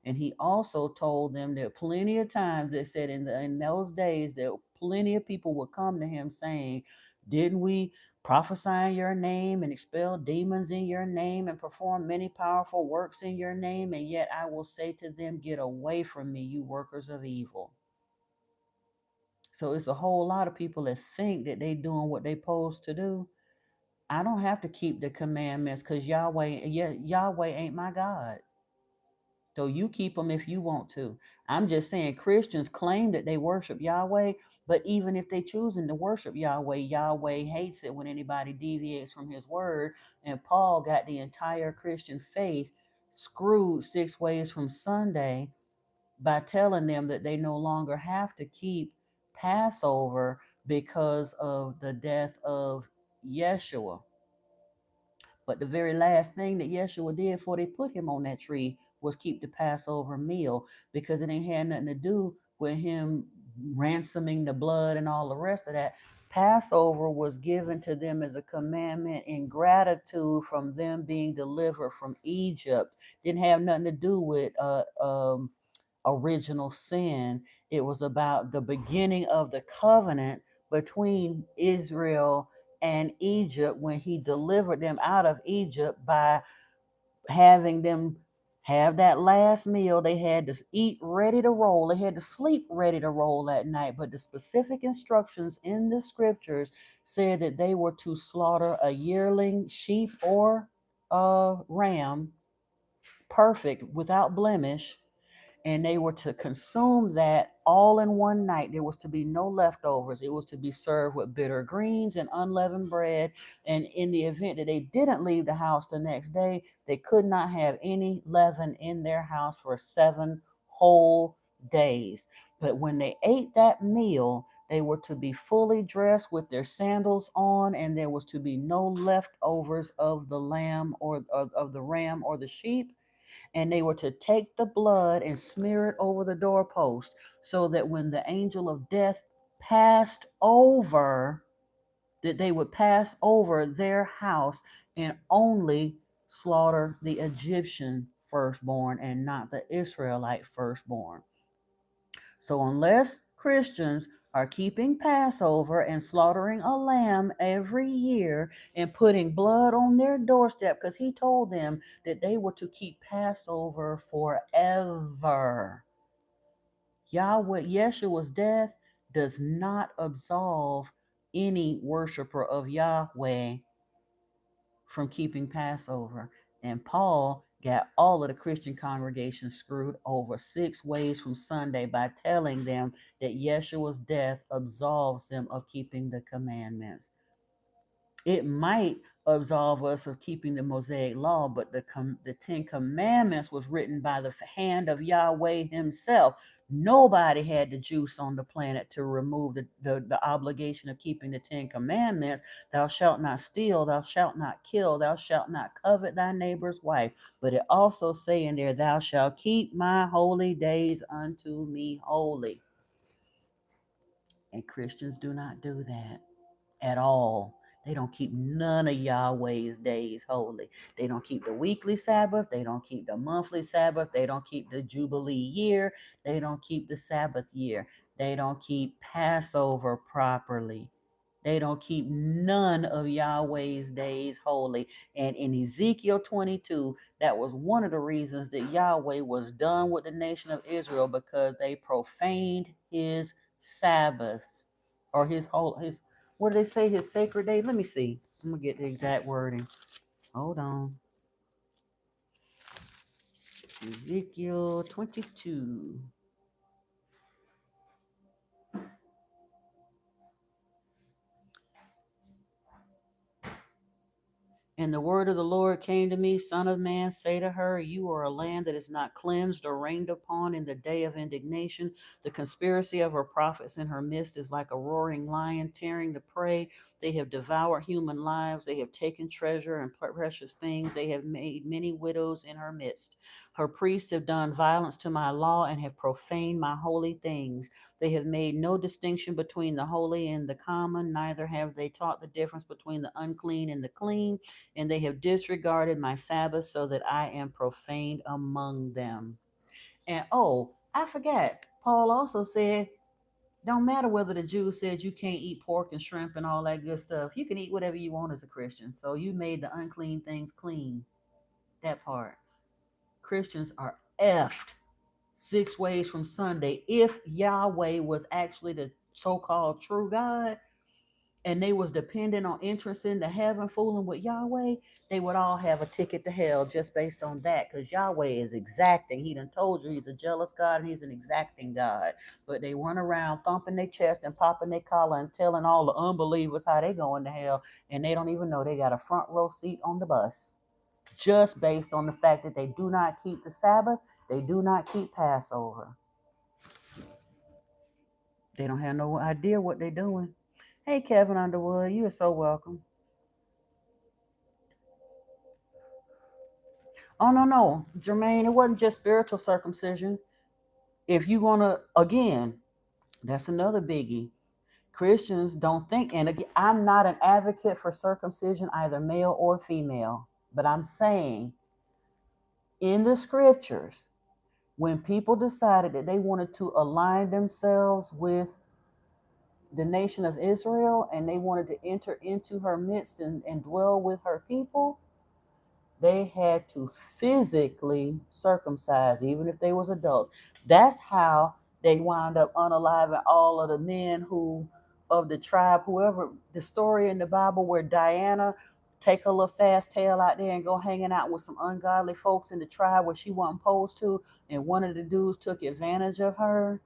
And he also told them that plenty of times, they said in those days that plenty of people would come to him saying, didn't we prophesy in your name and expel demons in your name and perform many powerful works in your name? And yet I will say to them, get away from me, you workers of evil. So it's a whole lot of people that think that they doing what they supposed to do. I don't have to keep the commandments because Yahweh ain't my God. So you keep them if you want to. I'm just saying Christians claim that they worship Yahweh, but even if they choosing to worship Yahweh, Yahweh hates it when anybody deviates from his word. And Paul got the entire Christian faith screwed 6 ways from Sunday by telling them that they no longer have to keep Passover because of the death of Yeshua. But the very last thing that Yeshua did before they put him on that tree was keep the Passover meal, because it ain't had nothing to do with him ransoming the blood and all the rest of that. Passover was given to them as a commandment in gratitude from them being delivered from Egypt. Didn't have nothing to do with original sin. It was about the beginning of the covenant between Israel and Egypt when he delivered them out of Egypt by having them have that last meal. They had to eat ready to roll. They had to sleep ready to roll that night. But the specific instructions in the scriptures said that they were to slaughter a yearling sheep or a ram, perfect, without blemish, and they were to consume that all in one night. There was to be no leftovers. It was to be served with bitter greens and unleavened bread. And in the event that they didn't leave the house the next day, they could not have any leaven in their house for 7 whole days. But when they ate that meal, they were to be fully dressed with their sandals on, and there was to be no leftovers of the lamb or of the ram or the sheep, and they were to take the blood and smear it over the doorpost, so that when the angel of death passed over, that they would pass over their house and only slaughter the Egyptian firstborn and not the Israelite firstborn. So unless Christians are keeping Passover and slaughtering a lamb every year and putting blood on their doorstep, because he told them that they were to keep Passover forever. Yahweh, Yeshua's death does not absolve any worshiper of Yahweh from keeping Passover. And Paul got all of the Christian congregations screwed over 6 ways from Sunday by telling them that Yeshua's death absolves them of keeping the commandments. It might absolve us of keeping the Mosaic law, but the 10 Commandments was written by the hand of Yahweh himself. Nobody had the juice on the planet to remove the obligation of keeping the 10 Commandments. Thou shalt not steal, thou shalt not kill, thou shalt not covet thy neighbor's wife. But it also say in there, thou shalt keep my holy days unto me holy. And Christians do not do that at all. They don't keep none of Yahweh's days holy. They don't keep the weekly Sabbath. They don't keep the monthly Sabbath. They don't keep the Jubilee year. They don't keep the Sabbath year. They don't keep Passover properly. They don't keep none of Yahweh's days holy. And in Ezekiel 22, that was one of the reasons that Yahweh was done with the nation of Israel, because they profaned his Sabbaths, or his what do they say, his sacred day? Let me see. I'm gonna get the exact wording. Hold on. Ezekiel 22. And the word of the Lord came to me, Son of man, say to her, you are a land that is not cleansed or rained upon in the day of indignation. The conspiracy of her prophets in her midst is like a roaring lion tearing the prey. They have devoured human lives. They have taken treasure and precious things. They have made many widows in her midst. Her priests have done violence to my law and have profaned my holy things. They have made no distinction between the holy and the common, neither have they taught the difference between the unclean and the clean, and they have disregarded my Sabbath, so that I am profaned among them. And oh, I forgot, Paul also said, don't matter whether the Jews said you can't eat pork and shrimp and all that good stuff. You can eat whatever you want as a Christian. So you made the unclean things clean. That part. Christians are effed 6 ways from Sunday. If Yahweh was actually the so-called true God, and they was dependent on entrance into heaven, fooling with Yahweh, they would all have a ticket to hell just based on that, because Yahweh is exacting. He done told you he's a jealous God and he's an exacting God. But they run around thumping their chest and popping their collar and telling all the unbelievers how they going to hell, and they don't even know they got a front row seat on the bus, just based on the fact that they do not keep the Sabbath, they do not keep Passover. They don't have no idea what they're doing. Hey, Kevin Underwood, you are so welcome. Oh, no, Jermaine, it wasn't just spiritual circumcision. If you want to, again, that's another biggie. Christians don't think, and again, I'm not an advocate for circumcision, either male or female, but I'm saying in the scriptures, when people decided that they wanted to align themselves with the nation of Israel and they wanted to enter into her midst and dwell with her people, they had to physically circumcise, even if they was adults. That's how they wound up unaliving all of the men who of the tribe, whoever, the story in the Bible where Diana take her little fast tail out there and go hanging out with some ungodly folks in the tribe where she wasn't supposed to, and one of the dudes took advantage of her.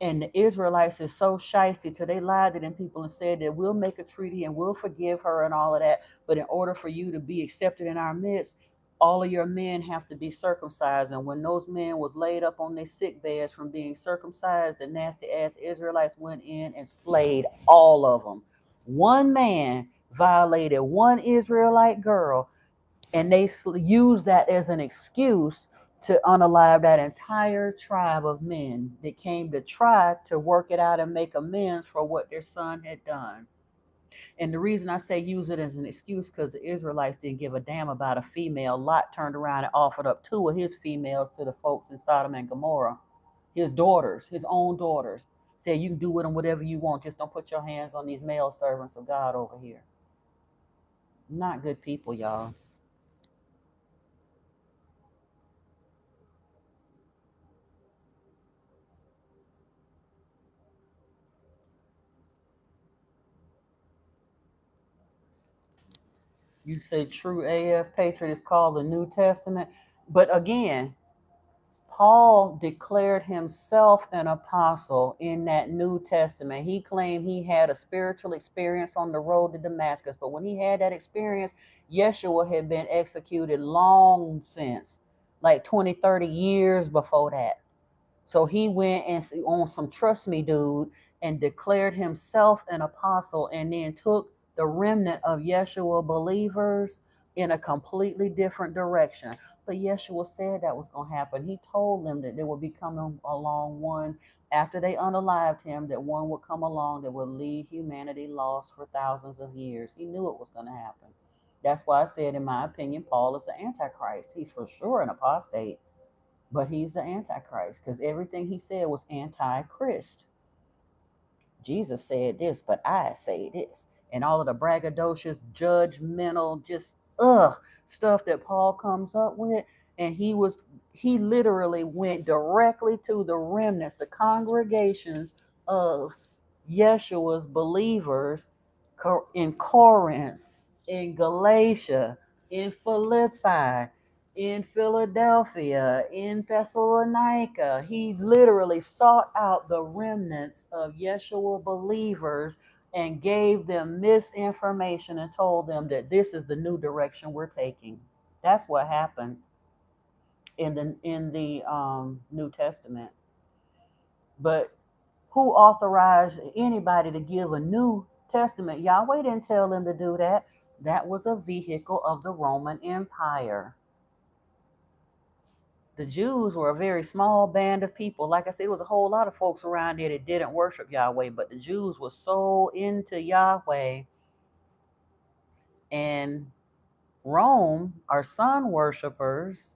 And the Israelites is so shysty till they lied to them people and said that we'll make a treaty and we'll forgive her and all of that. But in order for you to be accepted in our midst, all of your men have to be circumcised. And when those men was laid up on their sick beds from being circumcised, the nasty ass Israelites went in and slayed all of them. One man violated one Israelite girl, and they used that as an excuse to unalive that entire tribe of men that came to try to work it out and make amends for what their son had done. And the reason I say use it as an excuse because the Israelites didn't give a damn about a female. Lot turned around and offered up 2 of his females to the folks in Sodom and Gomorrah, his daughters, his own daughters. Said you can do with them whatever you want, just don't put your hands on these male servants of God over here. Not good people, y'all. You say true AF patriot is called the New Testament. But again, Paul declared himself an apostle in that New Testament. He claimed he had a spiritual experience on the road to Damascus. But when he had that experience, Yeshua had been executed long since, like 20, 30 years before that. So he went and on some trust me dude and declared himself an apostle and then took the remnant of Yeshua believers in a completely different direction. But Yeshua said that was going to happen. He told them that there would be coming along one after they unalived him, that one would come along that would leave humanity lost for thousands of years. He knew it was going to happen. That's why I said, in my opinion, Paul is the Antichrist. He's for sure an apostate, but he's the Antichrist because everything he said was anti-Christ. Jesus said this, but I say this. And all of the braggadocious, judgmental, just stuff that Paul comes up with. And he literally went directly to the remnants, the congregations of Yeshua's believers in Corinth, in Galatia, in Philippi, in Philadelphia, in Thessalonica. He literally sought out the remnants of Yeshua believers and gave them misinformation and told them that this is the new direction we're taking. That's what happened in the New Testament. But who authorized anybody to give a New Testament? Yahweh didn't tell them to do that. That was a vehicle of the Roman Empire. The Jews were a very small band of people. Like I said, there was a whole lot of folks around there that didn't worship Yahweh, but the Jews were so into Yahweh. And Rome are sun worshipers,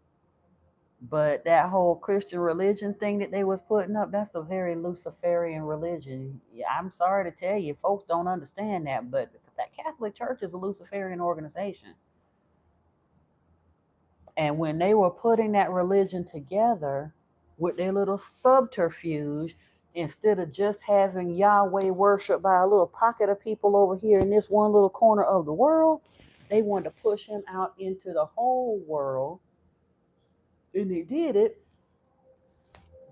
but that whole Christian religion thing that they was putting up, that's a very Luciferian religion. Yeah, I'm sorry to tell you, folks don't understand that, but that Catholic Church is a Luciferian organization. And when they were putting that religion together with their little subterfuge, instead of just having Yahweh worship by a little pocket of people over here in this one little corner of the world, they wanted to push him out into the whole world. And they did it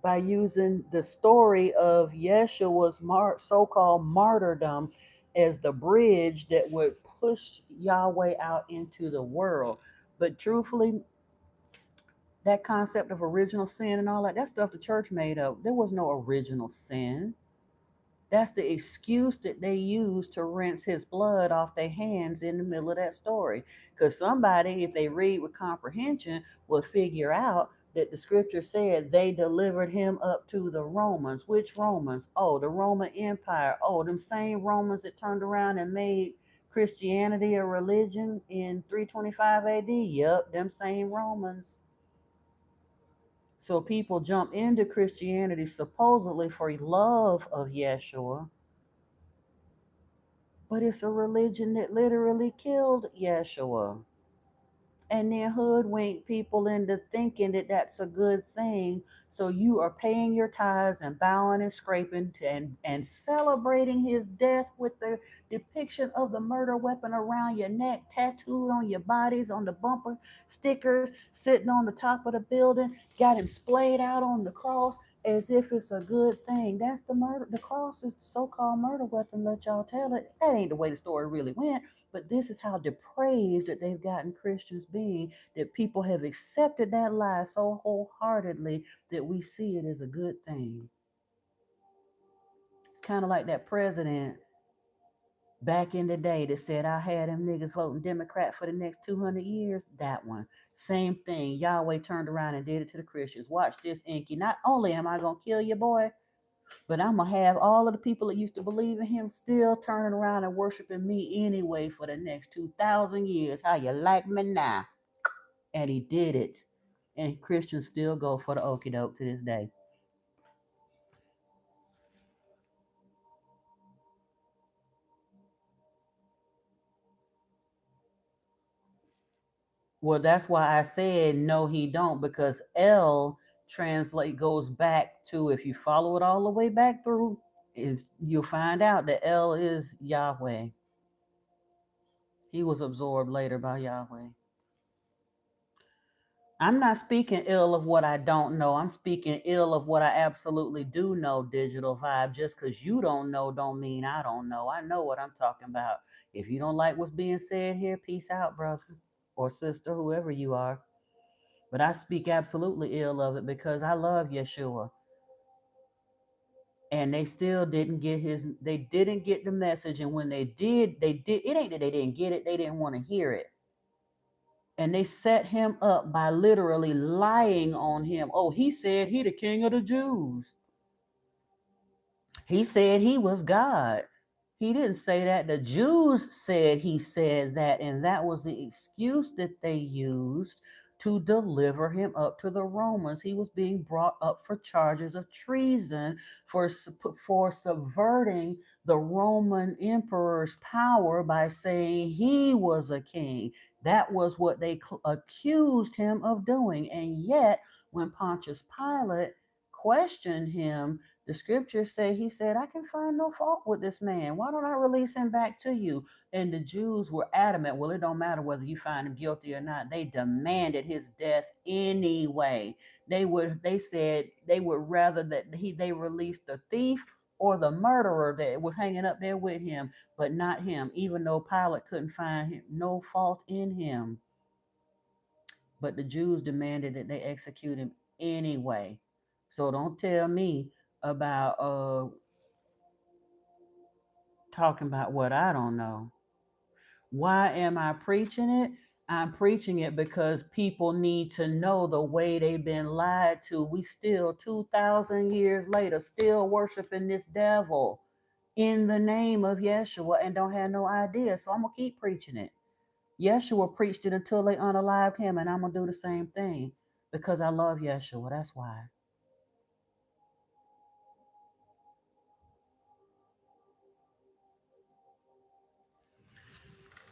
by using the story of Yeshua's so-called martyrdom as the bridge that would push Yahweh out into the world. But truthfully, that concept of original sin and all that stuff the church made up. There was no original sin. That's the excuse that they used to rinse his blood off their hands in the middle of that story. Because somebody, if they read with comprehension, will figure out that the scripture said they delivered him up to the Romans. Which Romans? Oh, the Roman Empire. Oh, them same Romans that turned around and made Christianity a religion in 325 AD. Yep, them same Romans. So people jump into Christianity supposedly for love of Yeshua, but it's a religion that literally killed Yeshua. and then hoodwink people into thinking that that's a good thing. So you are paying your tithes and bowing and scraping and celebrating his death with the depiction of the murder weapon around your neck, tattooed on your bodies, on the bumper stickers, sitting on the top of the building, got him splayed out on the cross as if it's a good thing. That's the murder. The cross is the so-called murder weapon. Let y'all tell it. That ain't the way the story really went. But this is how depraved that they've gotten Christians being, that people have accepted that lie so wholeheartedly that we see it as a good thing. It's kind of like that president back in the day that said, I had them niggas voting Democrat for the next 200 years. That one. Same thing. Yahweh turned around and did it to the Christians. Watch this, Inky. Not only am I going to kill your boy, but I'm going to have all of the people that used to believe in him still turning around and worshiping me anyway for the next 2,000 years. How you like me now? And he did it. And Christians still go for the okie doke to this day. Well, that's why I said no, he don't, because El translate goes back to, if you follow it all the way back through, is you'll find out that El is Yahweh. He was absorbed later by Yahweh. I'm not speaking ill of what I don't know. I'm speaking ill of what I absolutely do know, Digital Vibe. Just because you don't know don't mean I don't know. I know what I'm talking about. If you don't like what's being said here, peace out, brother or sister, whoever you are. But I speak absolutely ill of it because I love Yeshua. And they still didn't get they didn't get the message. And when they did, it ain't that they didn't get it, they didn't want to hear it. And they set him up by literally lying on him. Oh, he said he the king of the Jews. He said he was God. He didn't say that. The Jews said he said that, and that was the excuse that they used to deliver him up to the Romans. He was being brought up for charges of treason for subverting the Roman emperor's power by saying he was a king. That was what they accused him of doing. And yet, when Pontius Pilate questioned him, the scriptures say he said, I can find no fault with this man. Why don't I release him back to you? And the Jews were adamant, well, it don't matter whether you find him guilty or not. They demanded his death anyway. They said they would rather that they release the thief or the murderer that was hanging up there with him, but not him, even though Pilate couldn't find him, no fault in him. But the Jews demanded that they execute him anyway. So don't tell me about talking about what I don't know. Why am I preaching it? I'm preaching it because people need to know the way they've been lied to. We still 2,000 years later still worshiping this devil in the name of Yeshua and don't have no idea. So I'm gonna keep preaching it. Yeshua preached it until they unalived him, and I'm gonna do the same thing because I love Yeshua. That's why.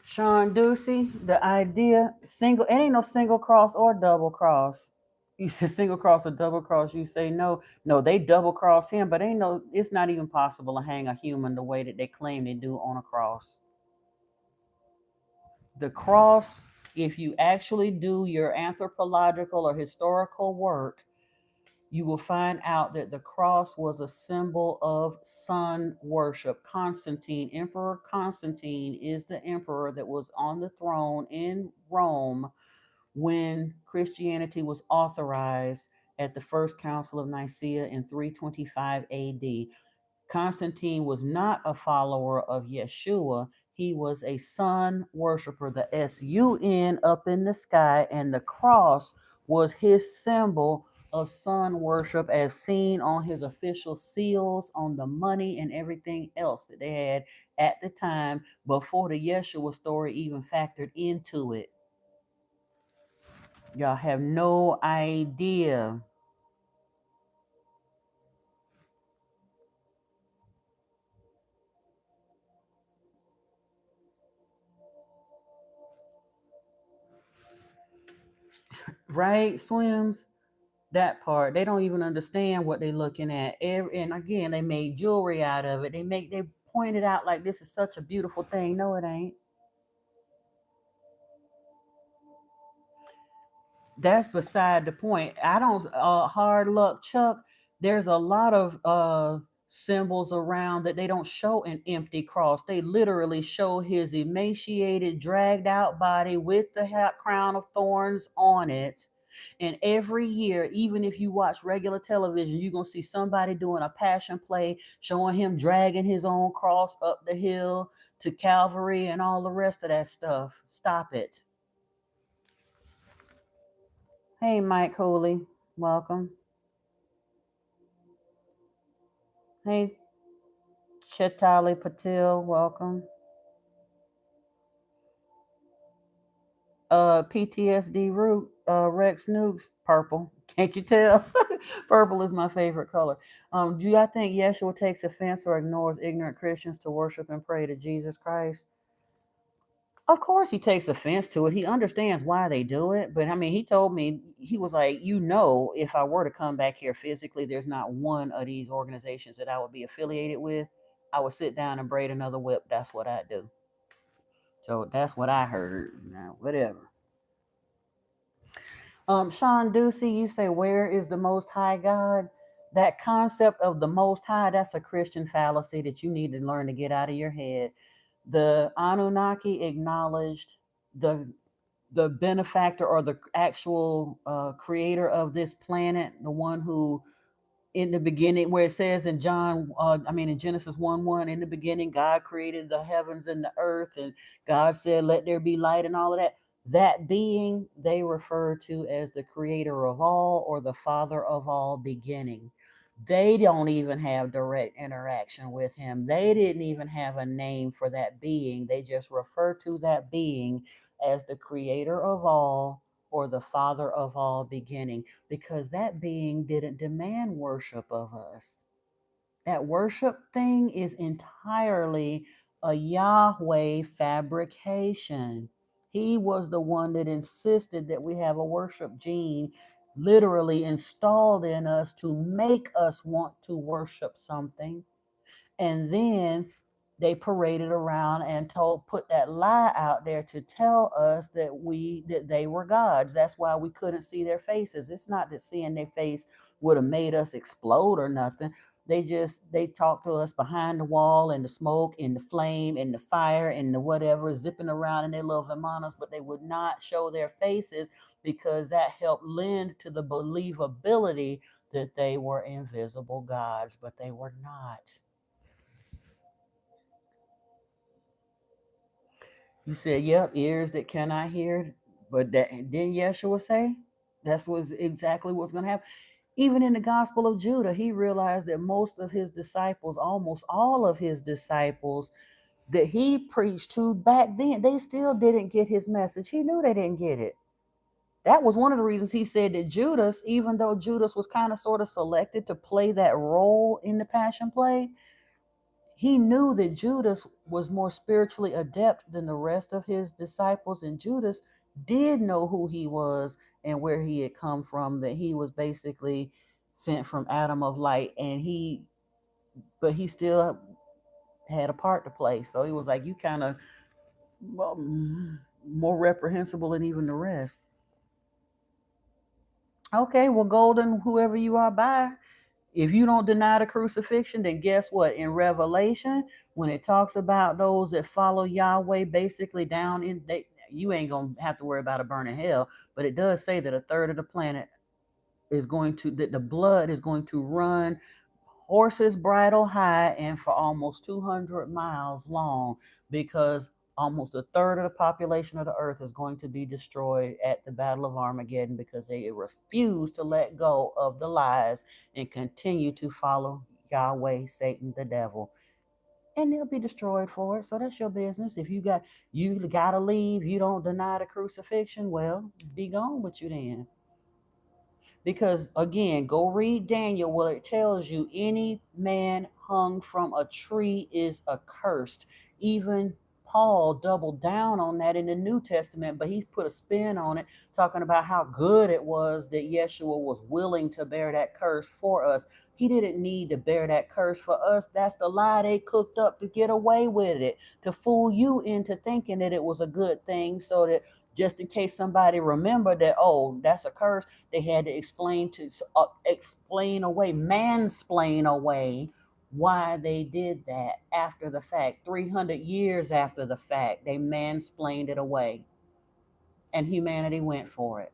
Sean Ducey, the idea single, it ain't no single cross or double cross. You said single cross or double cross. You say no, no, they double cross him, but ain't no. It's not even possible to hang a human the way that they claim they do on a cross. The cross, if you actually do your anthropological or historical work, you will find out that the cross was a symbol of sun worship. Constantine, Emperor Constantine, is the emperor that was on the throne in Rome when Christianity was authorized at the First Council of Nicaea in 325 AD. Constantine was not a follower of Yeshua. He was a sun worshiper, the sun up in the sky, and the cross was his symbol of sun worship as seen on his official seals, on the money, and everything else that they had at the time before the Yeshua story even factored into it. Y'all have no idea. right? Swims. That part. They don't even understand what they're looking at. And again, they made jewelry out of it. They point it out like this is such a beautiful thing. No, it ain't. That's beside the point. I don't hard luck Chuck. There's a lot of symbols around that they don't show an empty cross. They literally show his emaciated, dragged out body with the crown of thorns on it. And every year, even if you watch regular television, you're going to see somebody doing a passion play showing him dragging his own cross up the hill to Calvary and all the rest of that stuff. Stop it. Hey, Mike Hooley, welcome. Hey, Chetali Patil, welcome. PTSD Root, Rex Nukes, purple. Can't you tell? Purple is my favorite color. Do y'all think Yeshua takes offense or ignores ignorant Christians to worship and pray to Jesus Christ? Of course, he takes offense to it. He understands why they do it. But I mean, he told me, he was like, if I were to come back here physically, there's not one of these organizations that I would be affiliated with. I would sit down and braid another whip. That's what I do. So that's what I heard. Now, whatever. Sean Ducey, you say, where is the Most High God? That concept of the Most High, that's a Christian fallacy that you need to learn to get out of your head. The Anunnaki acknowledged the benefactor or the actual creator of this planet, the one who in the beginning, where it says in in Genesis 1:1, in the beginning, God created the heavens and the earth, and God said, let there be light and all of that. That being they refer to as the creator of all or the father of all beginning. They don't even have direct interaction with him. They didn't even have a name for that being. They just refer to that being as the creator of all or the father of all beginning, because that being didn't demand worship of us. That worship thing is entirely a Yahweh fabrication. He was the one that insisted that we have a worship gene literally installed in us to make us want to worship something. And then they paraded around and put that lie out there to tell us that they were gods. That's why we couldn't see their faces. It's not that seeing their face would have made us explode or nothing. They talked to us behind the wall and the smoke and the flame and the fire and the whatever zipping around in their little vimanas, but they would not show their faces because that helped lend to the believability that they were invisible gods, but they were not. You said, yep, ears that cannot hear. But that didn't Yeshua say? That's was exactly what's going to happen. Even in the Gospel of Judah, he realized that most of his disciples, almost all of his disciples that he preached to back then, they still didn't get his message. He knew they didn't get it. That was one of the reasons he said that Judas, even though Judas was kind of sort of selected to play that role in the Passion Play, he knew that Judas was more spiritually adept than the rest of his disciples, and Judas did know who he was and where he had come from, that he was basically sent from Adam of light, but he still had a part to play. So he was like, you kind of, well, more reprehensible than even the rest. Okay, well, Golden, whoever you are, bye. If you don't deny the crucifixion, then guess what? In Revelation, when it talks about those that follow Yahweh, basically you ain't gonna have to worry about a burning hell. But it does say that a third of the planet that the blood is going to run horses bridle high and for almost 200 miles long, because almost a third of the population of the earth is going to be destroyed at the Battle of Armageddon because they refuse to let go of the lies and continue to follow Yahweh, Satan, the devil. And they'll be destroyed for it. So that's your business. If you gotta leave, you don't deny the crucifixion, well, be gone with you then. Because again, go read Daniel where it tells you any man hung from a tree is accursed. Even Paul doubled down on that in the New Testament, but he's put a spin on it, talking about how good it was that Yeshua was willing to bear that curse for us. He didn't need to bear that curse for us. That's the lie they cooked up to get away with it, to fool you into thinking that it was a good thing, so that just in case somebody remembered that, oh, that's a curse, they had to explain away, mansplain away why they did that after the fact. 300 years after the fact, they mansplained it away, and humanity went for it.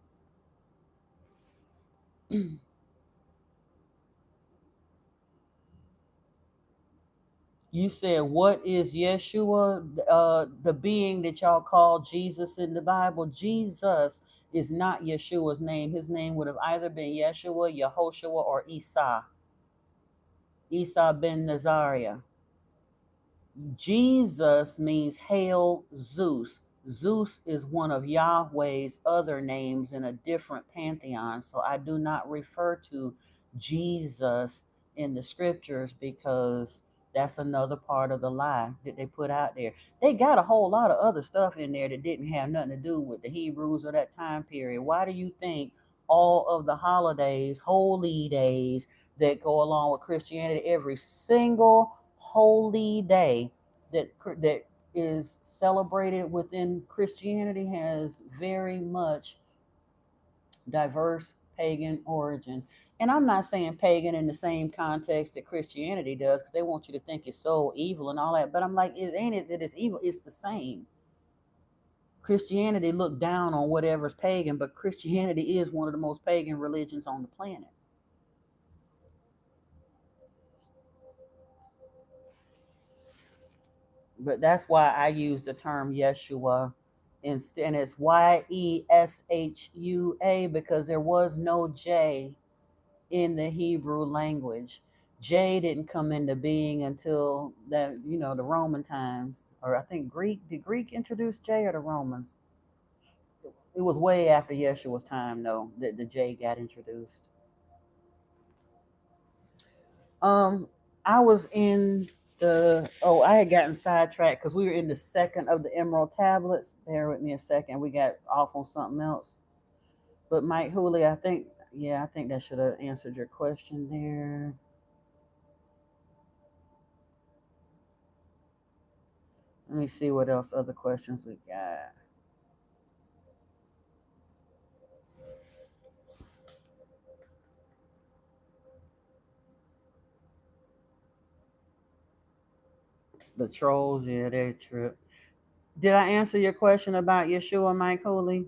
You said, what is Yeshua? The being that y'all call Jesus in the Bible. Jesus is not Yeshua's name. His name would have either been Yeshua, Yehoshua, or Isa. Isa ben Nazariah. Jesus means hail Zeus. Zeus is one of Yahweh's other names in a different pantheon. So I do not refer to Jesus in the scriptures, because that's another part of the lie that they put out there. They got a whole lot of other stuff in there that didn't have nothing to do with the Hebrews of that time period. Why do you think all of the holidays, holy days that go along with Christianity, every single holy day that is celebrated within Christianity, has very much diverse pagan origins? And I'm not saying pagan in the same context that Christianity does, because they want you to think it's so evil and all that. But I'm like, it ain't it that it's evil. It's the same. Christianity looked down on whatever's pagan, but Christianity is one of the most pagan religions on the planet. But that's why I use the term Yeshua instead, and it's Yeshua, because there was no J in the Hebrew language. J didn't come into being until that, the Roman times, or I think Greek. Did Greek introduce J, or the Romans? It was way after Yeshua's time, though, that the J got introduced. Um, I was in I had gotten sidetracked because we were in the second of the Emerald Tablets. Bear with me a second. We got off on something else. But Mike Hooley, I think that should have answered your question there. Let me see what else other questions we got. The trolls, yeah, they trip. Did I answer your question about Yeshua, Mike Hooley?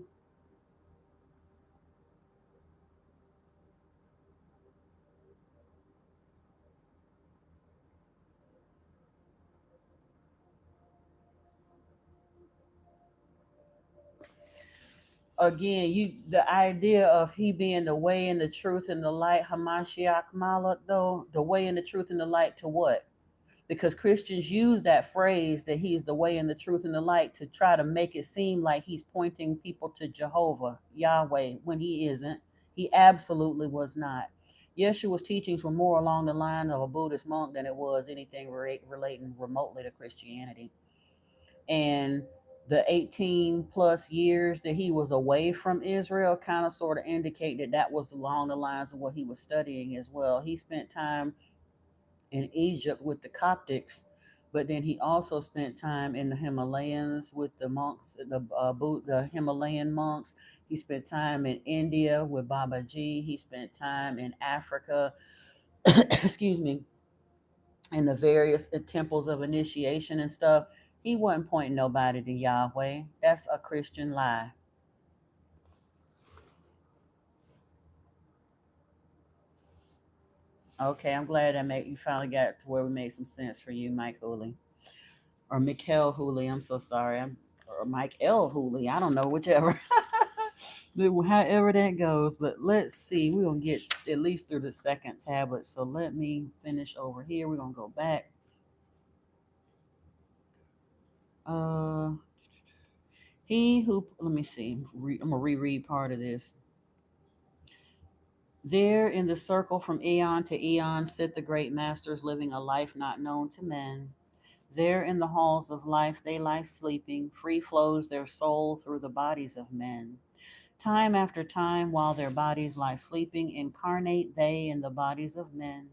Again, the idea of he being the way and the truth and the light, Hamashiach Malak, though, the way and the truth and the light to what? Because Christians use that phrase that he is the way and the truth and the light to try to make it seem like he's pointing people to Jehovah, Yahweh, when he isn't. He absolutely was not. Yeshua's teachings were more along the line of a Buddhist monk than it was anything relating remotely to Christianity. And the 18 plus years that he was away from Israel kind of sort of indicate that that was along the lines of what he was studying as well. He spent time in Egypt with the Coptics, but then he also spent time in the Himalayas with the monks, the Himalayan monks. He spent time in India with Babaji. He spent time in Africa, excuse me, in the various temples of initiation and stuff. He wasn't pointing nobody to Yahweh. That's a Christian lie. Okay, I'm glad you finally got to where we made some sense for you, Mike Hooley. Or Mikhail Hooley. I'm so sorry. Or Mike L. Hooley. I don't know, whichever. However that goes. But let's see. We're going to get at least through the second tablet. So let me finish over here. We're going to go back. Uh, let me see. I'm going to reread part of this. There in the circle from eon to eon sit the great masters living a life not known to men. There in the halls of life they lie sleeping, free flows their soul through the bodies of men. Time after time, while their bodies lie sleeping, incarnate they in the bodies of men,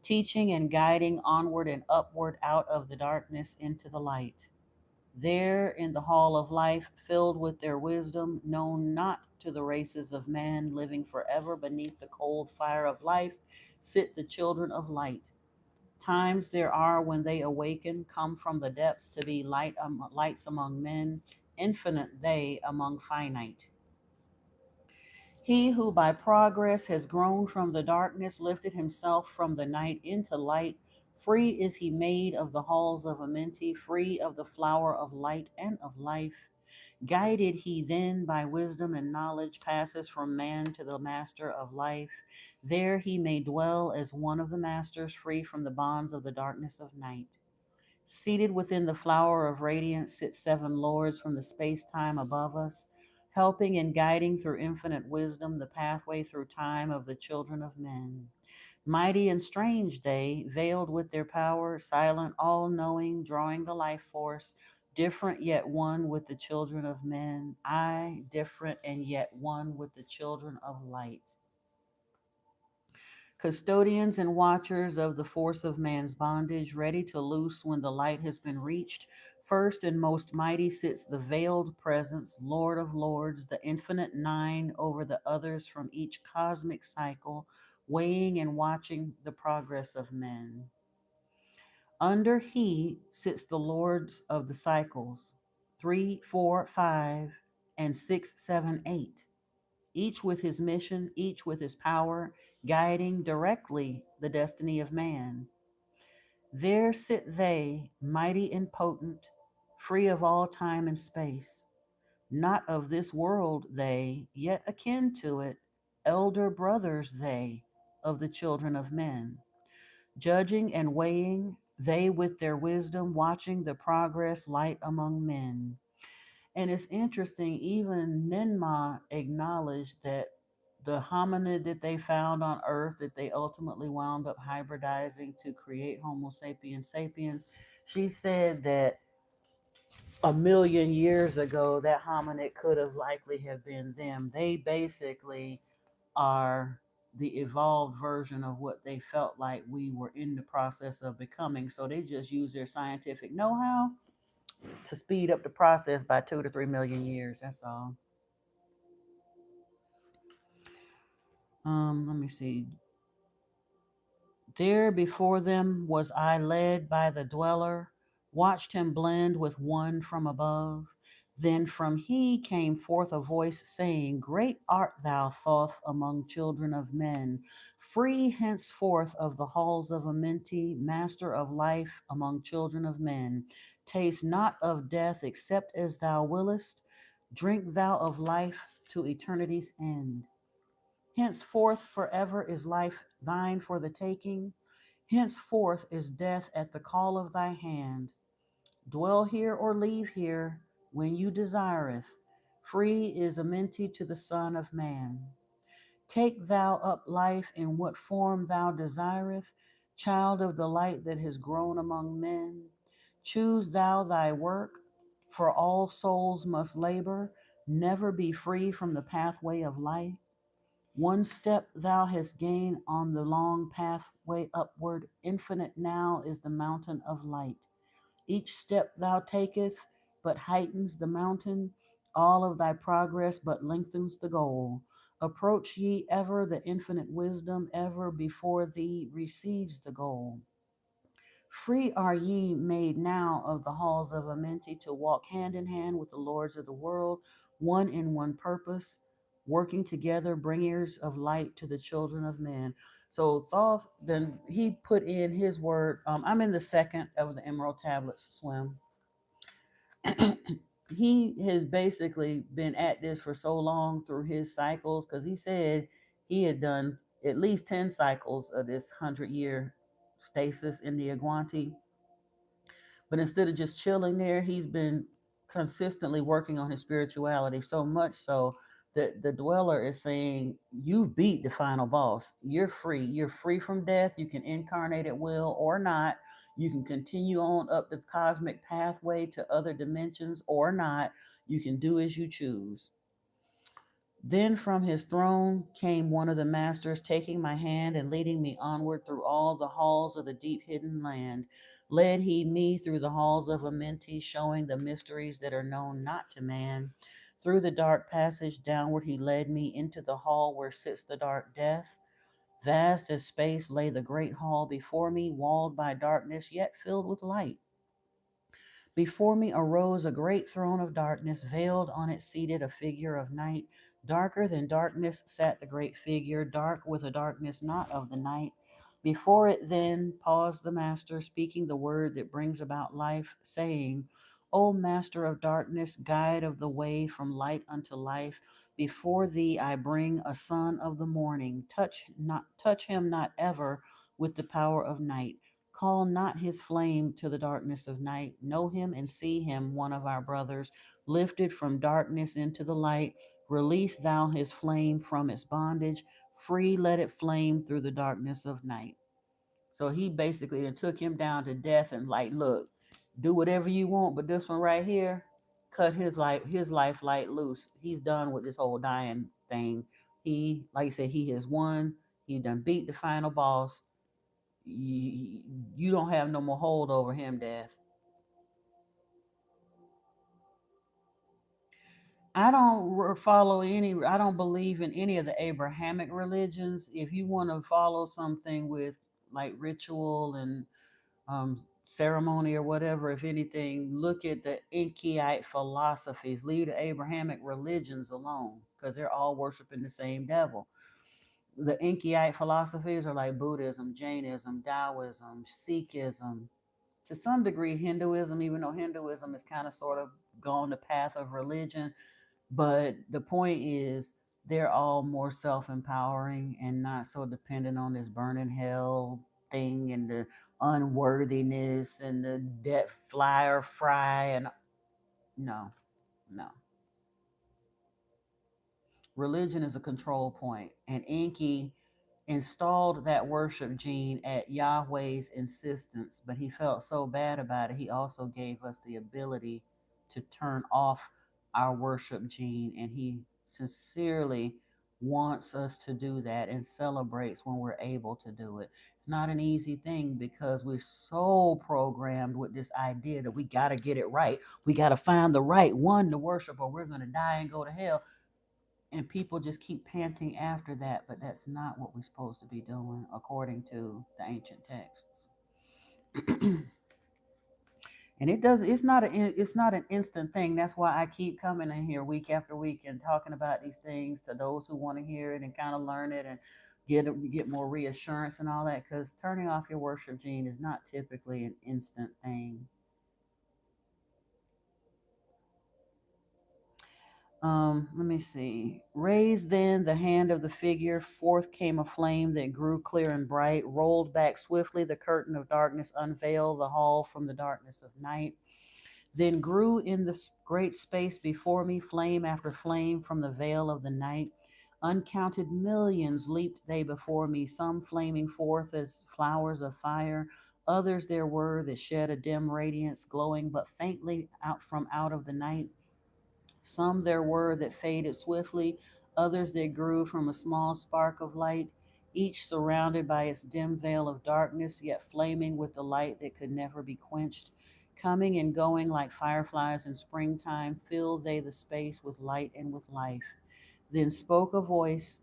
teaching and guiding onward and upward out of the darkness into the light. There in the hall of life, filled with their wisdom, known not to the races of man, living forever beneath the cold fire of life, sit the children of light. Times there are when they awaken, come from the depths to be lights among men, infinite they among finite. He who by progress has grown from the darkness lifted himself from the night into light. Free is he made of the halls of Amenti, free of the flower of light and of life. Guided he then by wisdom and knowledge passes from man to the master of life. There he may dwell as one of the masters, free from the bonds of the darkness of night. Seated within the flower of radiance sit seven lords from the space time above us, helping and guiding through infinite wisdom the pathway through time of the children of men. Mighty and strange they, veiled with their power, silent, all knowing, drawing the life force, different yet one with the children of men. I, different and yet one with the children of light. Custodians and watchers of the force of man's bondage, ready to loose when the light has been reached. First and most mighty sits the veiled presence, Lord of lords, the infinite nine over the others from each cosmic cycle, weighing and watching the progress of men. Under he sits the lords of the cycles, 3, 4, 5, and 6, 7, 8, each with his mission, each with his power, guiding directly the destiny of man. There sit they, mighty and potent, free of all time and space, not of this world they, yet akin to it, elder brothers they, of the children of men. Judging and weighing, they with their wisdom, watching the progress light among men. And it's interesting, even Ninma acknowledged that the hominid that they found on Earth, that they ultimately wound up hybridizing to create Homo sapiens sapiens, she said that a million years ago, that hominid could have likely have been them. They basically are the evolved version of what they felt like we were in the process of becoming. So they just use their scientific know-how to speed up the process by 2 to 3 million years. That's all. Let me see. There before them was I led by the dweller, watched him blend with one from above. Then from he came forth a voice saying, Great art thou, Thoth, among children of men, free henceforth of the halls of Amenti, master of life among children of men. Taste not of death except as thou willest, drink thou of life to eternity's end. Henceforth forever is life thine for the taking. Henceforth is death at the call of thy hand. Dwell here or leave here when you desireth. Free is Amenti to the Son of Man. Take thou up life in what form thou desireth, child of the light that has grown among men. Choose thou thy work, for all souls must labor, never be free from the pathway of light. One step thou hast gained on the long pathway upward, infinite now is the mountain of light. Each step thou taketh but heightens the mountain, all of thy progress but lengthens the goal. Approach ye ever the infinite wisdom, ever before thee recedes the goal. Free are ye made now of the halls of Amenti to walk hand in hand with the lords of the world, one in one purpose, working together, bringers of light to the children of men. So Thoth, then he put in his word. I'm in the second of the Emerald Tablets, Swim. He has basically been at this for so long through his cycles because he said he had done at least 10 cycles of this 100-year stasis in the Aguanti. But instead of just chilling there, he's been consistently working on his spirituality, so much so The dweller is saying you've beat the final boss. You're free. You're free from death. You can incarnate at will or not. You can continue on up the cosmic pathway to other dimensions or not. You can do as you choose. Then from his throne came one of the masters, taking my hand and leading me onward through all the halls of the deep hidden land. Led he me through the halls of Amenti, showing the mysteries that are known not to man. Through the dark passage downward he led me into the hall where sits the dark death. Vast as space lay the great hall before me, walled by darkness, yet filled with light. Before me arose a great throne of darkness, veiled on it seated a figure of night. Darker than darkness sat the great figure, dark with a darkness not of the night. Before it then paused the master, speaking the word that brings about life, saying, O master of darkness, guide of the way from light unto life, before thee I bring a son of the morning. Touch him not ever with the power of night. Call not his flame to the darkness of night. Know him and see him, one of our brothers, lifted from darkness into the light. Release thou his flame from its bondage. Free let it flame through the darkness of night. So he basically took him down to death and like, look, do whatever you want, but this one right here, cut his life light loose. He's done with this whole dying thing. He, like you said, he has won. He done beat the final boss. You don't have no more hold over him, Death. I don't believe in any of the Abrahamic religions. If you want to follow something with like ritual and ceremony or whatever, if anything, look at the Inkiite philosophies. Leave the Abrahamic religions alone because they're all worshiping the same devil. The Inkiite philosophies are like Buddhism, Jainism, Taoism, Sikhism, to some degree Hinduism, even though Hinduism is kind of sort of gone the path of religion. But the point is, they're all more self empowering and not so dependent on this burning hell thing and the unworthiness and the death fly or fry. And no, no. Religion is a control point, and Enki installed that worship gene at Yahweh's insistence, but he felt so bad about it, he also gave us the ability to turn off our worship gene, and he sincerely wants us to do that and celebrates when we're able to do it. It's not an easy thing because we're so programmed with this idea that we got to get it right. We got to find the right one to worship or we're going to die and go to hell, and people just keep panting after that, but that's not what we're supposed to be doing according to the ancient texts. And it's not an instant thing. That's why I keep coming in here week after week and talking about these things to those who want to hear it and kind of learn it and get more reassurance and all that, because turning off your worship gene is not typically an instant thing. Let me see. Raised then the hand of the figure, forth came a flame that grew clear and bright, rolled back swiftly the curtain of darkness, unveiled the hall from the darkness of night. Then grew in the great space before me flame after flame from the veil of the night. Uncounted millions leaped they before me, some flaming forth as flowers of fire. Others there were that shed a dim radiance, glowing but faintly out of the night. Some there were that faded swiftly, others that grew from a small spark of light, each surrounded by its dim veil of darkness, yet flaming with the light that could never be quenched. Coming and going like fireflies in springtime, filled they the space with light and with life. Then spoke a voice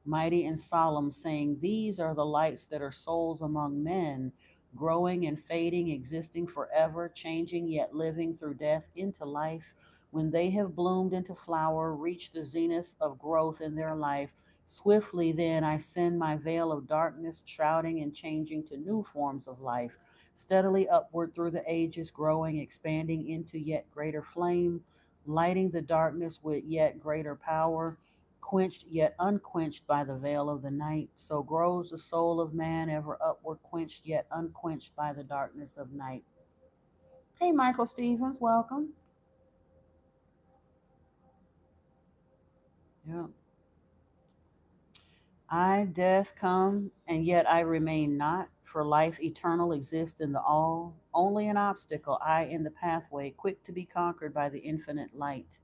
mighty and solemn, saying, These are the lights that are souls among men, growing and fading, existing forever, changing yet living through death into life. When they have bloomed into flower, reach the zenith of growth in their life, swiftly then I send my veil of darkness, shrouding and changing to new forms of life, steadily upward through the ages, growing, expanding into yet greater flame, lighting the darkness with yet greater power, quenched yet unquenched by the veil of the night. So grows the soul of man ever upward, quenched yet unquenched by the darkness of night. Hey, Michael Stevens, welcome. Yep. I, death, come, and yet I remain not, for life eternal exists in the all. Only an obstacle, I in the pathway, quick to be conquered by the infinite light.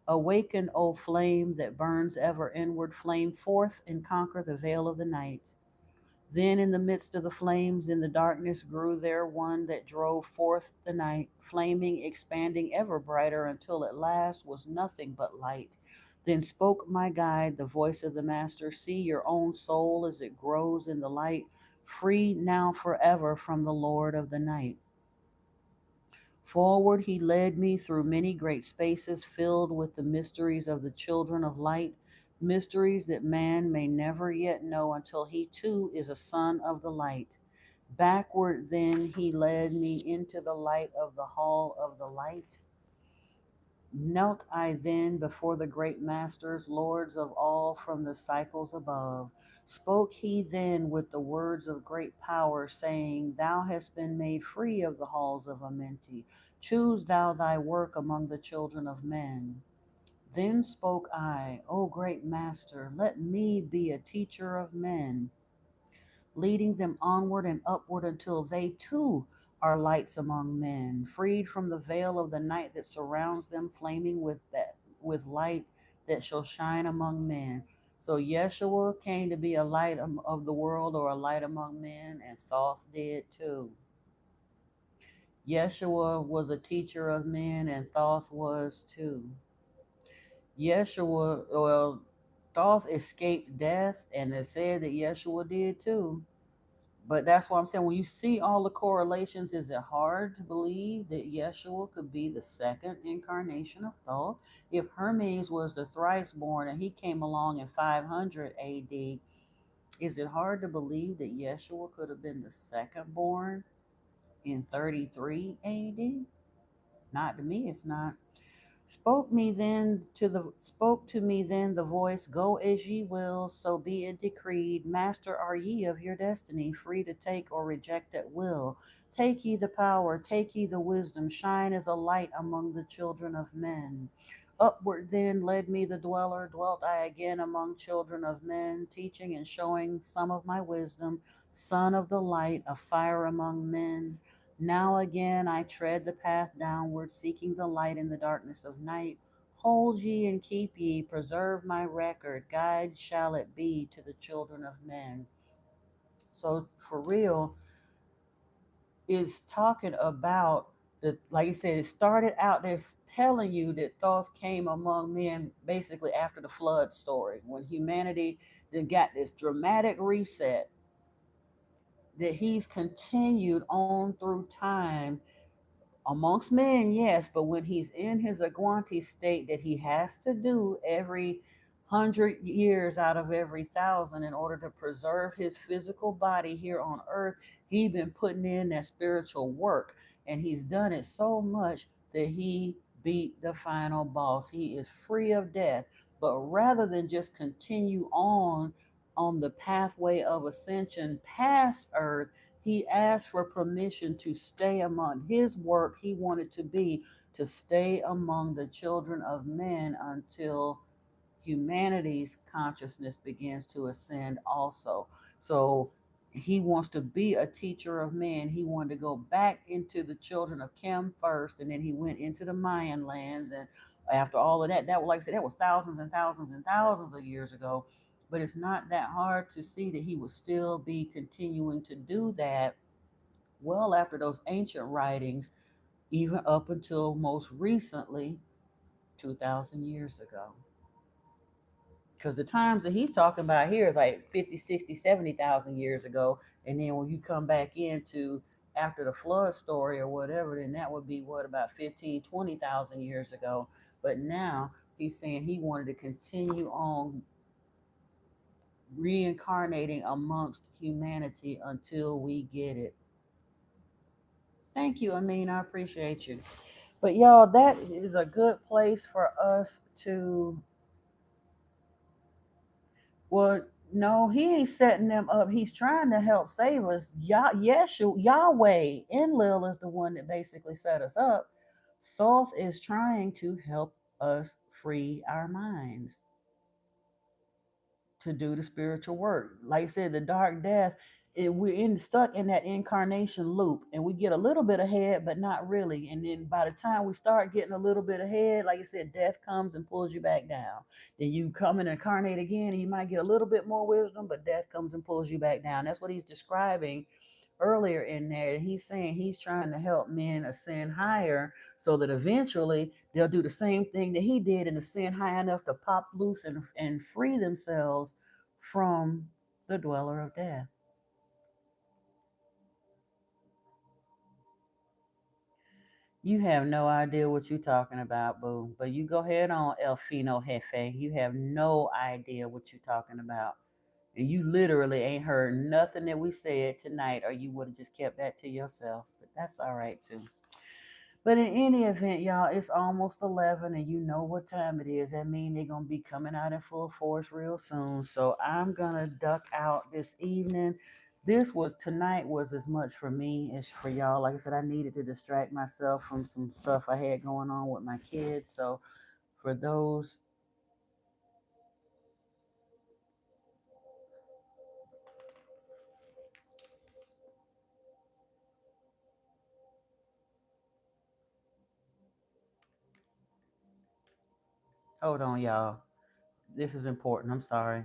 Awaken, O flame that burns ever inward, flame forth and conquer the veil of the night. Then in the midst of the flames, in the darkness, grew there one that drove forth the night, flaming, expanding ever brighter, until at last was nothing but light. Then spoke my guide, the voice of the Master: see your own soul as it grows in the light, free now forever from the Lord of the night. Forward he led me through many great spaces filled with the mysteries of the children of light, mysteries that man may never yet know until he too is a son of the light. Backward then he led me into the light of the hall of the light. Knelt I then before the great masters, lords of all from the cycles above. Spoke he then with the words of great power, saying, thou hast been made free of the halls of Amenti. Choose thou thy work among the children of men. Then spoke I, O great master, let me be a teacher of men, leading them onward and upward until they too are lights among men, freed from the veil of the night that surrounds them, flaming with light that shall shine among men. So Yeshua came to be a light of the world, or a light among men, and Thoth did too. Yeshua was a teacher of men, and Thoth was too. Thoth escaped death, and it said that Yeshua did too. But that's why I'm saying, when you see all the correlations, is it hard to believe that Yeshua could be the second incarnation of Thoth? If Hermes was the thrice born and he came along in 500 AD, is it hard to believe that Yeshua could have been the second born in 33 AD? Not to me, it's not. Spoke to me then the voice, go as ye will, so be it decreed. Master are ye of your destiny, free to take or reject at will. Take ye the power, take ye the wisdom, shine as a light among the children of men. Upward then led me the dweller, dwelt I again among children of men, teaching and showing some of my wisdom, son of the light, a fire among men. Now again I tread the path downward, seeking the light in the darkness of night. Hold ye and keep ye, preserve my record, guide shall it be to the children of men. So for real, is talking about the, like you said, it started out there telling you that Thoth came among men basically after the flood story, when humanity then got this dramatic reset, that he's continued on through time amongst men, yes, but when he's in his Agwanti state that he has to do every 100 years out of every 1,000 in order to preserve his physical body here on earth, he's been putting in that spiritual work, and he's done it so much that he beat the final boss. He is free of death. But rather than just continue on the pathway of ascension past earth, he asked for permission to stay among his work. He wanted to be to stay among the children of men until humanity's consciousness begins to ascend also. So he wants to be a teacher of men. He wanted to go back into the children of Kim first, and then he went into the Mayan lands. And after all of that, like I said, that was thousands and thousands and thousands of years ago. But it's not that hard to see that he would still be continuing to do that well after those ancient writings, even up until most recently, 2,000 years ago. Because the times that he's talking about here is like 50, 60, 70,000 years ago. And then when you come back into after the flood story or whatever, then that would be what, about 15, 20,000 years ago. But now he's saying he wanted to continue on reincarnating amongst humanity until we get it. Thank you, Amin. I appreciate you. But y'all, that is a good place for us to. Well, no, he ain't setting them up. He's trying to help save us. Yeshua, Yahweh, Enlil is the one that basically set us up. Thoth is trying to help us free our minds. to do the spiritual work. Like I said, the dark death, we're stuck in that incarnation loop, and we get a little bit ahead, but not really. And then by the time we start getting a little bit ahead, like I said, death comes and pulls you back down. Then you come and incarnate again, and you might get a little bit more wisdom, but death comes and pulls you back down. That's what he's describing earlier in there. He's saying he's trying to help men ascend higher so that eventually they'll do the same thing that he did and ascend high enough to pop loose and free themselves from the dweller of death. You have no idea what you're talking about, boo. But you go ahead on, El Fino Jefe. You have no idea what you're talking about. And you literally ain't heard nothing that we said tonight, or you would have just kept that to yourself. But that's all right, too. But in any event, y'all, it's almost 11 and you know what time it is. That means they're going to be coming out in full force real soon. So I'm going to duck out this evening. Tonight was as much for me as for y'all. Like I said, I needed to distract myself from some stuff I had going on with my kids. So for those, hold on, y'all. This is important. I'm sorry.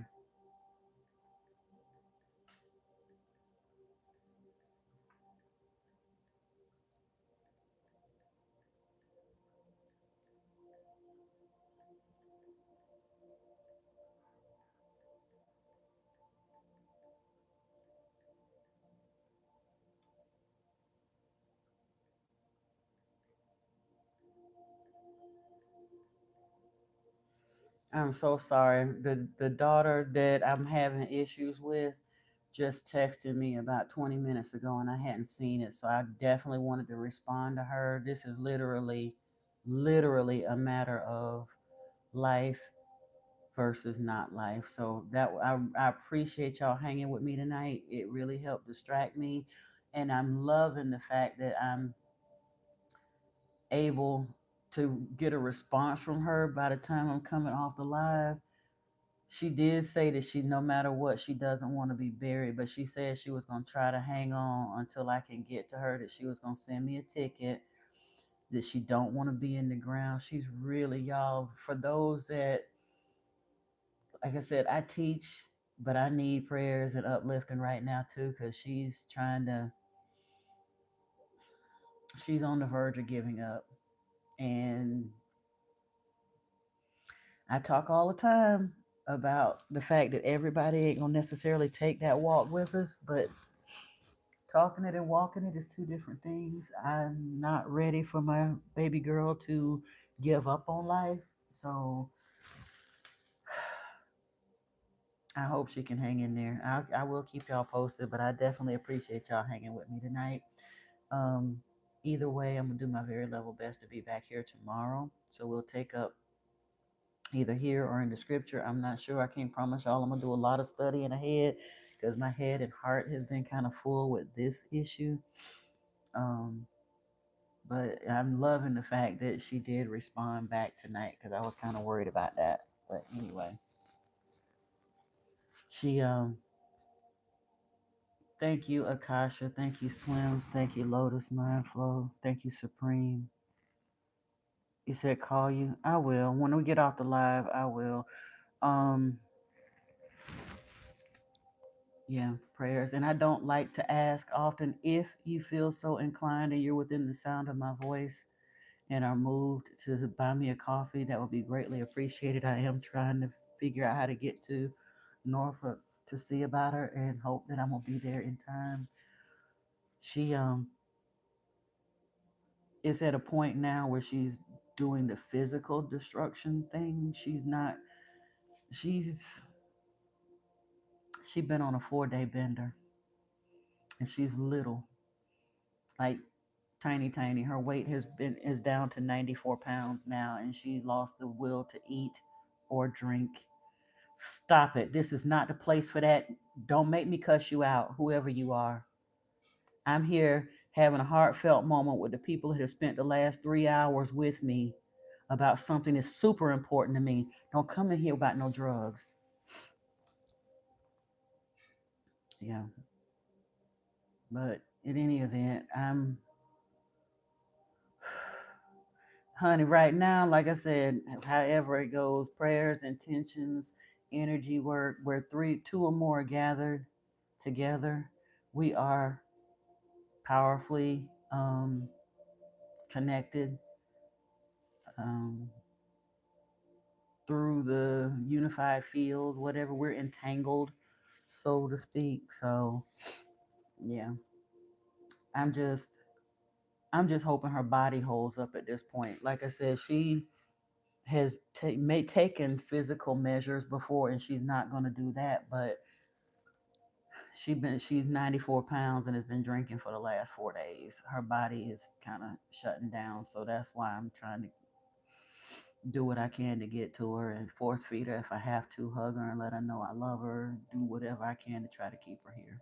I'm so sorry. The daughter that I'm having issues with just texted me about 20 minutes ago and I hadn't seen it. So I definitely wanted to respond to her. This is literally a matter of life versus not life. So I appreciate y'all hanging with me tonight. It really helped distract me. And I'm loving the fact that I'm able to get a response from her by the time I'm coming off the live. She did say that she, no matter what, she doesn't want to be buried, but she said she was going to try to hang on until I can get to her, that she was going to send me a ticket, that she don't want to be in the ground. She's really, y'all, for those that, like I said, I teach, but I need prayers and uplifting right now too, because she's on the verge of giving up. And I talk all the time about the fact that everybody ain't gonna necessarily take that walk with us, but talking it and walking it is two different things. I'm not ready for my baby girl to give up on life. So I hope she can hang in there. I will keep y'all posted, but I definitely appreciate y'all hanging with me tonight. Um, Either way, I'm gonna do my very level best to be back here tomorrow. So we'll take up either here or in the scripture. I'm not sure. I can't promise y'all. I'm gonna do a lot of studying ahead because my head and heart has been kind of full with this issue. Um, but I'm loving the fact that she did respond back tonight because I was kind of worried about that. But anyway, she thank you Akasha, thank you Swims, thank you Lotus Mindflow, thank you Supreme. You said call you. I will. When we get off the live, I will. Um yeah, prayers. And I don't like to ask often. If you feel so inclined and you're within the sound of my voice and are moved to buy me a coffee, that would be greatly appreciated. I am trying to figure out how to get to Norfolk to see about her and hope that I'm gonna be there in time. She is at a point now where she's doing the physical destruction thing. She's been on a 4-day bender and she's little, like tiny. Her weight is down to 94 pounds now, and she lost the will to eat or drink. Stop it. This is not the place for that. Don't make me cuss you out, whoever you are. I'm here having a heartfelt moment with the people that have spent the last 3 hours with me about something that's super important to me. Don't come in here about no drugs. Yeah. But in any event, honey, right now, like I said, however it goes, prayers, intentions, energy work, where two or more are gathered together, we are powerfully connected um, through the unified field, whatever we're entangled, so to speak. So yeah, I'm just I'm just hoping her body holds up at this point. Like I said, she has taken physical measures before, and she's not going to do that. But she's 94 pounds and has been drinking for the last 4 days. Her body is kind of shutting down, so that's why I'm trying to do what I can to get to her and force feed her if I have to, hug her and let her know I love her, do whatever I can to try to keep her here.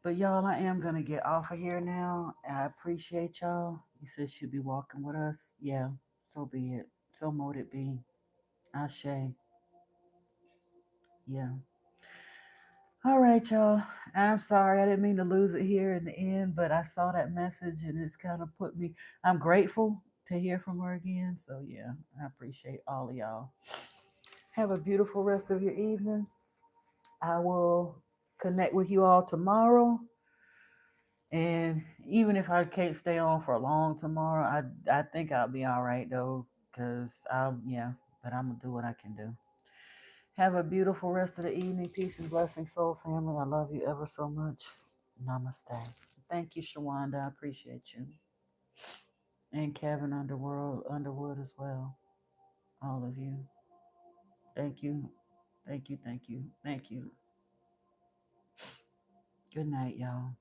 But y'all, I am gonna get off of here now. I appreciate y'all. You said she'll be walking with us. Yeah, so be it. So mote it be. Ashe. Yeah. All right, y'all. I'm sorry. I didn't mean to lose it here in the end, but I saw that message and it's kind of put me. I'm grateful to hear from her again. So, yeah, I appreciate all of y'all. Have a beautiful rest of your evening. I will connect with you all tomorrow. And even if I can't stay on for long tomorrow, I think I'll be all right though, because yeah, but I'm gonna do what I can do. Have a beautiful rest of the evening. Peace and blessings, soul family. I love you ever so much. Namaste. Thank you, Shawanda. I appreciate you. And Kevin Underwood as well. All of you. Thank you. Thank you. Thank you. Thank you. Good night, y'all.